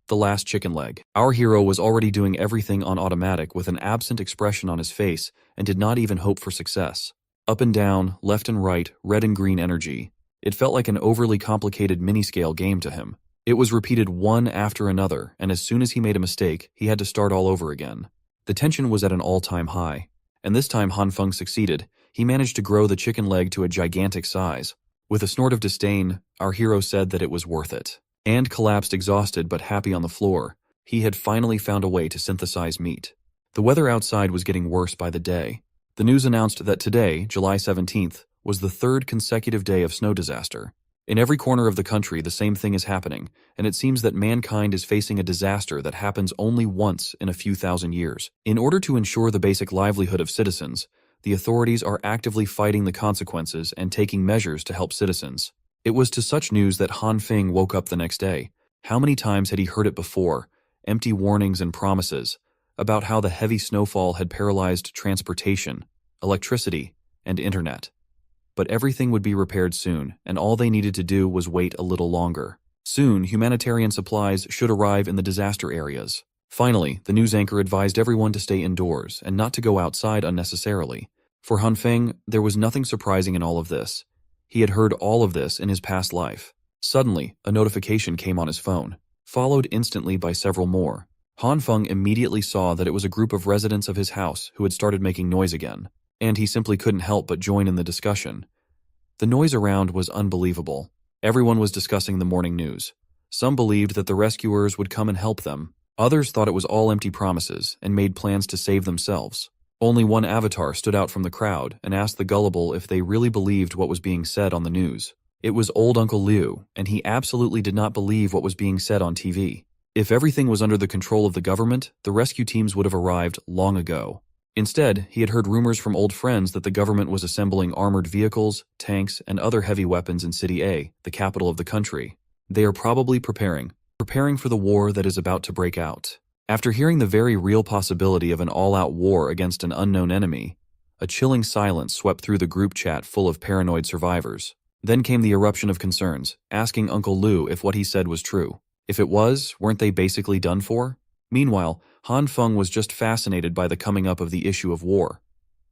The last chicken leg. Our hero was already doing everything on automatic with an absent expression on his face and did not even hope for success. Up and down, left and right, red and green energy. It felt like an overly complicated mini-scale game to him. It was repeated one after another, and as soon as he made a mistake, he had to start all over again. The tension was at an all-time high, and this time Han Feng succeeded. He managed to grow the chicken leg to a gigantic size. With a snort of disdain, our hero said that it was worth it, and collapsed exhausted but happy on the floor. He had finally found a way to synthesize meat. The weather outside was getting worse by the day. The news announced that today, July 17th, was the third consecutive day of snow disaster. In every corner of the country, the same thing is happening, and it seems that mankind is facing a disaster that happens only once in a few thousand years. In order to ensure the basic livelihood of citizens, the authorities are actively fighting the consequences and taking measures to help citizens. It was to such news that Han Feng woke up the next day. How many times had he heard it before? Empty warnings and promises about how the heavy snowfall had paralyzed transportation, electricity, and internet. But everything would be repaired soon, and all they needed to do was wait a little longer. Soon, humanitarian supplies should arrive in the disaster areas. Finally, the news anchor advised everyone to stay indoors and not to go outside unnecessarily. For Han Feng, there was nothing surprising in all of this. He had heard all of this in his past life. Suddenly, a notification came on his phone, followed instantly by several more. Han Feng immediately saw that it was a group of residents of his house who had started making noise again, and he simply couldn't help but join in the discussion. The noise around was unbelievable. Everyone was discussing the morning news. Some believed that the rescuers would come and help them. Others thought it was all empty promises and made plans to save themselves. Only one avatar stood out from the crowd and asked the gullible if they really believed what was being said on the news. It was old Uncle Liu, and he absolutely did not believe what was being said on TV. If everything was under the control of the government, the rescue teams would have arrived long ago. Instead, he had heard rumors from old friends that the government was assembling armored vehicles, tanks, and other heavy weapons in City A, the capital of the country. They are probably preparing for the war that is about to break out. After hearing the very real possibility of an all-out war against an unknown enemy, a chilling silence swept through the group chat full of paranoid survivors. Then came the eruption of concerns, asking Uncle Liu if what he said was true. If it was, weren't they basically done for? Meanwhile, Han Feng was just fascinated by the coming up of the issue of war.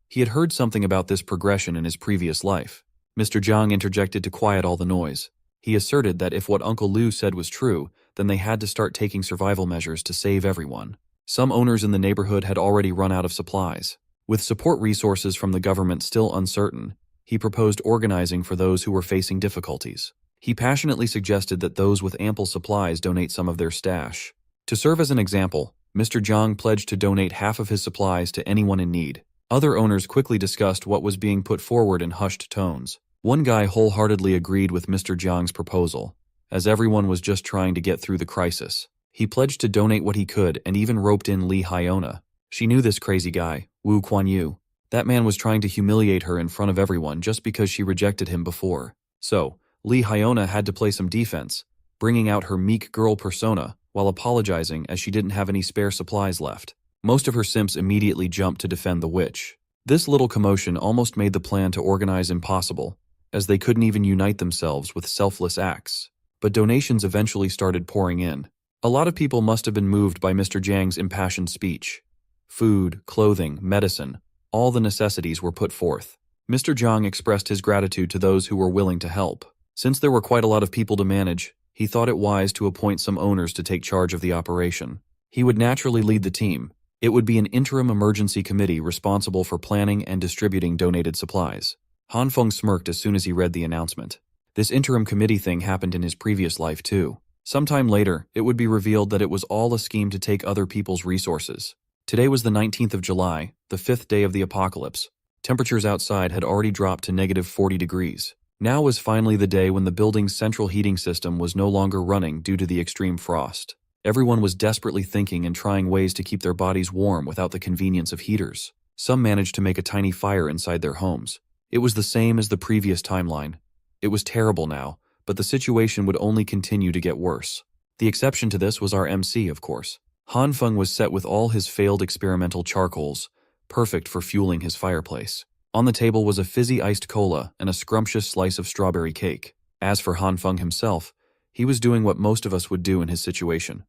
He had heard something about this progression in his previous life. Mr. Zhang interjected to quiet all the noise. He asserted that if what Uncle Liu said was true, then they had to start taking survival measures to save everyone. Some owners in the neighborhood had already run out of supplies. With support resources from the government still uncertain, he proposed organizing for those who were facing difficulties. He passionately suggested that those with ample supplies donate some of their stash. To serve as an example, Mr. Zhang pledged to donate half of his supplies to anyone in need. Other owners quickly discussed what was being put forward in hushed tones. One guy wholeheartedly agreed with Mr. Zhang's proposal, as everyone was just trying to get through the crisis. He pledged to donate what he could and even roped in Li Hyona. She knew this crazy guy, Wu Kuan-yu. That man was trying to humiliate her in front of everyone just because she rejected him before. So, Li Hyona had to play some defense, bringing out her meek girl persona while apologizing as she didn't have any spare supplies left. Most of her simps immediately jumped to defend the witch. This little commotion almost made the plan to organize impossible, as they couldn't even unite themselves with selfless acts. But donations eventually started pouring in. A lot of people must have been moved by Mr. Zhang's impassioned speech. Food, clothing, medicine, all the necessities were put forth. Mr. Zhang expressed his gratitude to those who were willing to help. Since there were quite a lot of people to manage, he thought it wise to appoint some owners to take charge of the operation. He would naturally lead the team. It would be an interim emergency committee responsible for planning and distributing donated supplies. Han Feng smirked as soon as he read the announcement. This interim committee thing happened in his previous life too. Sometime later, it would be revealed that it was all a scheme to take other people's resources. Today was the 19th of July, the 5th day of the apocalypse. Temperatures outside had already dropped to -40 degrees. Now was finally the day when the building's central heating system was no longer running due to the extreme frost. Everyone was desperately thinking and trying ways to keep their bodies warm without the convenience of heaters. Some managed to make a tiny fire inside their homes. It was the same as the previous timeline. It was terrible now, but the situation would only continue to get worse. The exception to this was our MC, of course. Han Feng was set with all his failed experimental charcoals, perfect for fueling his fireplace. On the table was a fizzy iced cola and a scrumptious slice of strawberry cake. As for Han Feng himself, he was doing what most of us would do in his situation.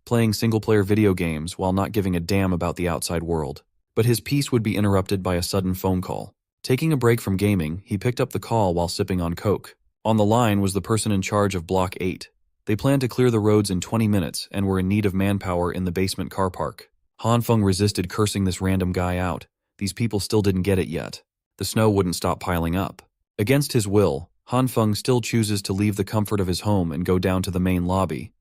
Playing single-player video games while not giving a damn about the outside world. But his peace would be interrupted by a sudden phone call. Taking a break from gaming, he picked up the call while sipping on Coke. On the line was the person in charge of Block 8. They planned to clear the roads in 20 minutes and were in need of manpower in the basement car park. Han Feng resisted cursing this random guy out. These people still didn't get it yet. The snow wouldn't stop piling up. Against his will, Han Feng still chooses to leave the comfort of his home and go down to the main lobby.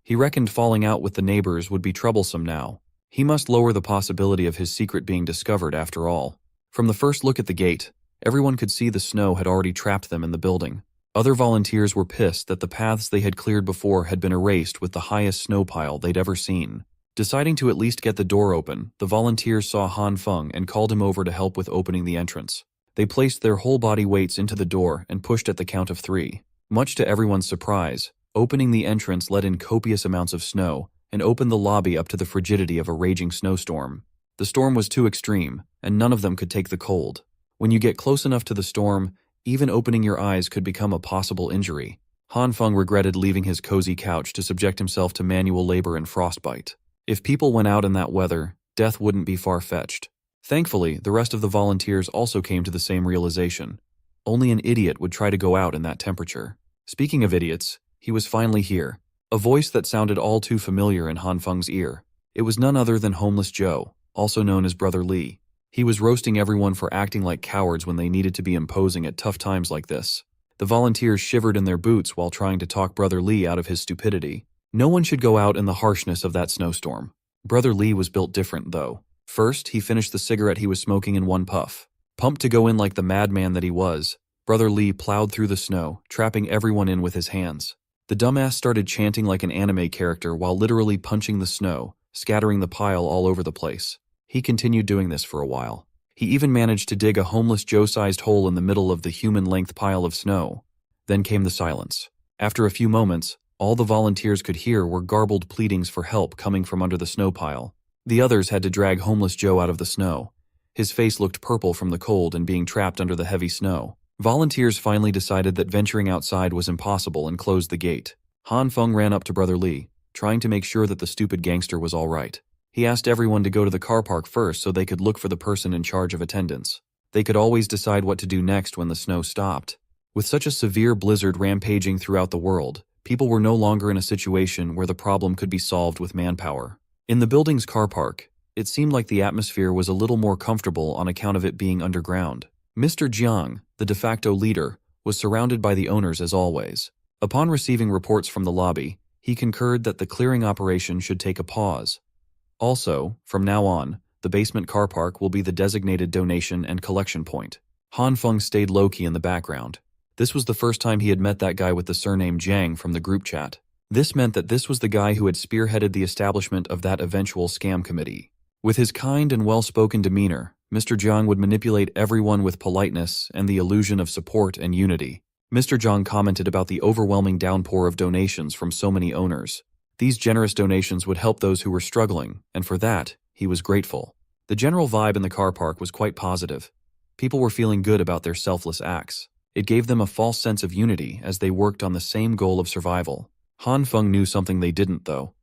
He reckoned falling out with the neighbors would be troublesome now. He must lower the possibility of his secret being discovered after all. From the first look at the gate, everyone could see the snow had already trapped them in the building. Other volunteers were pissed that the paths they had cleared before had been erased with the highest snow pile they'd ever seen. Deciding to at least get the door open, the volunteers saw Han Feng and called him over to help with opening the entrance. They placed their whole body weights into the door and pushed at the count of 3. Much to everyone's surprise, opening the entrance let in copious amounts of snow and opened the lobby up to the frigidity of a raging snowstorm. The storm was too extreme, and none of them could take the cold. When you get close enough to the storm, even opening your eyes could become a possible injury. Han Feng regretted leaving his cozy couch to subject himself to manual labor and frostbite. If people went out in that weather, death wouldn't be far-fetched. Thankfully, the rest of the volunteers also came to the same realization. Only an idiot would try to go out in that temperature. Speaking of idiots, he was finally here. A voice that sounded all too familiar in Han Feng's ear. It was none other than Homeless Joe, also known as Brother Lee. He was roasting everyone for acting like cowards when they needed to be imposing at tough times like this. The volunteers shivered in their boots while trying to talk Brother Lee out of his stupidity. No one should go out in the harshness of that snowstorm. Brother Lee was built different, though. First, he finished the cigarette he was smoking in one puff. Pumped to go in like the madman that he was, Brother Lee plowed through the snow, trapping everyone in with his hands. The dumbass started chanting like an anime character while literally punching the snow, scattering the pile all over the place. He continued doing this for a while. He even managed to dig a Homeless Joe-sized hole in the middle of the human-length pile of snow. Then came the silence. After a few moments, all the volunteers could hear were garbled pleadings for help coming from under the snow pile. The others had to drag Homeless Joe out of the snow. His face looked purple from the cold and being trapped under the heavy snow. Volunteers finally decided that venturing outside was impossible and closed the gate. Han Feng ran up to Brother Lee, trying to make sure that the stupid gangster was all right. He asked everyone to go to the car park first so they could look for the person in charge of attendance. They could always decide what to do next when the snow stopped. With such a severe blizzard rampaging throughout the world, people were no longer in a situation where the problem could be solved with manpower. In the building's car park, it seemed like the atmosphere was a little more comfortable on account of it being underground. Mr. Jiang, the de facto leader, was surrounded by the owners as always. Upon receiving reports from the lobby, he concurred that the clearing operation should take a pause. Also, from now on, the basement car park will be the designated donation and collection point. Han Feng stayed low-key in the background. This was the first time he had met that guy with the surname Jiang from the group chat. This meant that this was the guy who had spearheaded the establishment of that eventual scam committee. With his kind and well-spoken demeanor, Mr. Jiang would manipulate everyone with politeness and the illusion of support and unity. Mr. Jiang commented about the overwhelming downpour of donations from so many owners. These generous donations would help those who were struggling, and for that, he was grateful. The general vibe in the car park was quite positive. People were feeling good about their selfless acts. It gave them a false sense of unity as they worked on the same goal of survival. Han Feng knew something they didn't, though.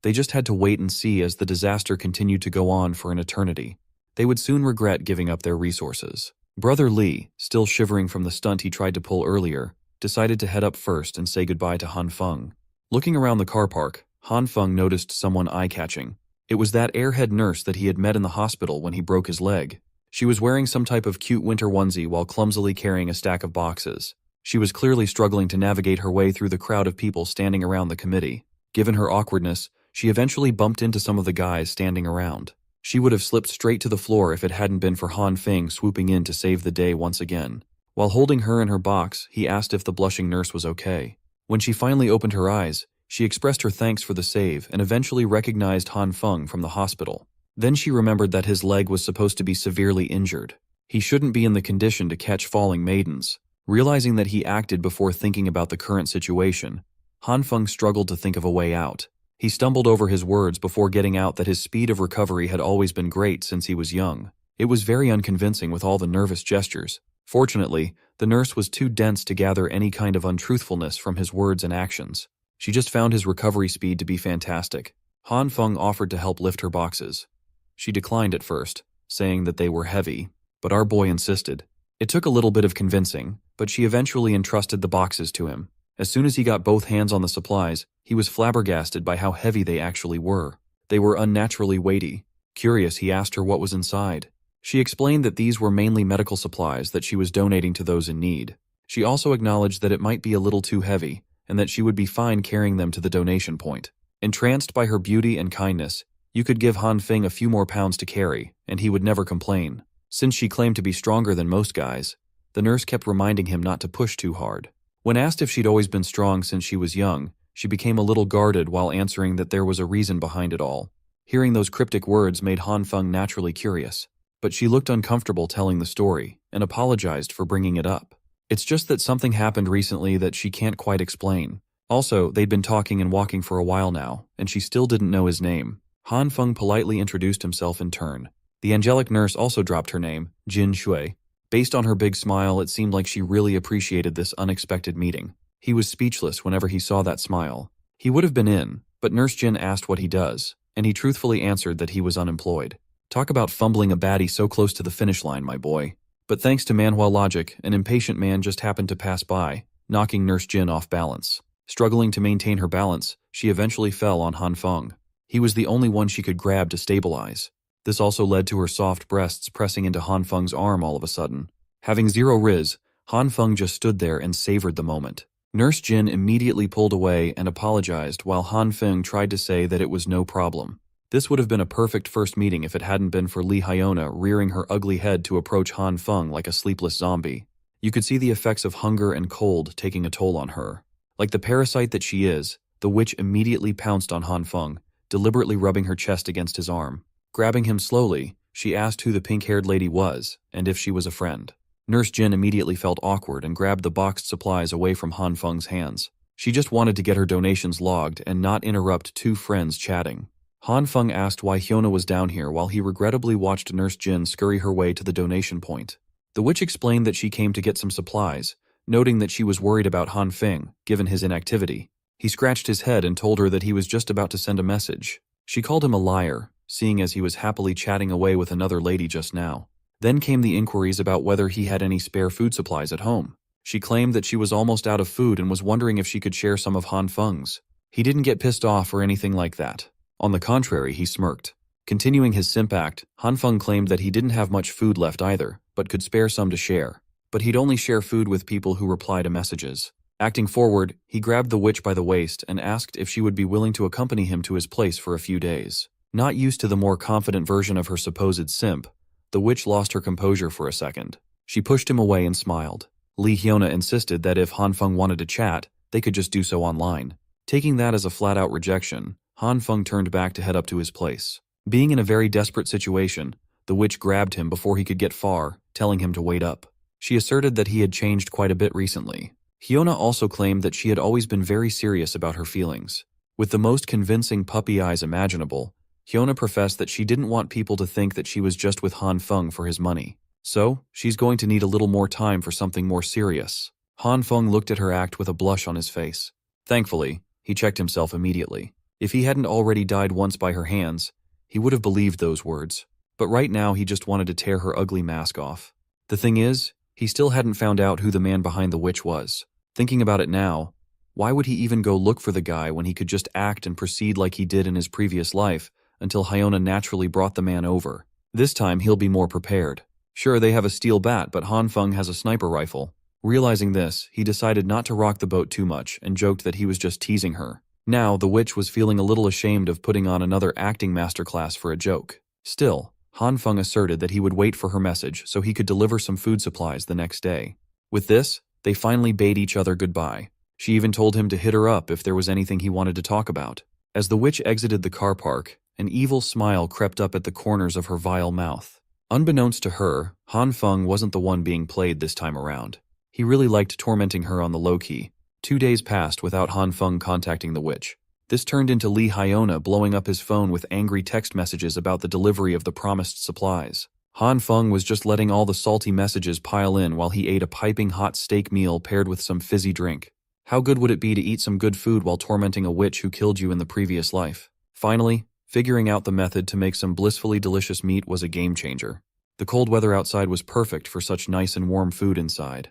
They just had to wait and see as the disaster continued to go on for an eternity. They would soon regret giving up their resources. Brother Lee, still shivering from the stunt he tried to pull earlier, decided to head up first and say goodbye to Han Feng. Looking around the car park, Han Feng noticed someone eye-catching. It was that airhead nurse that he had met in the hospital when he broke his leg. She was wearing some type of cute winter onesie while clumsily carrying a stack of boxes. She was clearly struggling to navigate her way through the crowd of people standing around the committee. Given her awkwardness, she eventually bumped into some of the guys standing around. She would have slipped straight to the floor if it hadn't been for Han Feng swooping in to save the day once again. While holding her in her box, he asked if the blushing nurse was okay. When she finally opened her eyes, she expressed her thanks for the save and eventually recognized Han Feng from the hospital. Then she remembered that his leg was supposed to be severely injured. He shouldn't be in the condition to catch falling maidens. Realizing that he acted before thinking about the current situation, Han Feng struggled to think of a way out. He stumbled over his words before getting out that his speed of recovery had always been great since he was young. It was very unconvincing with all the nervous gestures. Fortunately, the nurse was too dense to gather any kind of untruthfulness from his words and actions. She just found his recovery speed to be fantastic. Han Feng offered to help lift her boxes. She declined at first, saying that they were heavy, but our boy insisted. It took a little bit of convincing, but she eventually entrusted the boxes to him. As soon as he got both hands on the supplies, he was flabbergasted by how heavy they actually were. They were unnaturally weighty. Curious, he asked her what was inside. She explained that these were mainly medical supplies that she was donating to those in need. She also acknowledged that it might be a little too heavy, and that she would be fine carrying them to the donation point. Entranced by her beauty and kindness, you could give Han Feng a few more pounds to carry, and he would never complain. Since she claimed to be stronger than most guys, the nurse kept reminding him not to push too hard. When asked if she'd always been strong since she was young, she became a little guarded while answering that there was a reason behind it all. Hearing those cryptic words made Han Feng naturally curious, but she looked uncomfortable telling the story and apologized for bringing it up. It's just that something happened recently that she can't quite explain. Also, they'd been talking and walking for a while now, and she still didn't know his name. Han Feng politely introduced himself in turn. The angelic nurse also dropped her name, Jin Shui. Based on her big smile, it seemed like she really appreciated this unexpected meeting. He was speechless whenever he saw that smile. He would have been in, but Nurse Jin asked what he does, and he truthfully answered that he was unemployed. Talk about fumbling a baddie so close to the finish line, my boy. But thanks to manhwa logic, an impatient man just happened to pass by, knocking Nurse Jin off balance. Struggling to maintain her balance, she eventually fell on Han Feng. He was the only one she could grab to stabilize. This also led to her soft breasts pressing into Han Feng's arm all of a sudden. Having zero riz, Han Feng just stood there and savored the moment. Nurse Jin immediately pulled away and apologized while Han Feng tried to say that it was no problem. This would have been a perfect first meeting if it hadn't been for Li Hyona rearing her ugly head to approach Han Feng like a sleepless zombie. You could see the effects of hunger and cold taking a toll on her. Like the parasite that she is, the witch immediately pounced on Han Feng, deliberately rubbing her chest against his arm. Grabbing him slowly, she asked who the pink-haired lady was and if she was a friend. Nurse Jin immediately felt awkward and grabbed the boxed supplies away from Han Feng's hands. She just wanted to get her donations logged and not interrupt two friends chatting. Han Feng asked why Hyona was down here while he regrettably watched Nurse Jin scurry her way to the donation point. The witch explained that she came to get some supplies, noting that she was worried about Han Feng, given his inactivity. He scratched his head and told her that he was just about to send a message. She called him a liar, seeing as he was happily chatting away with another lady just now. Then came the inquiries about whether he had any spare food supplies at home. She claimed that she was almost out of food and was wondering if she could share some of Han Feng's. He didn't get pissed off or anything like that. On the contrary, he smirked. Continuing his simp act, Han Feng claimed that he didn't have much food left either, but could spare some to share. But he'd only share food with people who reply to messages. Acting forward, he grabbed the witch by the waist and asked if she would be willing to accompany him to his place for a few days. Not used to the more confident version of her supposed simp, the witch lost her composure for a second. She pushed him away and smiled. Li Hyona insisted that if Han Feng wanted to chat, they could just do so online. Taking that as a flat-out rejection, Han Feng turned back to head up to his place. Being in a very desperate situation, the witch grabbed him before he could get far, telling him to wait up. She asserted that he had changed quite a bit recently. Hyona also claimed that she had always been very serious about her feelings. With the most convincing puppy eyes imaginable, Hyona professed that she didn't want people to think that she was just with Han Feng for his money. So, she's going to need a little more time for something more serious. Han Feng looked at her act with a blush on his face. Thankfully, he checked himself immediately. If he hadn't already died once by her hands, he would have believed those words. But right now he just wanted to tear her ugly mask off. The thing is, he still hadn't found out who the man behind the witch was. Thinking about it now, why would he even go look for the guy when he could just act and proceed like he did in his previous life until Hyona naturally brought the man over. This time he'll be more prepared. Sure, they have a steel bat, but Han Feng has a sniper rifle. Realizing this, he decided not to rock the boat too much and joked that he was just teasing her. Now, the witch was feeling a little ashamed of putting on another acting masterclass for a joke. Still, Han Feng asserted that he would wait for her message so he could deliver some food supplies the next day. With this, they finally bade each other goodbye. She even told him to hit her up if there was anything he wanted to talk about. As the witch exited the car park, an evil smile crept up at the corners of her vile mouth. Unbeknownst to her, Han Feng wasn't the one being played this time around. He really liked tormenting her on the low-key. 2 days passed without Han Feng contacting the witch. This turned into Li Hyona blowing up his phone with angry text messages about the delivery of the promised supplies. Han Feng was just letting all the salty messages pile in while he ate a piping hot steak meal paired with some fizzy drink. How good would it be to eat some good food while tormenting a witch who killed you in the previous life? Finally, figuring out the method to make some blissfully delicious meat was a game changer. The cold weather outside was perfect for such nice and warm food inside.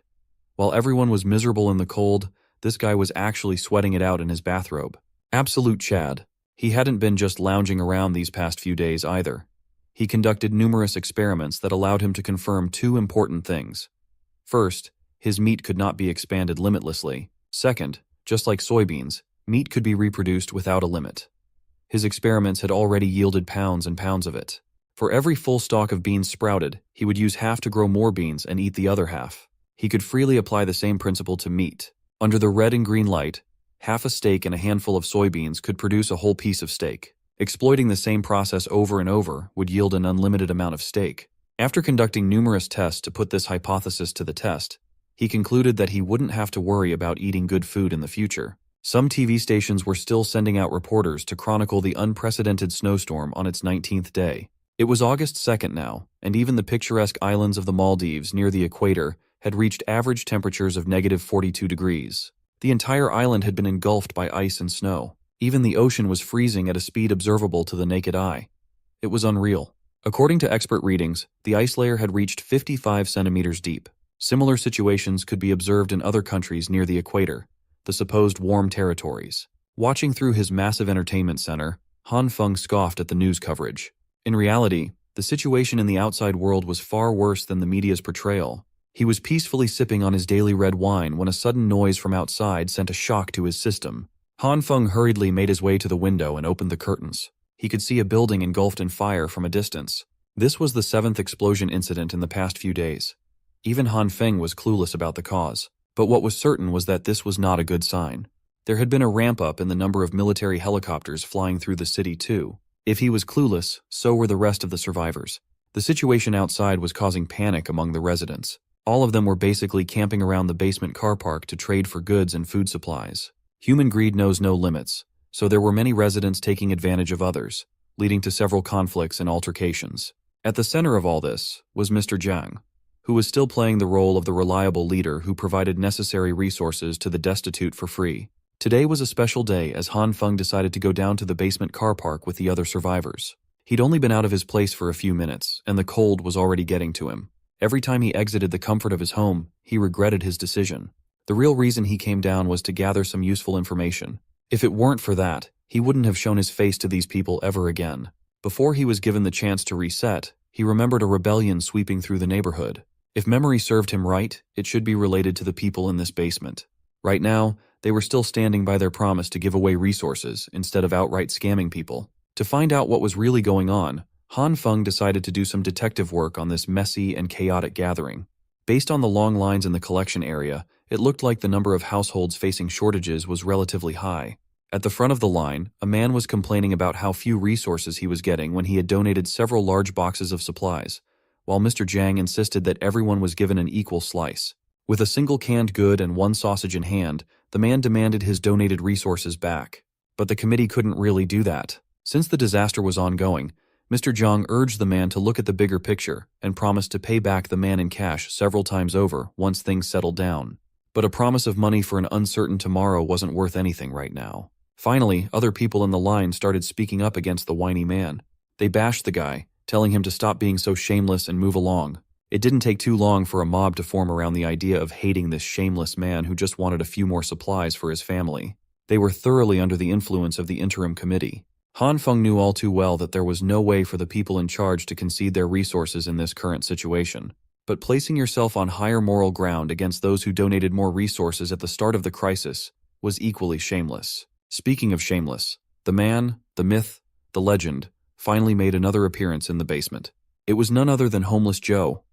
While everyone was miserable in the cold, this guy was actually sweating it out in his bathrobe. Absolute Chad. He hadn't been just lounging around these past few days either. He conducted numerous experiments that allowed him to confirm 2 important things. First, his meat could not be expanded limitlessly. Second, just like soybeans, meat could be reproduced without a limit. His experiments had already yielded pounds and pounds of it. For every full stalk of beans sprouted, he would use half to grow more beans and eat the other half. He could freely apply the same principle to meat. Under the red and green light, half a steak and a handful of soybeans could produce a whole piece of steak. Exploiting the same process over and over would yield an unlimited amount of steak. After conducting numerous tests to put this hypothesis to the test, he concluded that he wouldn't have to worry about eating good food in the future. Some TV stations were still sending out reporters to chronicle the unprecedented snowstorm on its 19th day. It was August 2nd now, and even the picturesque islands of the Maldives near the equator had reached average temperatures of -42 degrees. The entire island had been engulfed by ice and snow. Even the ocean was freezing at a speed observable to the naked eye. It was unreal. According to expert readings, the ice layer had reached 55 centimeters deep. Similar situations could be observed in other countries near the equator, the supposed warm territories. Watching through his massive entertainment center, Han Feng scoffed at the news coverage. In reality, the situation in the outside world was far worse than the media's portrayal. He was peacefully sipping on his daily red wine when a sudden noise from outside sent a shock to his system. Han Feng hurriedly made his way to the window and opened the curtains. He could see a building engulfed in fire from a distance. This was the 7th explosion incident in the past few days. Even Han Feng was clueless about the cause. But what was certain was that this was not a good sign. There had been a ramp-up in the number of military helicopters flying through the city too. If he was clueless, so were the rest of the survivors. The situation outside was causing panic among the residents. All of them were basically camping around the basement car park to trade for goods and food supplies. Human greed knows no limits, so there were many residents taking advantage of others, leading to several conflicts and altercations. At the center of all this was Mr. Jiang, who was still playing the role of the reliable leader who provided necessary resources to the destitute for free. Today was a special day as Han Feng decided to go down to the basement car park with the other survivors. He'd only been out of his place for a few minutes, and the cold was already getting to him. Every time he exited the comfort of his home, he regretted his decision. The real reason he came down was to gather some useful information. If it weren't for that, he wouldn't have shown his face to these people ever again. Before he was given the chance to reset, he remembered a rebellion sweeping through the neighborhood. If memory served him right, it should be related to the people in this basement. Right now, they were still standing by their promise to give away resources instead of outright scamming people. To find out what was really going on, Han Feng decided to do some detective work on this messy and chaotic gathering. Based on the long lines in the collection area, it looked like the number of households facing shortages was relatively high. At the front of the line, a man was complaining about how few resources he was getting when he had donated several large boxes of supplies, while Mr. Jiang insisted that everyone was given an equal slice. With a single canned good and one sausage in hand, the man demanded his donated resources back. But the committee couldn't really do that. Since the disaster was ongoing, Mr. Jiang urged the man to look at the bigger picture and promised to pay back the man in cash several times over once things settled down. But a promise of money for an uncertain tomorrow wasn't worth anything right now. Finally, other people in the line started speaking up against the whiny man. They bashed the guy, telling him to stop being so shameless and move along. It didn't take too long for a mob to form around the idea of hating this shameless man who just wanted a few more supplies for his family. They were thoroughly under the influence of the interim committee. Han Feng knew all too well that there was no way for the people in charge to concede their resources in this current situation. But placing yourself on higher moral ground against those who donated more resources at the start of the crisis was equally shameless. Speaking of shameless, the man, the myth, the legend, finally made another appearance in the basement. It was none other than Homeless Joe.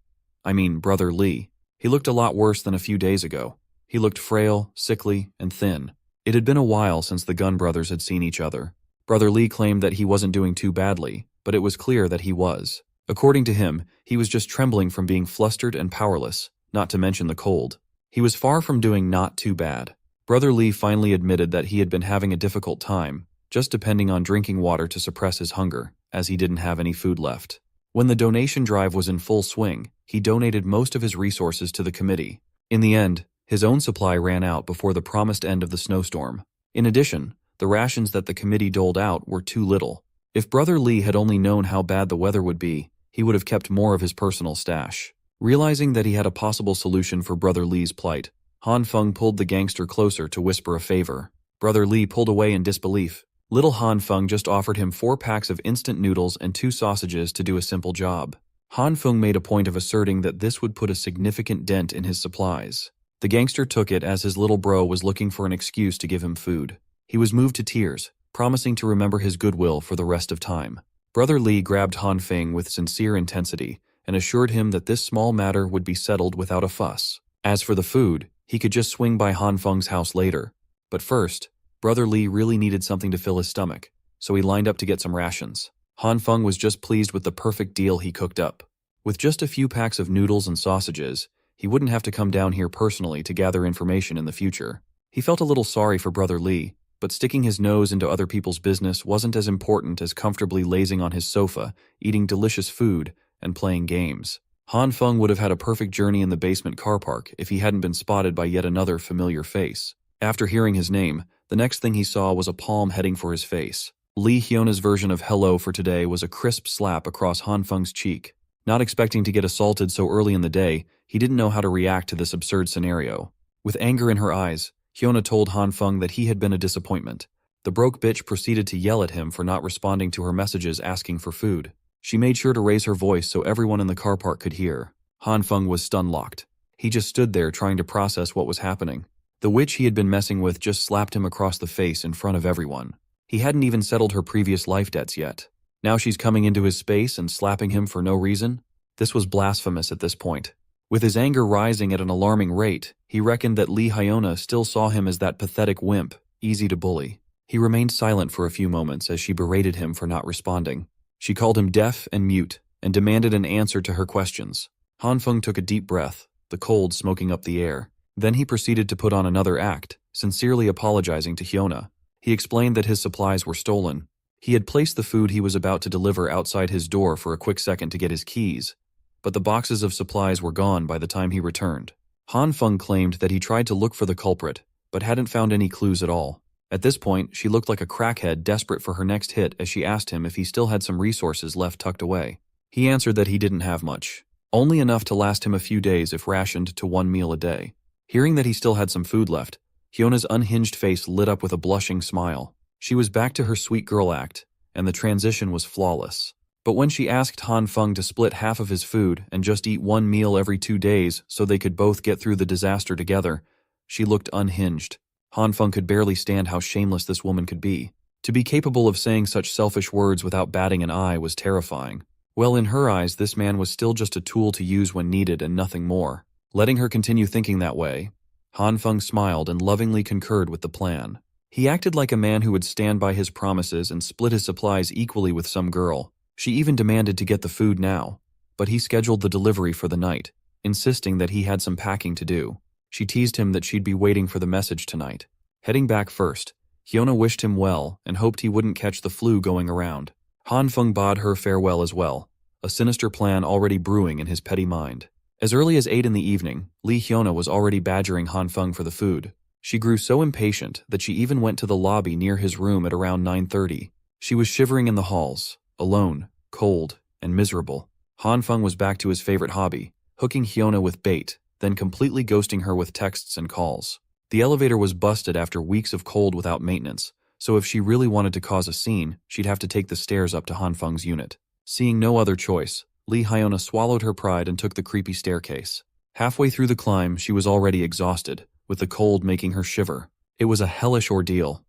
Brother Lee. He looked a lot worse than a few days ago. He looked frail, sickly, and thin. It had been a while since the Gun brothers had seen each other. Brother Lee claimed that he wasn't doing too badly, but it was clear that he was. According to him, he was just trembling from being flustered and powerless, not to mention the cold. He was far from doing not too bad. Brother Lee finally admitted that he had been having a difficult time, just depending on drinking water to suppress his hunger, as he didn't have any food left. When the donation drive was in full swing, he donated most of his resources to the committee. In the end, his own supply ran out before the promised end of the snowstorm. In addition, the rations that the committee doled out were too little. If Brother Lee had only known how bad the weather would be, he would have kept more of his personal stash. Realizing that he had a possible solution for Brother Lee's plight, Han Feng pulled the gangster closer to whisper a favor. Brother Lee pulled away in disbelief. Little Han Feng just offered him 4 packs of instant noodles and 2 sausages to do a simple job. Han Feng made a point of asserting that this would put a significant dent in his supplies. The gangster took it as his little bro was looking for an excuse to give him food. He was moved to tears, promising to remember his goodwill for the rest of time. Brother Lee grabbed Han Feng with sincere intensity and assured him that this small matter would be settled without a fuss. As for the food, he could just swing by Han Feng's house later. But first, Brother Lee really needed something to fill his stomach, so he lined up to get some rations. Han Feng was just pleased with the perfect deal he cooked up. With just a few packs of noodles and sausages, he wouldn't have to come down here personally to gather information in the future. He felt a little sorry for Brother Lee, but sticking his nose into other people's business wasn't as important as comfortably lazing on his sofa, eating delicious food, and playing games. Han Feng would have had a perfect journey in the basement car park if he hadn't been spotted by yet another familiar face. After hearing his name, the next thing he saw was a palm heading for his face. Lee Hyona's version of hello for today was a crisp slap across Han Feng's cheek. Not expecting to get assaulted so early in the day, he didn't know how to react to this absurd scenario. With anger in her eyes, Hyuna told Han Feng that he had been a disappointment. The broke bitch proceeded to yell at him for not responding to her messages asking for food. She made sure to raise her voice so everyone in the car park could hear. Han Feng was stun-locked. He just stood there trying to process what was happening. The witch he had been messing with just slapped him across the face in front of everyone. He hadn't even settled her previous life debts yet. Now she's coming into his space and slapping him for no reason? This was blasphemous at this point. With his anger rising at an alarming rate, he reckoned that Lee Hyona still saw him as that pathetic wimp, easy to bully. He remained silent for a few moments as she berated him for not responding. She called him deaf and mute, and demanded an answer to her questions. Han Feng took a deep breath, the cold smoking up the air. Then he proceeded to put on another act, sincerely apologizing to Hyuna. He explained that his supplies were stolen. He had placed the food he was about to deliver outside his door for a quick second to get his keys, but the boxes of supplies were gone by the time he returned. Han Feng claimed that he tried to look for the culprit, but hadn't found any clues at all. At this point, she looked like a crackhead desperate for her next hit as she asked him if he still had some resources left tucked away. He answered that he didn't have much, only enough to last him a few days if rationed to 1 meal a day. Hearing that he still had some food left, Hyona's unhinged face lit up with a blushing smile. She was back to her sweet girl act, and the transition was flawless. But when she asked Han Feng to split half of his food and just eat 1 meal every 2 days so they could both get through the disaster together, she looked unhinged. Han Feng could barely stand how shameless this woman could be. To be capable of saying such selfish words without batting an eye was terrifying. Well, in her eyes, this man was still just a tool to use when needed and nothing more. Letting her continue thinking that way, Han Feng smiled and lovingly concurred with the plan. He acted like a man who would stand by his promises and split his supplies equally with some girl. She even demanded to get the food now, but he scheduled the delivery for the night, insisting that he had some packing to do. She teased him that she'd be waiting for the message tonight. Heading back first, Hyuna wished him well and hoped he wouldn't catch the flu going around. Han Feng bade her farewell as well, a sinister plan already brewing in his petty mind. As early as 8 in the evening, Lee Hyuna was already badgering Han Feng for the food. She grew so impatient that she even went to the lobby near his room at around 9:30. She was shivering in the halls, alone, cold, and miserable. Han Feng was back to his favorite hobby, hooking Hyuna with bait, then completely ghosting her with texts and calls. The elevator was busted after weeks of cold without maintenance, so if she really wanted to cause a scene, she'd have to take the stairs up to Han Feng's unit. Seeing no other choice, Lee Hyona swallowed her pride and took the creepy staircase. Halfway through the climb, she was already exhausted, with the cold making her shiver. It was a hellish ordeal.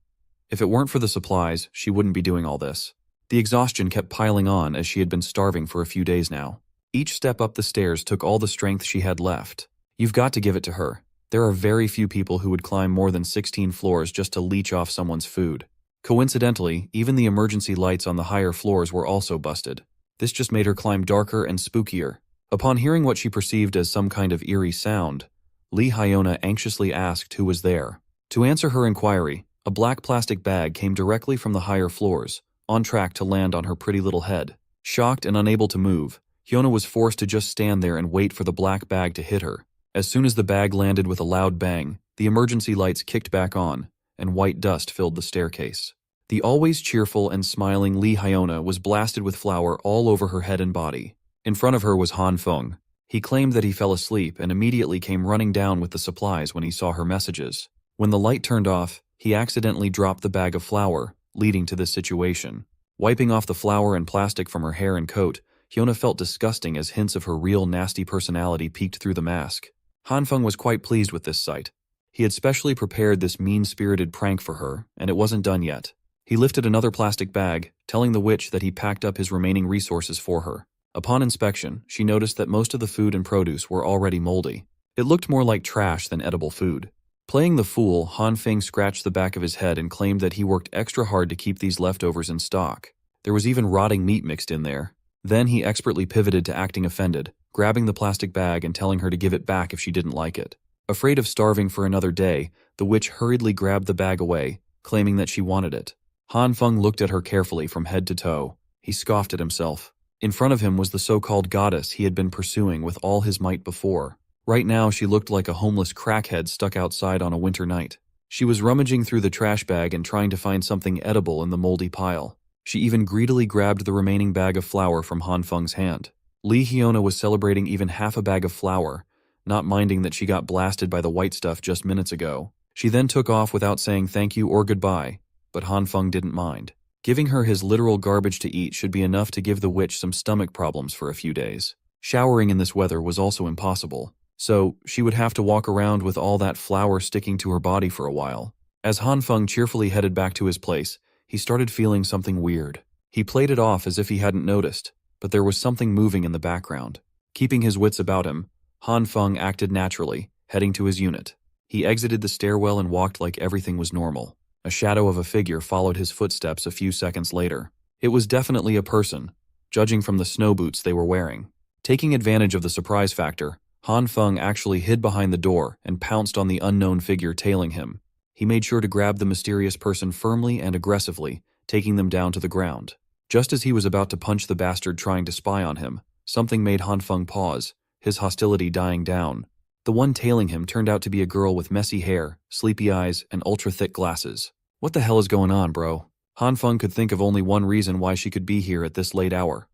If it weren't for the supplies, she wouldn't be doing all this. The exhaustion kept piling on as she had been starving for a few days now. Each step up the stairs took all the strength she had left. You've got to give it to her. There are very few people who would climb more than 16 floors just to leech off someone's food. Coincidentally, even the emergency lights on the higher floors were also busted. This just made her climb darker and spookier. Upon hearing what she perceived as some kind of eerie sound, Lee Hyona anxiously asked who was there. To answer her inquiry, a black plastic bag came directly from the higher floors, on track to land on her pretty little head. Shocked and unable to move, Hyona was forced to just stand there and wait for the black bag to hit her. As soon as the bag landed with a loud bang, the emergency lights kicked back on, and white dust filled the staircase. The always cheerful and smiling Lee Hyona was blasted with flour all over her head and body. In front of her was Han Feng. He claimed that he fell asleep and immediately came running down with the supplies when he saw her messages. When the light turned off, he accidentally dropped the bag of flour, leading to this situation. Wiping off the flour and plastic from her hair and coat, Hyona felt disgusting as hints of her real nasty personality peeked through the mask. Han Feng was quite pleased with this sight. He had specially prepared this mean-spirited prank for her, and it wasn't done yet. He lifted another plastic bag, telling the witch that he packed up his remaining resources for her. Upon inspection, she noticed that most of the food and produce were already moldy. It looked more like trash than edible food. Playing the fool, Han Feng scratched the back of his head and claimed that he worked extra hard to keep these leftovers in stock. There was even rotting meat mixed in there. Then he expertly pivoted to acting offended, grabbing the plastic bag and telling her to give it back if she didn't like it. Afraid of starving for another day, the witch hurriedly grabbed the bag away, claiming that she wanted it. Han Feng looked at her carefully from head to toe. He scoffed at himself. In front of him was the so-called goddess he had been pursuing with all his might before. Right now, she looked like a homeless crackhead stuck outside on a winter night. She was rummaging through the trash bag and trying to find something edible in the moldy pile. She even greedily grabbed the remaining bag of flour from Han Feng's hand. Lee Hyona was celebrating even half a bag of flour, not minding that she got blasted by the white stuff just minutes ago. She then took off without saying thank you or goodbye, but Han Feng didn't mind. Giving her his literal garbage to eat should be enough to give the witch some stomach problems for a few days. Showering in this weather was also impossible, so she would have to walk around with all that flour sticking to her body for a while. As Han Feng cheerfully headed back to his place, he started feeling something weird. He played it off as if he hadn't noticed, but there was something moving in the background. Keeping his wits about him, Han Feng acted naturally, heading to his unit. He exited the stairwell and walked like everything was normal. A shadow of a figure followed his footsteps a few seconds later. It was definitely a person, judging from the snow boots they were wearing. Taking advantage of the surprise factor, Han Feng actually hid behind the door and pounced on the unknown figure tailing him. He made sure to grab the mysterious person firmly and aggressively, taking them down to the ground. Just as he was about to punch the bastard trying to spy on him, something made Han Feng pause, his hostility dying down. The one tailing him turned out to be a girl with messy hair, sleepy eyes, and ultra-thick glasses. What the hell is going on, bro? Han Feng could think of only one reason why she could be here at this late hour.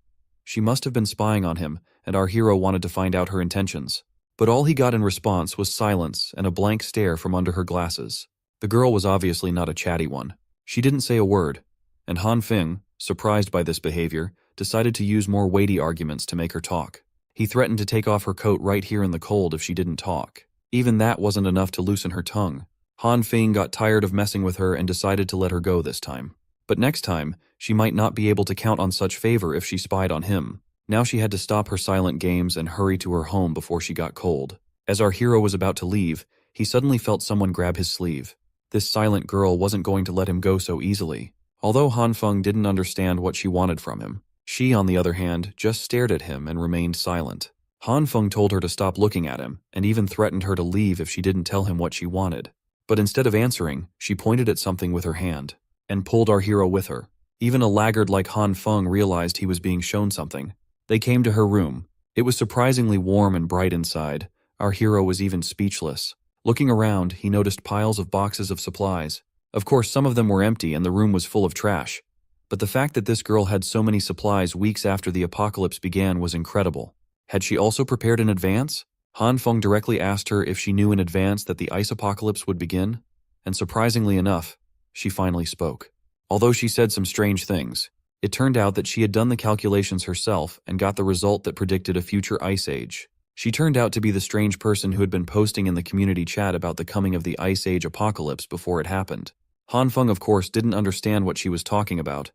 She must have been spying on him, and our hero wanted to find out her intentions. But all he got in response was silence and a blank stare from under her glasses. The girl was obviously not a chatty one. She didn't say a word, and Han Feng, surprised by this behavior, decided to use more weighty arguments to make her talk. He threatened to take off her coat right here in the cold if she didn't talk. Even that wasn't enough to loosen her tongue. Han Feng got tired of messing with her and decided to let her go this time. But next time, she might not be able to count on such favor if she spied on him. Now she had to stop her silent games and hurry to her home before she got cold. As our hero was about to leave, he suddenly felt someone grab his sleeve. This silent girl wasn't going to let him go so easily. Although Han Feng didn't understand what she wanted from him, she, on the other hand, just stared at him and remained silent. Han Feng told her to stop looking at him, and even threatened her to leave if she didn't tell him what she wanted. But instead of answering, she pointed at something with her hand, and pulled our hero with her. Even a laggard like Han Feng realized he was being shown something. They came to her room. It was surprisingly warm and bright inside. Our hero was even speechless. Looking around, he noticed piles of boxes of supplies. Of course, some of them were empty and the room was full of trash. But the fact that this girl had so many supplies weeks after the apocalypse began was incredible. Had she also prepared in advance? Han Feng directly asked her if she knew in advance that the ice apocalypse would begin, and surprisingly enough, she finally spoke. Although she said some strange things, it turned out that she had done the calculations herself and got the result that predicted a future ice age. She turned out to be the strange person who had been posting in the community chat about the coming of the ice age apocalypse before it happened. Han Feng, of course, didn't understand what she was talking about.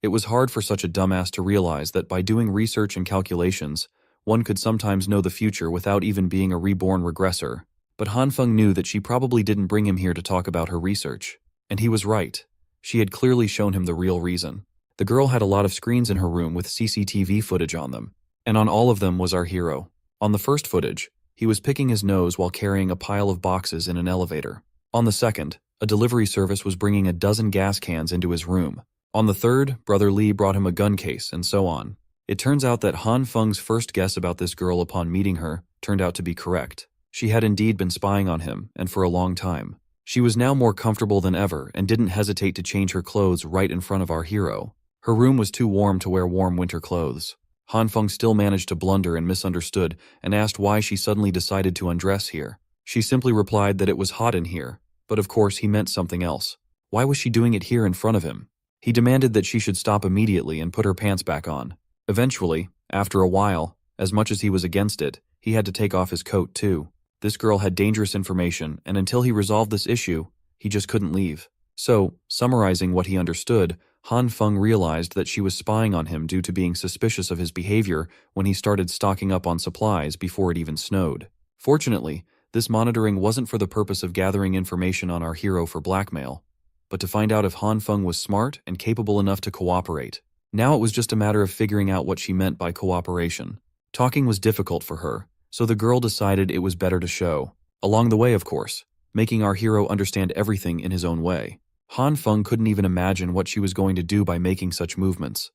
It was hard for such a dumbass to realize that by doing research and calculations, one could sometimes know the future without even being a reborn regressor. But Han Feng knew that she probably didn't bring him here to talk about her research. And he was right. She had clearly shown him the real reason. The girl had a lot of screens in her room with CCTV footage on them. And on all of them was our hero. On the first footage, he was picking his nose while carrying a pile of boxes in an elevator. On the second, a delivery service was bringing a dozen gas cans into his room. On the third, Brother Lee brought him a gun case, and so on. It turns out that Han Feng's first guess about this girl upon meeting her turned out to be correct. She had indeed been spying on him, and for a long time. She was now more comfortable than ever and didn't hesitate to change her clothes right in front of our hero. Her room was too warm to wear warm winter clothes. Han Feng still managed to blunder and misunderstood and asked why she suddenly decided to undress here. She simply replied that it was hot in here, but of course he meant something else. Why was she doing it here in front of him? He demanded that she should stop immediately and put her pants back on. Eventually, after a while, as much as he was against it, he had to take off his coat too. This girl had dangerous information, and until he resolved this issue, he just couldn't leave. So, summarizing what he understood, Han Feng realized that she was spying on him due to being suspicious of his behavior when he started stocking up on supplies before it even snowed. Fortunately, this monitoring wasn't for the purpose of gathering information on our hero for blackmail, but to find out if Han Feng was smart and capable enough to cooperate. Now it was just a matter of figuring out what she meant by cooperation. Talking was difficult for her, so the girl decided it was better to show. Along the way, of course, making our hero understand everything in his own way. Han Feng couldn't even imagine what she was going to do by making such movements.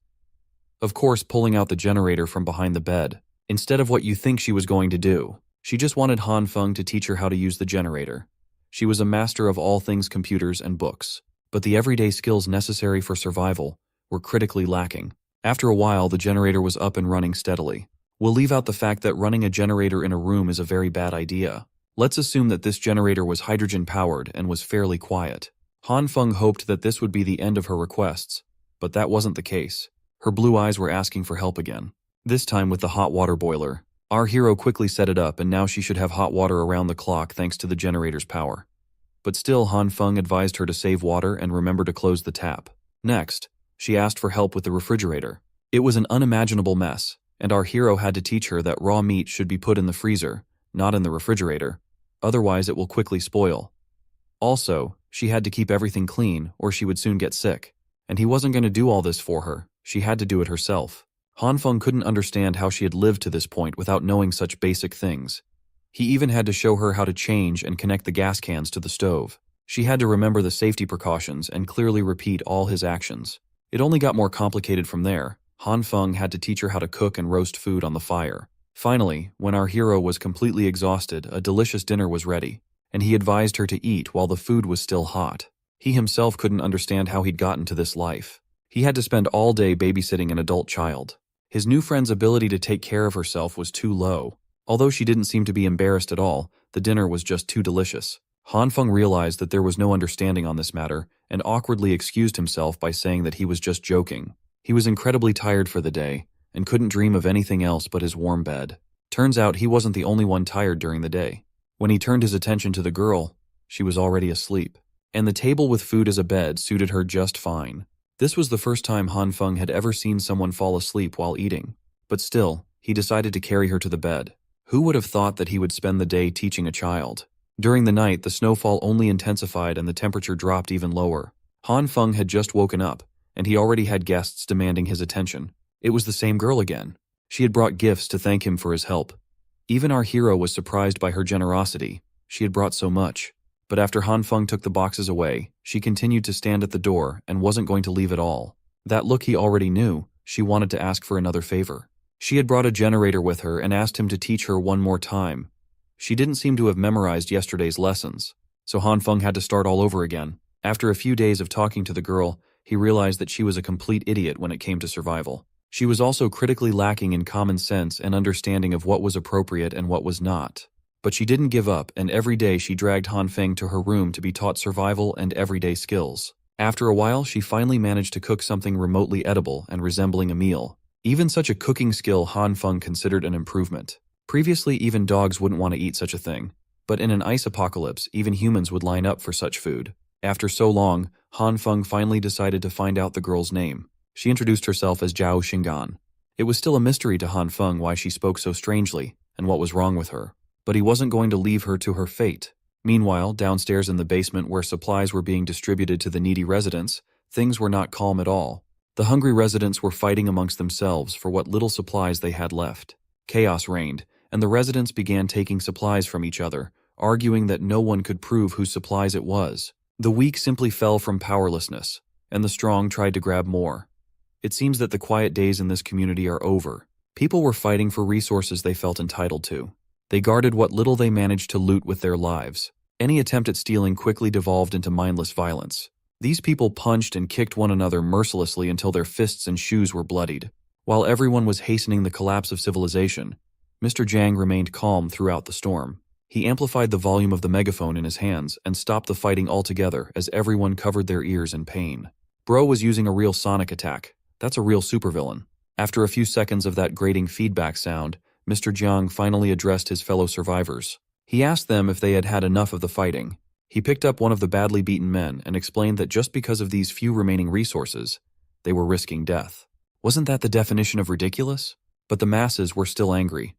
Of course, pulling out the generator from behind the bed, instead of what you think she was going to do. She just wanted Han Feng to teach her how to use the generator. She was a master of all things computers and books, but the everyday skills necessary for survival were critically lacking. After a while, the generator was up and running steadily. We'll leave out the fact that running a generator in a room is a very bad idea. Let's assume that this generator was hydrogen-powered and was fairly quiet. Han Feng hoped that this would be the end of her requests, but that wasn't the case. Her blue eyes were asking for help again. This time with the hot water boiler. Our hero quickly set it up, and now she should have hot water around the clock thanks to the generator's power. But still, Han Feng advised her to save water and remember to close the tap. Next, she asked for help with the refrigerator. It was an unimaginable mess, and our hero had to teach her that raw meat should be put in the freezer, not in the refrigerator. Otherwise, it will quickly spoil. Also, she had to keep everything clean, or she would soon get sick. And he wasn't going to do all this for her. She had to do it herself. Han Feng couldn't understand how she had lived to this point without knowing such basic things. He even had to show her how to change and connect the gas cans to the stove. She had to remember the safety precautions and clearly repeat all his actions. It only got more complicated from there. Han Feng had to teach her how to cook and roast food on the fire. Finally, when our hero was completely exhausted, a delicious dinner was ready, and he advised her to eat while the food was still hot. He himself couldn't understand how he'd gotten to this life. He had to spend all day babysitting an adult child. His new friend's ability to take care of herself was too low. Although she didn't seem to be embarrassed at all, the dinner was just too delicious. Han Feng realized that there was no understanding on this matter and awkwardly excused himself by saying that he was just joking. He was incredibly tired for the day and couldn't dream of anything else but his warm bed. Turns out he wasn't the only one tired during the day. When he turned his attention to the girl, she was already asleep, and the table with food as a bed suited her just fine. This was the first time Han Feng had ever seen someone fall asleep while eating, but still, he decided to carry her to the bed. Who would have thought that he would spend the day teaching a child? During the night, the snowfall only intensified and the temperature dropped even lower. Han Feng had just woken up, and he already had guests demanding his attention. It was the same girl again. She had brought gifts to thank him for his help. Even our hero was surprised by her generosity. She had brought so much. But after Han Feng took the boxes away, she continued to stand at the door and wasn't going to leave at all. That look he already knew. She wanted to ask for another favor. She had brought a generator with her and asked him to teach her one more time. She didn't seem to have memorized yesterday's lessons, so Han Feng had to start all over again. After a few days of talking to the girl, he realized that she was a complete idiot when it came to survival. She was also critically lacking in common sense and understanding of what was appropriate and what was not. But she didn't give up, and every day she dragged Han Feng to her room to be taught survival and everyday skills. After a while, she finally managed to cook something remotely edible and resembling a meal. Even such a cooking skill Han Feng considered an improvement. Previously, even dogs wouldn't want to eat such a thing. But in an ice apocalypse, even humans would line up for such food. After so long, Han Feng finally decided to find out the girl's name. She introduced herself as Zhao Xingan. It was still a mystery to Han Feng why she spoke so strangely and what was wrong with her. But he wasn't going to leave her to her fate. Meanwhile, downstairs in the basement where supplies were being distributed to the needy residents, things were not calm at all. The hungry residents were fighting amongst themselves for what little supplies they had left. Chaos reigned, and the residents began taking supplies from each other, arguing that no one could prove whose supplies it was. The weak simply fell from powerlessness, and the strong tried to grab more. It seems that the quiet days in this community are over. People were fighting for resources they felt entitled to. They guarded what little they managed to loot with their lives. Any attempt at stealing quickly devolved into mindless violence. These people punched and kicked one another mercilessly until their fists and shoes were bloodied. While everyone was hastening the collapse of civilization, Mr. Jiang remained calm throughout the storm. He amplified the volume of the megaphone in his hands and stopped the fighting altogether as everyone covered their ears in pain. Bro was using a real sonic attack. That's a real supervillain. After a few seconds of that grating feedback sound, Mr. Jiang finally addressed his fellow survivors. He asked them if they had had enough of the fighting. He picked up one of the badly beaten men and explained that just because of these few remaining resources, they were risking death. Wasn't that the definition of ridiculous? But the masses were still angry.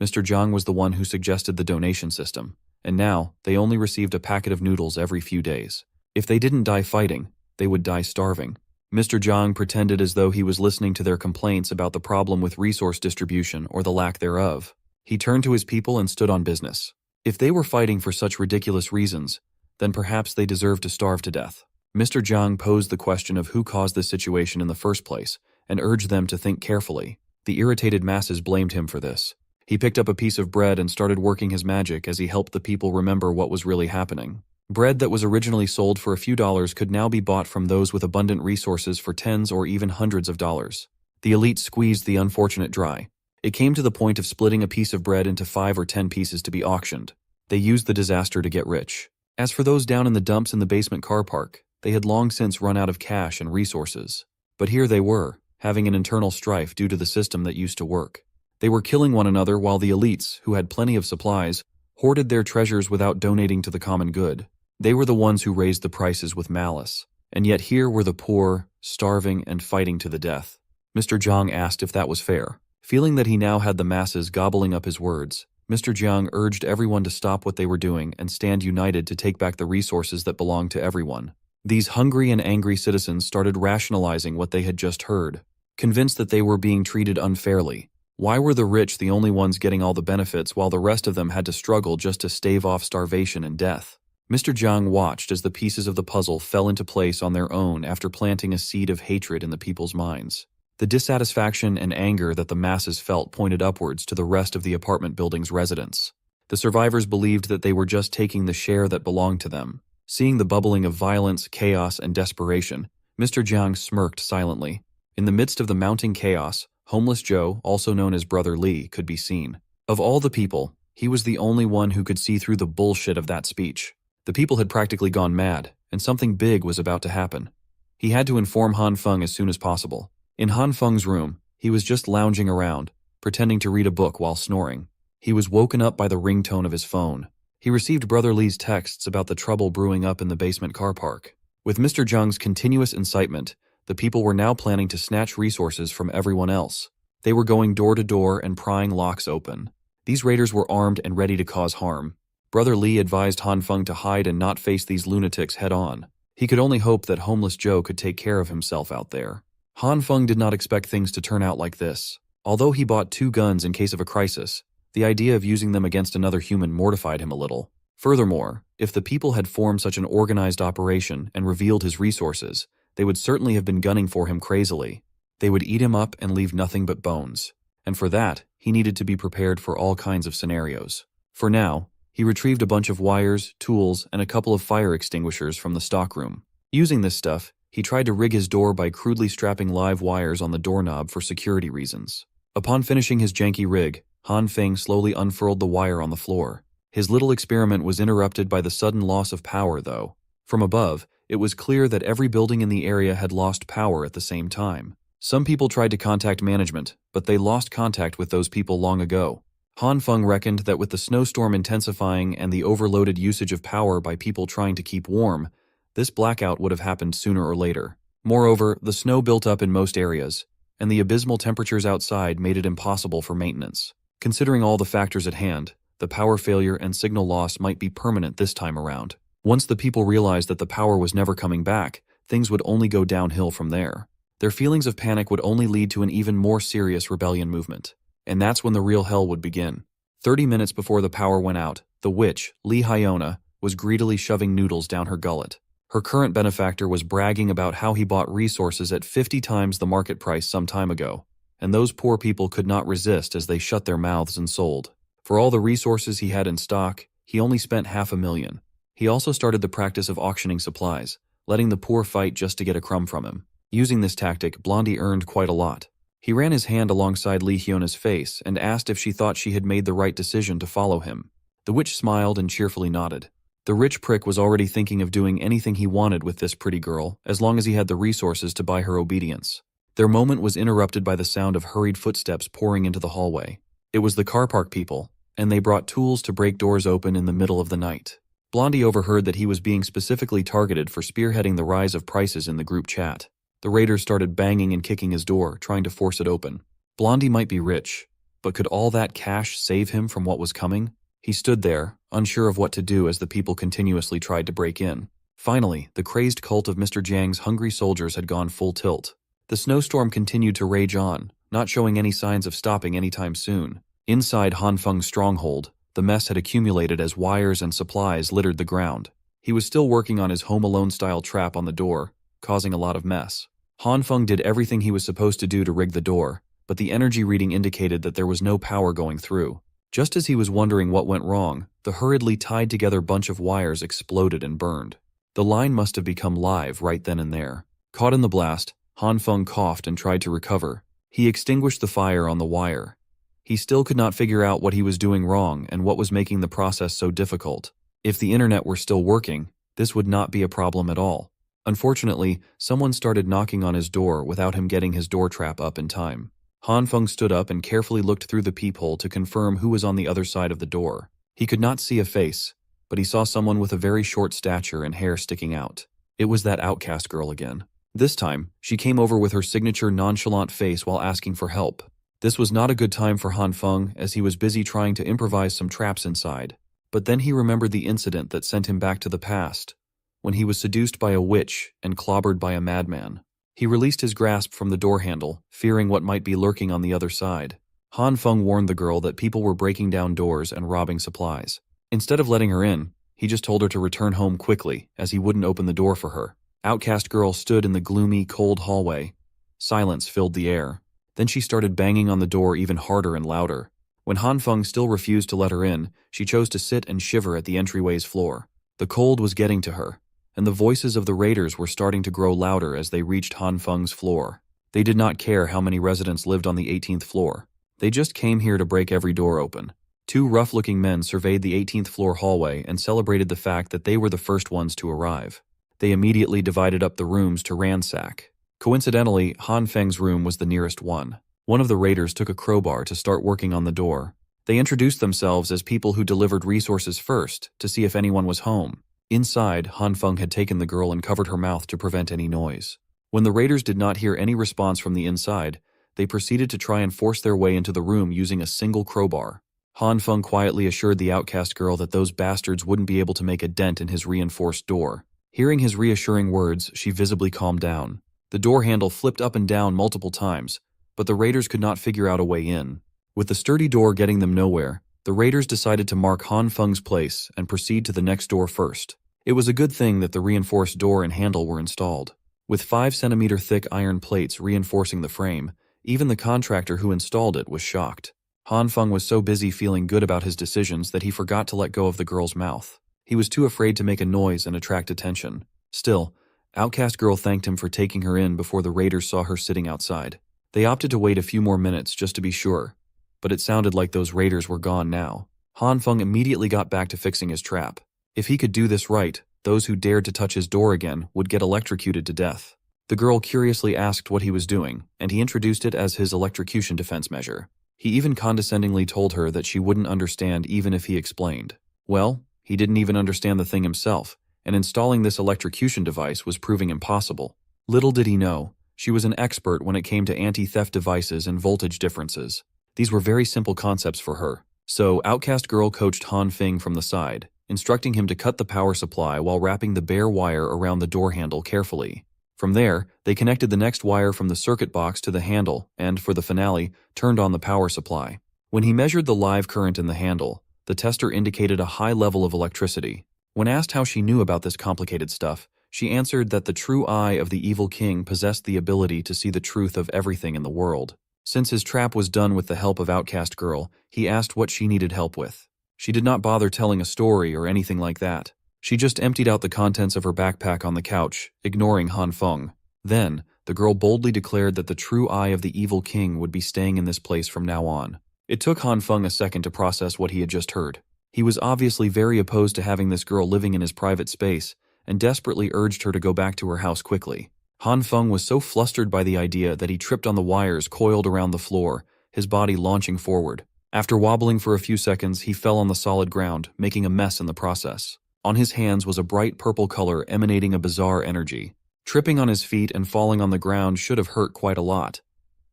Mr. Jiang was the one who suggested the donation system, and now they only received a packet of noodles every few days. If they didn't die fighting, they would die starving. Mr. Jiang pretended as though he was listening to their complaints about the problem with resource distribution or the lack thereof. He turned to his people and stood on business. If they were fighting for such ridiculous reasons, then perhaps they deserved to starve to death. Mr. Jiang posed the question of who caused this situation in the first place and urged them to think carefully. The irritated masses blamed him for this. He picked up a piece of bread and started working his magic as he helped the people remember what was really happening. Bread that was originally sold for a few dollars could now be bought from those with abundant resources for tens or even hundreds of dollars. The elite squeezed the unfortunate dry. It came to the point of splitting a piece of bread into 5 or 10 pieces to be auctioned. They used the disaster to get rich. As for those down in the dumps in the basement car park, they had long since run out of cash and resources. But here they were, having an internal strife due to the system that used to work. They were killing one another while the elites, who had plenty of supplies, hoarded their treasures without donating to the common good. They were the ones who raised the prices with malice. And yet here were the poor, starving and fighting to the death. Mr. Jiang asked if that was fair. Feeling that he now had the masses gobbling up his words, Mr. Jiang urged everyone to stop what they were doing and stand united to take back the resources that belonged to everyone. These hungry and angry citizens started rationalizing what they had just heard, convinced that they were being treated unfairly. Why were the rich the only ones getting all the benefits while the rest of them had to struggle just to stave off starvation and death? Mr. Jiang watched as the pieces of the puzzle fell into place on their own after planting a seed of hatred in the people's minds. The dissatisfaction and anger that the masses felt pointed upwards to the rest of the apartment building's residents. The survivors believed that they were just taking the share that belonged to them. Seeing the bubbling of violence, chaos, and desperation, Mr. Jiang smirked silently. In the midst of the mounting chaos, Homeless Joe, also known as Brother Lee, could be seen. Of all the people, he was the only one who could see through the bullshit of that speech. The people had practically gone mad, and something big was about to happen. He had to inform Han Feng as soon as possible. In Han Feng's room, he was just lounging around, pretending to read a book while snoring. He was woken up by the ringtone of his phone. He received Brother Lee's texts about the trouble brewing up in the basement car park. With Mr. Jiang's continuous incitement, the people were now planning to snatch resources from everyone else. They were going door to door and prying locks open. These raiders were armed and ready to cause harm. Brother Lee advised Han Feng to hide and not face these lunatics head-on. He could only hope that Homeless Joe could take care of himself out there. Han Feng did not expect things to turn out like this. Although he bought 2 guns in case of a crisis, the idea of using them against another human mortified him a little. Furthermore, if the people had formed such an organized operation and revealed his resources, they would certainly have been gunning for him crazily. They would eat him up and leave nothing but bones. And for that, he needed to be prepared for all kinds of scenarios. For now, he retrieved a bunch of wires, tools, and a couple of fire extinguishers from the stockroom. Using this stuff, he tried to rig his door by crudely strapping live wires on the doorknob for security reasons. Upon finishing his janky rig, Han Feng slowly unfurled the wire on the floor. His little experiment was interrupted by the sudden loss of power, though. From above, It was clear that every building in the area had lost power at the same time. Some people tried to contact management, but they lost contact with those people long ago. Han Feng reckoned that with the snowstorm intensifying and the overloaded usage of power by people trying to keep warm, this blackout would have happened sooner or later. Moreover, the snow built up in most areas, and the abysmal temperatures outside made it impossible for maintenance. Considering all the factors at hand, the power failure and signal loss might be permanent this time around. Once the people realized that the power was never coming back, things would only go downhill from there. Their feelings of panic would only lead to an even more serious rebellion movement. And that's when the real hell would begin. 30 minutes before the power went out, the witch, Lee Hyona, was greedily shoving noodles down her gullet. Her current benefactor was bragging about how he bought resources at 50 times the market price some time ago, and those poor people could not resist as they shut their mouths and sold. For all the resources he had in stock, he only spent $500,000. He also started the practice of auctioning supplies, letting the poor fight just to get a crumb from him. Using this tactic, Blondie earned quite a lot. He ran his hand alongside Lee Hyona's face and asked if she thought she had made the right decision to follow him. The witch smiled and cheerfully nodded. The rich prick was already thinking of doing anything he wanted with this pretty girl, as long as he had the resources to buy her obedience. Their moment was interrupted by the sound of hurried footsteps pouring into the hallway. It was the car park people, and they brought tools to break doors open in the middle of the night. Blondie overheard that he was being specifically targeted for spearheading the rise of prices in the group chat. The raiders started banging and kicking his door, trying to force it open. Blondie might be rich, but could all that cash save him from what was coming? He stood there, unsure of what to do as the people continuously tried to break in. Finally, the crazed cult of Mr. Jiang's hungry soldiers had gone full tilt. The snowstorm continued to rage on, not showing any signs of stopping anytime soon. Inside Han Feng's stronghold, the mess had accumulated as wires and supplies littered the ground. He was still working on his Home Alone-style trap on the door, causing a lot of mess. Han Feng did everything he was supposed to do to rig the door, but the energy reading indicated that there was no power going through. Just as he was wondering what went wrong, the hurriedly tied-together bunch of wires exploded and burned. The line must have become live right then and there. Caught in the blast, Han Feng coughed and tried to recover. He extinguished the fire on the wire. He still could not figure out what he was doing wrong and what was making the process so difficult. If the internet were still working, this would not be a problem at all. Unfortunately, someone started knocking on his door without him getting his door trap up in time. Han Feng stood up and carefully looked through the peephole to confirm who was on the other side of the door. He could not see a face, but he saw someone with a very short stature and hair sticking out. It was that outcast girl again. This time, she came over with her signature nonchalant face while asking for help. This was not a good time for Han Feng, as he was busy trying to improvise some traps inside. But then he remembered the incident that sent him back to the past, when he was seduced by a witch and clobbered by a madman. He released his grasp from the door handle, fearing what might be lurking on the other side. Han Feng warned the girl that people were breaking down doors and robbing supplies. Instead of letting her in, he just told her to return home quickly, as he wouldn't open the door for her. Outcast girl stood in the gloomy, cold hallway. Silence filled the air. Then she started banging on the door even harder and louder. When Han Feng still refused to let her in, she chose to sit and shiver at the entryway's floor. The cold was getting to her, and the voices of the raiders were starting to grow louder as they reached Han Feng's floor. They did not care how many residents lived on the 18th floor. They just came here to break every door open. Two rough-looking men surveyed the 18th floor hallway and celebrated the fact that they were the first ones to arrive. They immediately divided up the rooms to ransack. Coincidentally, Han Feng's room was the nearest one. One of the raiders took a crowbar to start working on the door. They introduced themselves as people who delivered resources first to see if anyone was home. Inside, Han Feng had taken the girl and covered her mouth to prevent any noise. When the raiders did not hear any response from the inside, they proceeded to try and force their way into the room using a single crowbar. Han Feng quietly assured the outcast girl that those bastards wouldn't be able to make a dent in his reinforced door. Hearing his reassuring words, she visibly calmed down. The door handle flipped up and down multiple times, but the raiders could not figure out a way in. With the sturdy door getting them nowhere, the raiders decided to mark Han Feng's place and proceed to the next door first. It was a good thing that the reinforced door and handle were installed. With 5-centimeter thick iron plates reinforcing the frame, even the contractor who installed it was shocked. Han Feng was so busy feeling good about his decisions that he forgot to let go of the girl's mouth. He was too afraid to make a noise and attract attention. Still, Outcast Girl thanked him for taking her in before the raiders saw her sitting outside. They opted to wait a few more minutes just to be sure, but it sounded like those raiders were gone now. Han Feng immediately got back to fixing his trap. If he could do this right, Those who dared to touch his door again would get electrocuted to death. The girl curiously asked what he was doing, and he introduced it as his electrocution defense measure. He even condescendingly told her that she wouldn't understand even if he explained. Well, he didn't even understand the thing himself, and installing this electrocution device was proving impossible. Little did he know, she was an expert when it came to anti-theft devices and voltage differences. These were very simple concepts for her. So, Outcast Girl coached Han Feng from the side, instructing him to cut the power supply while wrapping the bare wire around the door handle carefully. From there, they connected the next wire from the circuit box to the handle and, for the finale, turned on the power supply. When he measured the live current in the handle, the tester indicated a high level of electricity. When asked how she knew about this complicated stuff, she answered that the true eye of the evil king possessed the ability to see the truth of everything in the world. Since his trap was done with the help of Outcast Girl, he asked what she needed help with. She did not bother telling a story or anything like that. She just emptied out the contents of her backpack on the couch, ignoring Han Feng. Then, the girl boldly declared that the true eye of the evil king would be staying in this place from now on. It took Han Feng a second to process what he had just heard. He was obviously very opposed to having this girl living in his private space, and desperately urged her to go back to her house quickly. Han Feng was so flustered by the idea that he tripped on the wires coiled around the floor, his body launching forward. After wobbling for a few seconds, he fell on the solid ground, making a mess in the process. On his hands was a bright purple color emanating a bizarre energy. Tripping on his feet and falling on the ground should have hurt quite a lot.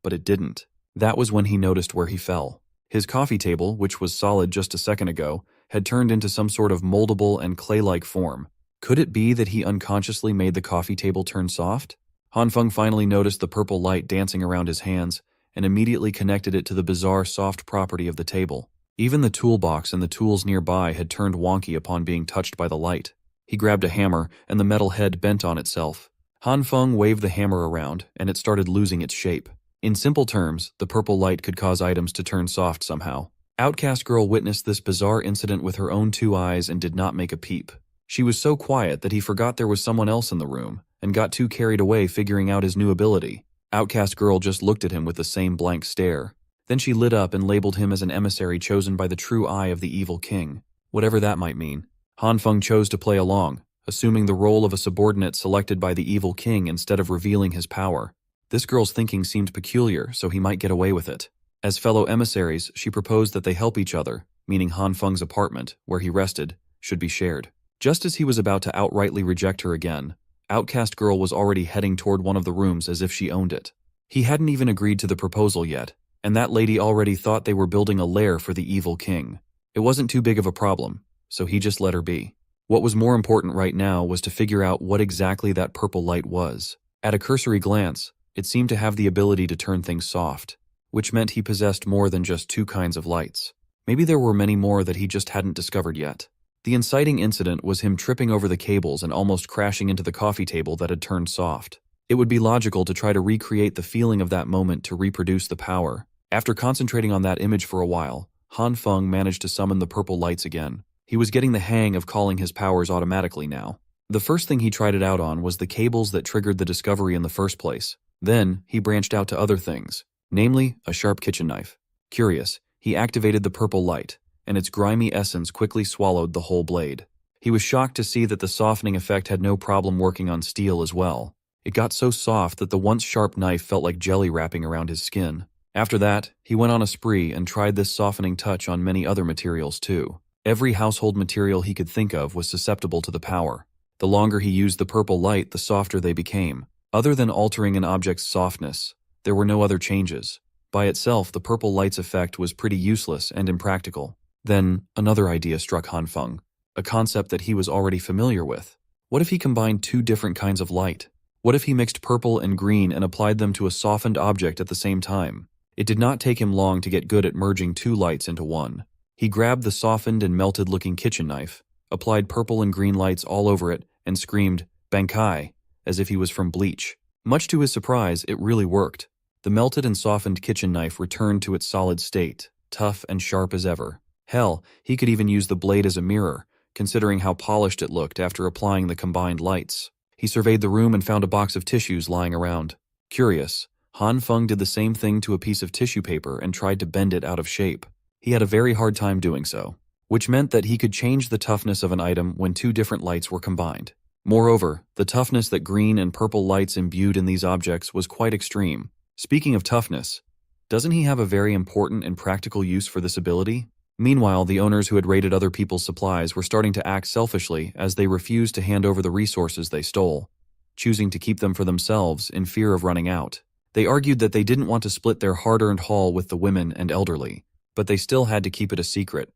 But it didn't. That was when he noticed where he fell. His coffee table, which was solid just a second ago, had turned into some sort of moldable and clay-like form. Could it be that he unconsciously made the coffee table turn soft? Han Feng finally noticed the purple light dancing around his hands and immediately connected it to the bizarre soft property of the table. Even the toolbox and the tools nearby had turned wonky upon being touched by the light. He grabbed a hammer, and the metal head bent on itself. Han Feng waved the hammer around, and it started losing its shape. In simple terms, the purple light could cause items to turn soft somehow. Outcast Girl witnessed this bizarre incident with her own 2 eyes and did not make a peep. She was so quiet that he forgot there was someone else in the room, and got too carried away figuring out his new ability. Outcast Girl just looked at him with the same blank stare. Then she lit up and labeled him as an emissary chosen by the true eye of the evil king. Whatever that might mean. Han Feng chose to play along, assuming the role of a subordinate selected by the evil king instead of revealing his power. This girl's thinking seemed peculiar, so he might get away with it. As fellow emissaries, she proposed that they help each other, meaning Han Feng's apartment, where he rested, should be shared. Just as he was about to outrightly reject her again, Outcast Girl was already heading toward one of the rooms as if she owned it. He hadn't even agreed to the proposal yet, and that lady already thought they were building a lair for the evil king. It wasn't too big of a problem, so he just let her be. What was more important right now was to figure out what exactly that purple light was. At a cursory glance, it seemed to have the ability to turn things soft, which meant he possessed more than just 2 kinds of lights. Maybe there were many more that he just hadn't discovered yet. The inciting incident was him tripping over the cables and almost crashing into the coffee table that had turned soft. It would be logical to try to recreate the feeling of that moment to reproduce the power. After concentrating on that image for a while, Han Feng managed to summon the purple lights again. He was getting the hang of calling his powers automatically now. The first thing he tried it out on was the cables that triggered the discovery in the first place. Then, he branched out to other things, namely, a sharp kitchen knife. Curious, he activated the purple light, and its grimy essence quickly swallowed the whole blade. He was shocked to see that the softening effect had no problem working on steel as well. It got so soft that the once sharp knife felt like jelly wrapping around his skin. After that, he went on a spree and tried this softening touch on many other materials too. Every household material he could think of was susceptible to the power. The longer he used the purple light, the softer they became. Other than altering an object's softness, there were no other changes. By itself, the purple light's effect was pretty useless and impractical. Then, another idea struck Han Feng, a concept that he was already familiar with. What if he combined 2 different kinds of light? What if he mixed purple and green and applied them to a softened object at the same time? It did not take him long to get good at merging 2 lights into one. He grabbed the softened and melted-looking kitchen knife, applied purple and green lights all over it, and screamed, "Bankai," as if he was from Bleach. Much to his surprise, it really worked. The melted and softened kitchen knife returned to its solid state, tough and sharp as ever. Hell, he could even use the blade as a mirror, considering how polished it looked after applying the combined lights. He surveyed the room and found a box of tissues lying around. Curious, Han Feng did the same thing to a piece of tissue paper and tried to bend it out of shape. He had a very hard time doing so. which meant that he could change the toughness of an item when two different lights were combined. Moreover, the toughness that green and purple lights imbued in these objects was quite extreme. Speaking of toughness, doesn't he have a very important and practical use for this ability? Meanwhile, the owners who had raided other people's supplies were starting to act selfishly as they refused to hand over the resources they stole, choosing to keep them for themselves in fear of running out. They argued that they didn't want to split their hard-earned haul with the women and elderly, but they still had to keep it a secret,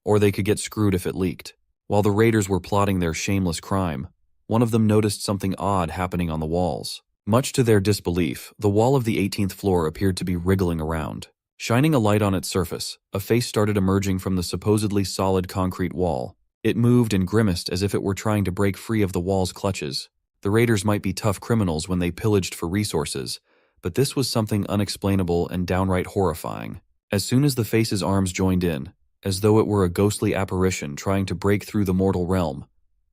or they could get screwed if it leaked. While the raiders were plotting their shameless crime, one of them noticed something odd happening on the walls. Much to their disbelief, the wall of the 18th floor appeared to be wriggling around. Shining a light on its surface, a face started emerging from the supposedly solid concrete wall. It moved and grimaced as if it were trying to break free of the wall's clutches. The raiders might be tough criminals when they pillaged for resources, but this was something unexplainable and downright horrifying. As soon as the face's arms joined in, as though it were a ghostly apparition trying to break through the mortal realm,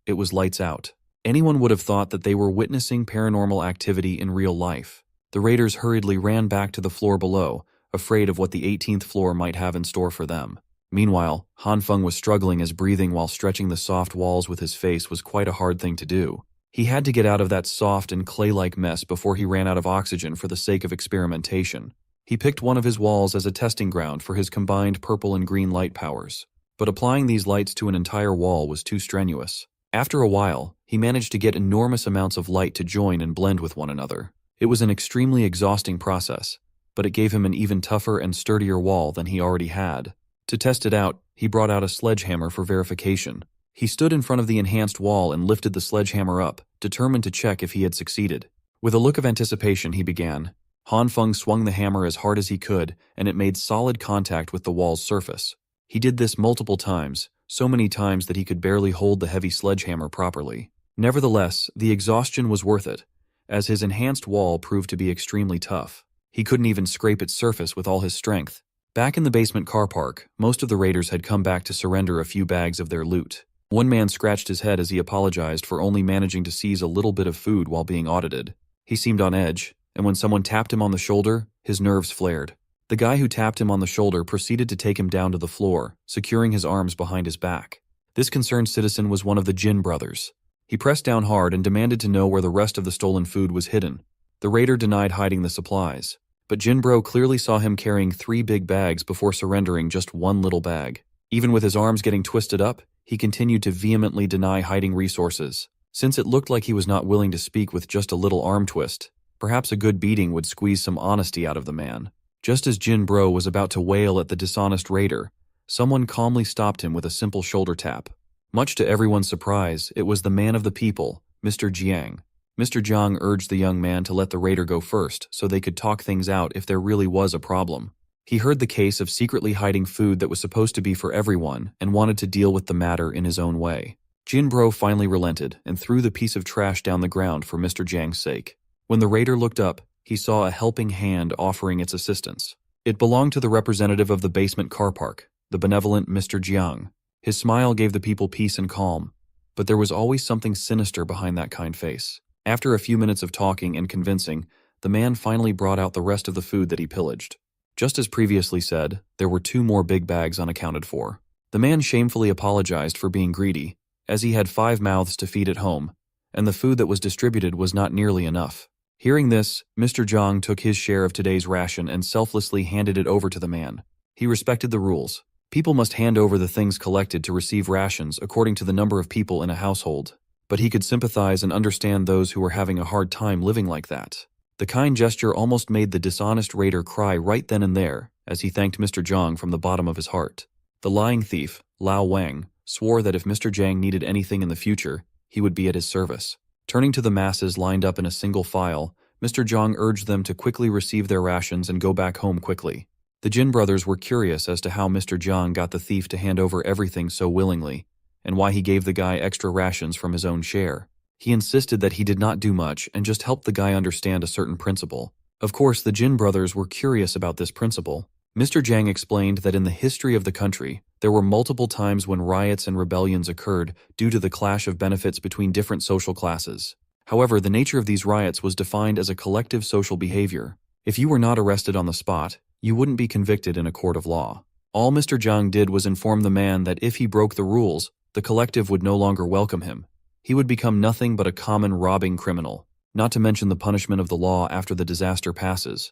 it was lights out. Anyone would have thought that they were witnessing paranormal activity in real life. The raiders hurriedly ran back to the floor below, afraid of what the 18th floor might have in store for them. Meanwhile, Hanfeng was struggling as breathing while stretching the soft walls with his face was quite a hard thing to do. He had to get out of that soft and clay-like mess before he ran out of oxygen for the sake of experimentation. He picked one of his walls as a testing ground for his combined purple and green light powers, but applying these lights to an entire wall was too strenuous. After a while, he managed to get enormous amounts of light to join and blend with one another. It was an extremely exhausting process, but it gave him an even tougher and sturdier wall than he already had. To test it out, he brought out a sledgehammer for verification. He stood in front of the enhanced wall and lifted the sledgehammer up, determined to check if he had succeeded. With a look of anticipation, he began. Hanfeng swung the hammer as hard as he could, and it made solid contact with the wall's surface. He did this multiple times, so many times that he could barely hold the heavy sledgehammer properly. Nevertheless, the exhaustion was worth it, as his enhanced wall proved to be extremely tough. He couldn't even scrape its surface with all his strength. Back in the basement car park, most of the raiders had come back to surrender a few bags of their loot. One man scratched his head as he apologized for only managing to seize a little bit of food while being audited. He seemed on edge, and when someone tapped him on the shoulder, his nerves flared. The guy who tapped him on the shoulder proceeded to take him down to the floor, securing his arms behind his back. This concerned citizen was one of the Jin brothers. He pressed down hard and demanded to know where the rest of the stolen food was hidden. The raider denied hiding the supplies, but Jinbro clearly saw him carrying 3 big bags before surrendering just one little bag. Even with his arms getting twisted up, he continued to vehemently deny hiding resources. Since it looked like he was not willing to speak with just a little arm twist, perhaps a good beating would squeeze some honesty out of the man. Just as Jinbro was about to wail at the dishonest raider, someone calmly stopped him with a simple shoulder tap. Much to everyone's surprise, it was the man of the people, Mr. Jiang. Mr. Jiang urged the young man to let the raider go first so they could talk things out if there really was a problem. He heard the case of secretly hiding food that was supposed to be for everyone and wanted to deal with the matter in his own way. Jinbro finally relented and threw the piece of trash down the ground for Mr. Jiang's sake. When the raider looked up, he saw a helping hand offering its assistance. It belonged to the representative of the basement car park, the benevolent Mr. Jiang. His smile gave the people peace and calm, but there was always something sinister behind that kind face. After a few minutes of talking and convincing, the man finally brought out the rest of the food that he pillaged. Just as previously said, there were 2 more big bags unaccounted for. The man shamefully apologized for being greedy, as he had 5 mouths to feed at home, and the food that was distributed was not nearly enough. Hearing this, Mr. Jiang took his share of today's ration and selflessly handed it over to the man. He respected the rules. People must hand over the things collected to receive rations according to the number of people in a household. But he could sympathize and understand those who were having a hard time living like that. The kind gesture almost made the dishonest raider cry right then and there as he thanked Mr. Jiang from the bottom of his heart. The lying thief, Lao Wang, swore that if Mr. Jiang needed anything in the future, he would be at his service. Turning to the masses lined up in a single file, Mr. Jiang urged them to quickly receive their rations and go back home quickly. The Jin brothers were curious as to how Mr. Jiang got the thief to hand over everything so willingly, and why he gave the guy extra rations from his own share. He insisted that he did not do much and just helped the guy understand a certain principle. Of course, the Jin brothers were curious about this principle. Mr. Jiang explained that in the history of the country, there were multiple times when riots and rebellions occurred due to the clash of benefits between different social classes. However, the nature of these riots was defined as a collective social behavior. If you were not arrested on the spot, you wouldn't be convicted in a court of law. All Mr. Zhang did was inform the man that if he broke the rules, the collective would no longer welcome him. He would become nothing but a common robbing criminal, not to mention the punishment of the law after the disaster passes.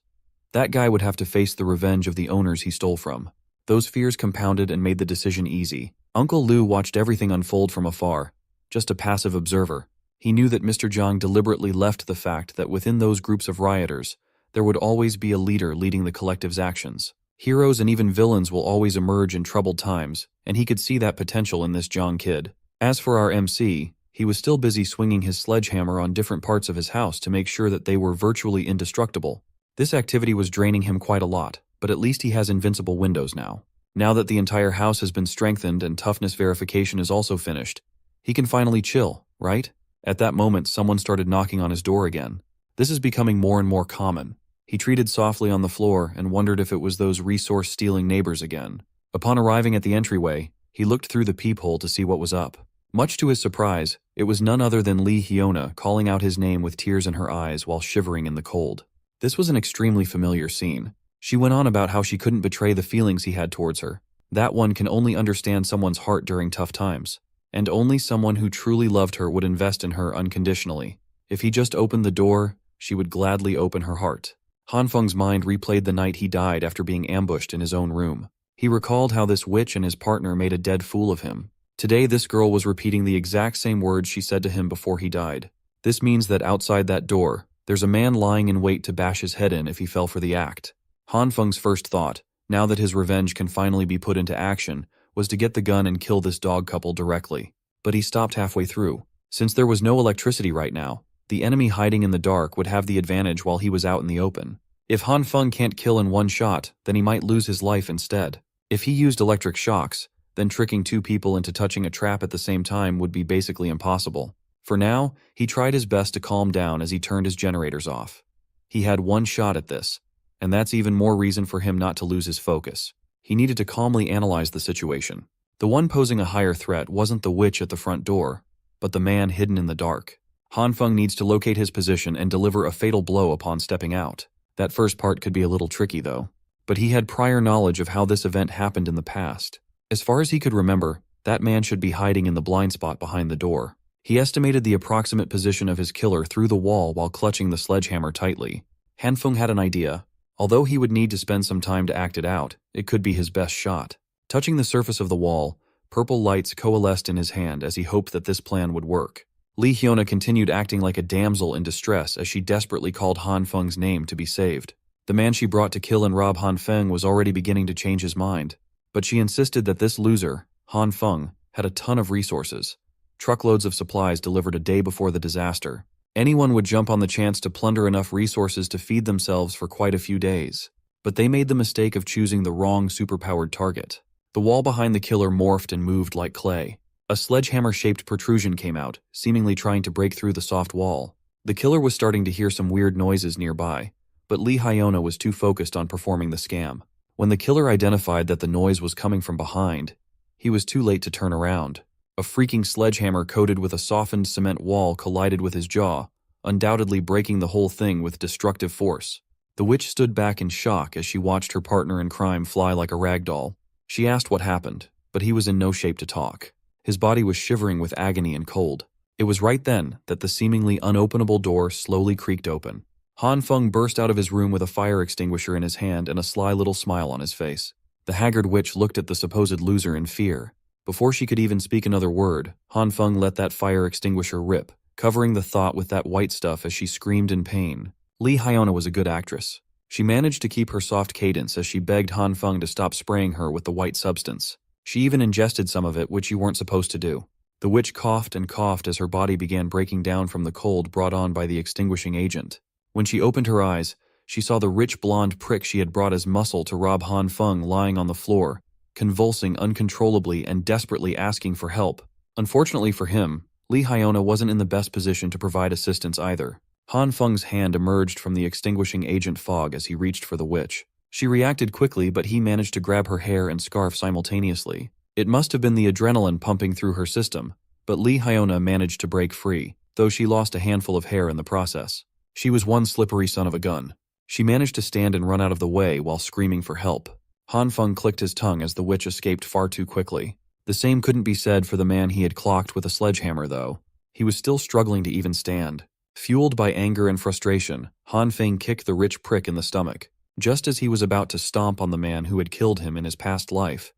That guy would have to face the revenge of the owners he stole from. Those fears compounded and made the decision easy. Uncle Lu watched everything unfold from afar, just a passive observer. He knew that Mr. Zhang deliberately left the fact that within those groups of rioters, there would always be a leader leading the collective's actions. Heroes and even villains will always emerge in troubled times, and he could see that potential in this Zhang kid. As for our MC, he was still busy swinging his sledgehammer on different parts of his house to make sure that they were virtually indestructible. This activity was draining him quite a lot, but at least he has invincible windows now. Now that the entire house has been strengthened and toughness verification is also finished, he can finally chill, right? At that moment, someone started knocking on his door again. This is becoming more and more common. He treated softly on the floor and wondered if it was those resource-stealing neighbors again. Upon arriving at the entryway, he looked through the peephole to see what was up. Much to his surprise, it was none other than Lee Hyuna calling out his name with tears in her eyes while shivering in the cold. This was an extremely familiar scene. She went on about how she couldn't betray the feelings he had towards her. That one can only understand someone's heart during tough times. And only someone who truly loved her would invest in her unconditionally. If he just opened the door, she would gladly open her heart. Han Feng's mind replayed the night he died after being ambushed in his own room. He recalled how this witch and his partner made a dead fool of him. Today this girl was repeating the exact same words she said to him before he died. This means that outside that door, there's a man lying in wait to bash his head in if he fell for the act. Han Feng's first thought, now that his revenge can finally be put into action, was to get the gun and kill this dog couple directly. But he stopped halfway through. Since there was no electricity right now, the enemy hiding in the dark would have the advantage while he was out in the open. If Han Feng can't kill in one shot, then he might lose his life instead. If he used electric shocks, then tricking two people into touching a trap at the same time would be basically impossible. For now, he tried his best to calm down as he turned his generators off. He had one shot at this, and that's even more reason for him not to lose his focus. He needed to calmly analyze the situation. The one posing a higher threat wasn't the witch at the front door, but the man hidden in the dark. Han Feng needs to locate his position and deliver a fatal blow upon stepping out. That first part could be a little tricky though, but he had prior knowledge of how this event happened in the past. As far as he could remember, that man should be hiding in the blind spot behind the door. He estimated the approximate position of his killer through the wall while clutching the sledgehammer tightly. Han Feng had an idea. Although he would need to spend some time to act it out, it could be his best shot. Touching the surface of the wall, purple lights coalesced in his hand as he hoped that this plan would work. Lee Hyuna continued acting like a damsel in distress as she desperately called Han Feng's name to be saved. The man she brought to kill and rob Han Feng was already beginning to change his mind, but she insisted that this loser, Han Feng, had a ton of resources. Truckloads of supplies delivered a day before the disaster. Anyone would jump on the chance to plunder enough resources to feed themselves for quite a few days. But they made the mistake of choosing the wrong superpowered target. The wall behind the killer morphed and moved like clay. A sledgehammer-shaped protrusion came out, seemingly trying to break through the soft wall. The killer was starting to hear some weird noises nearby, but Lee Hyuna was too focused on performing the scam. When the killer identified that the noise was coming from behind, he was too late to turn around. A freaking sledgehammer coated with a softened cement wall collided with his jaw, undoubtedly breaking the whole thing with destructive force. The witch stood back in shock as she watched her partner in crime fly like a rag doll. She asked what happened, but he was in no shape to talk. His body was shivering with agony and cold. It was right then that the seemingly unopenable door slowly creaked open. Han Feng burst out of his room with a fire extinguisher in his hand and a sly little smile on his face. The haggard witch looked at the supposed loser in fear. Before she could even speak another word, Han Feng let that fire extinguisher rip, covering the thought with that white stuff as she screamed in pain. Lee Hyuna was a good actress. She managed to keep her soft cadence as she begged Han Feng to stop spraying her with the white substance. She even ingested some of it, which you weren't supposed to do. The witch coughed and coughed as her body began breaking down from the cold brought on by the extinguishing agent. When she opened her eyes, she saw the rich blonde prick she had brought as muscle to rob Han Feng lying on the floor, convulsing uncontrollably and desperately asking for help. Unfortunately for him, Lee Hyuna wasn't in the best position to provide assistance either. Han Feng's hand emerged from the extinguishing agent fog as he reached for the witch. She reacted quickly, but he managed to grab her hair and scarf simultaneously. It must have been the adrenaline pumping through her system, but Lee Hyuna managed to break free, though she lost a handful of hair in the process. She was one slippery son of a gun. She managed to stand and run out of the way while screaming for help. Han Feng clicked his tongue as the witch escaped far too quickly. The same couldn't be said for the man he had clocked with a sledgehammer, though. He was still struggling to even stand. Fueled by anger and frustration, Han Feng kicked the rich prick in the stomach. Just as he was about to stomp on the man who had killed him in his past life,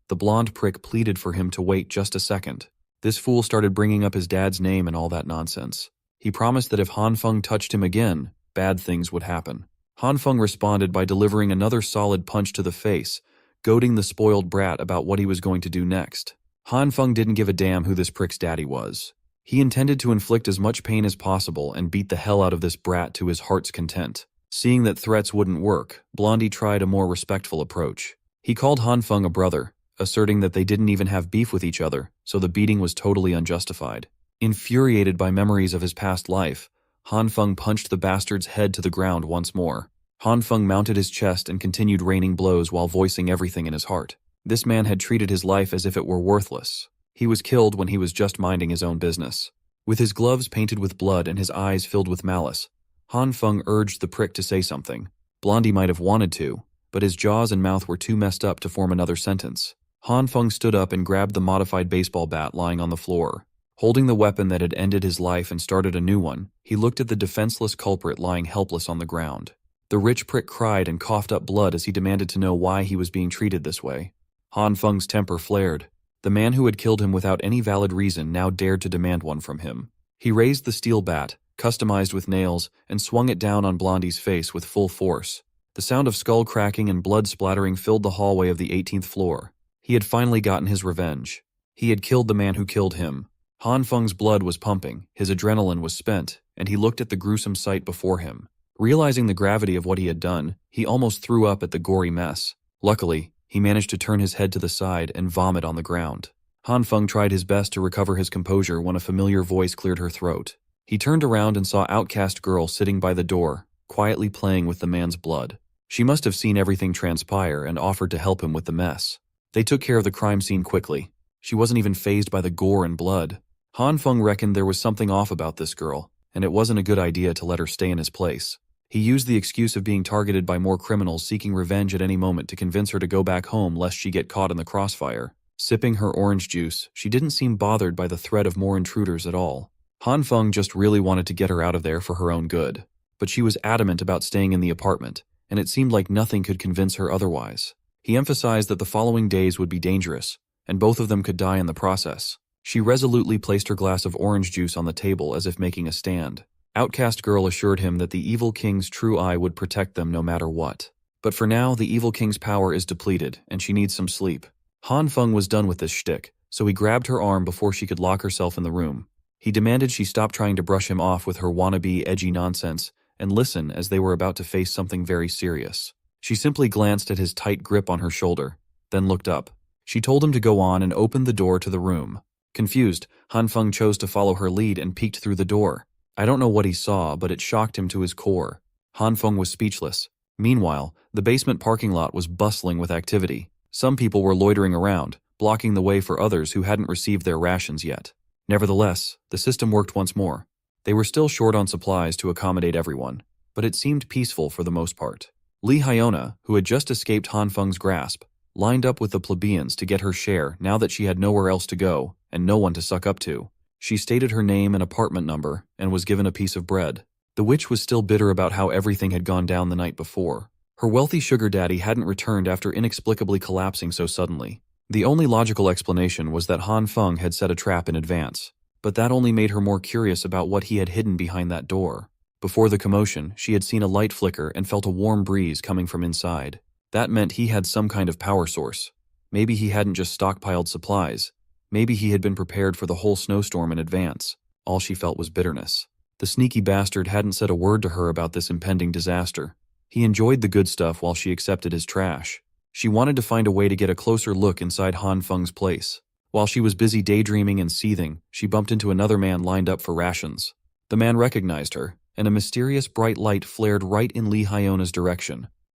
the blonde prick pleaded for him to wait just a second. This fool started bringing up his dad's name and all that nonsense. He promised that if Han Feng touched him again, bad things would happen. Han Feng responded by delivering another solid punch to the face, goading the spoiled brat about what he was going to do next. Han Feng didn't give a damn who this prick's daddy was. He intended to inflict as much pain as possible and beat the hell out of this brat to his heart's content. Seeing that threats wouldn't work, Blondie tried a more respectful approach. He called Han Feng a brother, asserting that they didn't even have beef with each other, so the beating was totally unjustified. Infuriated by memories of his past life, Han Feng punched the bastard's head to the ground once more. Han Feng mounted his chest and continued raining blows while voicing everything in his heart. This man had treated his life as if it were worthless. He was killed when he was just minding his own business. With his gloves painted with blood and his eyes filled with malice, Han Feng urged the prick to say something. Blondie might have wanted to, but his jaws and mouth were too messed up to form another sentence. Han Feng stood up and grabbed the modified baseball bat lying on the floor. Holding the weapon that had ended his life and started a new one, he looked at the defenseless culprit lying helpless on the ground. The rich prick cried and coughed up blood as he demanded to know why he was being treated this way. Han Feng's temper flared. The man who had killed him without any valid reason now dared to demand one from him. He raised the steel bat, customized with nails, and swung it down on Blondie's face with full force. The sound of skull cracking and blood splattering filled the hallway of the 18th floor. He had finally gotten his revenge. He had killed the man who killed him. Han Feng's blood was pumping, his adrenaline was spent, and he looked at the gruesome sight before him. Realizing the gravity of what he had done, he almost threw up at the gory mess. Luckily, he managed to turn his head to the side and vomit on the ground. Han Feng tried his best to recover his composure when a familiar voice cleared her throat. He turned around and saw Outcast Girl sitting by the door, quietly playing with the man's blood. She must have seen everything transpire and offered to help him with the mess. They took care of the crime scene quickly. She wasn't even fazed by the gore and blood. Han Feng reckoned there was something off about this girl, and it wasn't a good idea to let her stay in his place. He used the excuse of being targeted by more criminals seeking revenge at any moment to convince her to go back home lest she get caught in the crossfire. Sipping her orange juice, she didn't seem bothered by the threat of more intruders at all. Han Feng just really wanted to get her out of there for her own good. But she was adamant about staying in the apartment, and it seemed like nothing could convince her otherwise. He emphasized that the following days would be dangerous, and both of them could die in the process. She resolutely placed her glass of orange juice on the table as if making a stand. Outcast Girl assured him that the evil king's true eye would protect them no matter what. But for now, the evil king's power is depleted, and she needs some sleep. Han Feng was done with this shtick, so he grabbed her arm before she could lock herself in the room. He demanded she stop trying to brush him off with her wannabe edgy nonsense and listen as they were about to face something very serious. She simply glanced at his tight grip on her shoulder, then looked up. She told him to go on and opened the door to the room. Confused, Han Feng chose to follow her lead and peeked through the door. I don't know what he saw, but it shocked him to his core. Han Feng was speechless. Meanwhile, the basement parking lot was bustling with activity. Some people were loitering around, blocking the way for others who hadn't received their rations yet. Nevertheless, the system worked once more. They were still short on supplies to accommodate everyone, but it seemed peaceful for the most part. Lee Hyona, who had just escaped Han Feng's grasp, lined up with the plebeians to get her share now that she had nowhere else to go and no one to suck up to. She stated her name and apartment number and was given a piece of bread. The witch was still bitter about how everything had gone down the night before. Her wealthy sugar daddy hadn't returned after inexplicably collapsing so suddenly. The only logical explanation was that Han Feng had set a trap in advance, but that only made her more curious about what he had hidden behind that door. Before the commotion, she had seen a light flicker and felt a warm breeze coming from inside. That meant he had some kind of power source. Maybe he hadn't just stockpiled supplies. Maybe he had been prepared for the whole snowstorm in advance. All she felt was bitterness. The sneaky bastard hadn't said a word to her about this impending disaster. He enjoyed the good stuff while she accepted his trash. She wanted to find a way to get a closer look inside Han Feng's place. While she was busy daydreaming and seething, she bumped into another man lined up for rations. The man recognized her, and a mysterious bright light flared right in Lee Hyona's direction.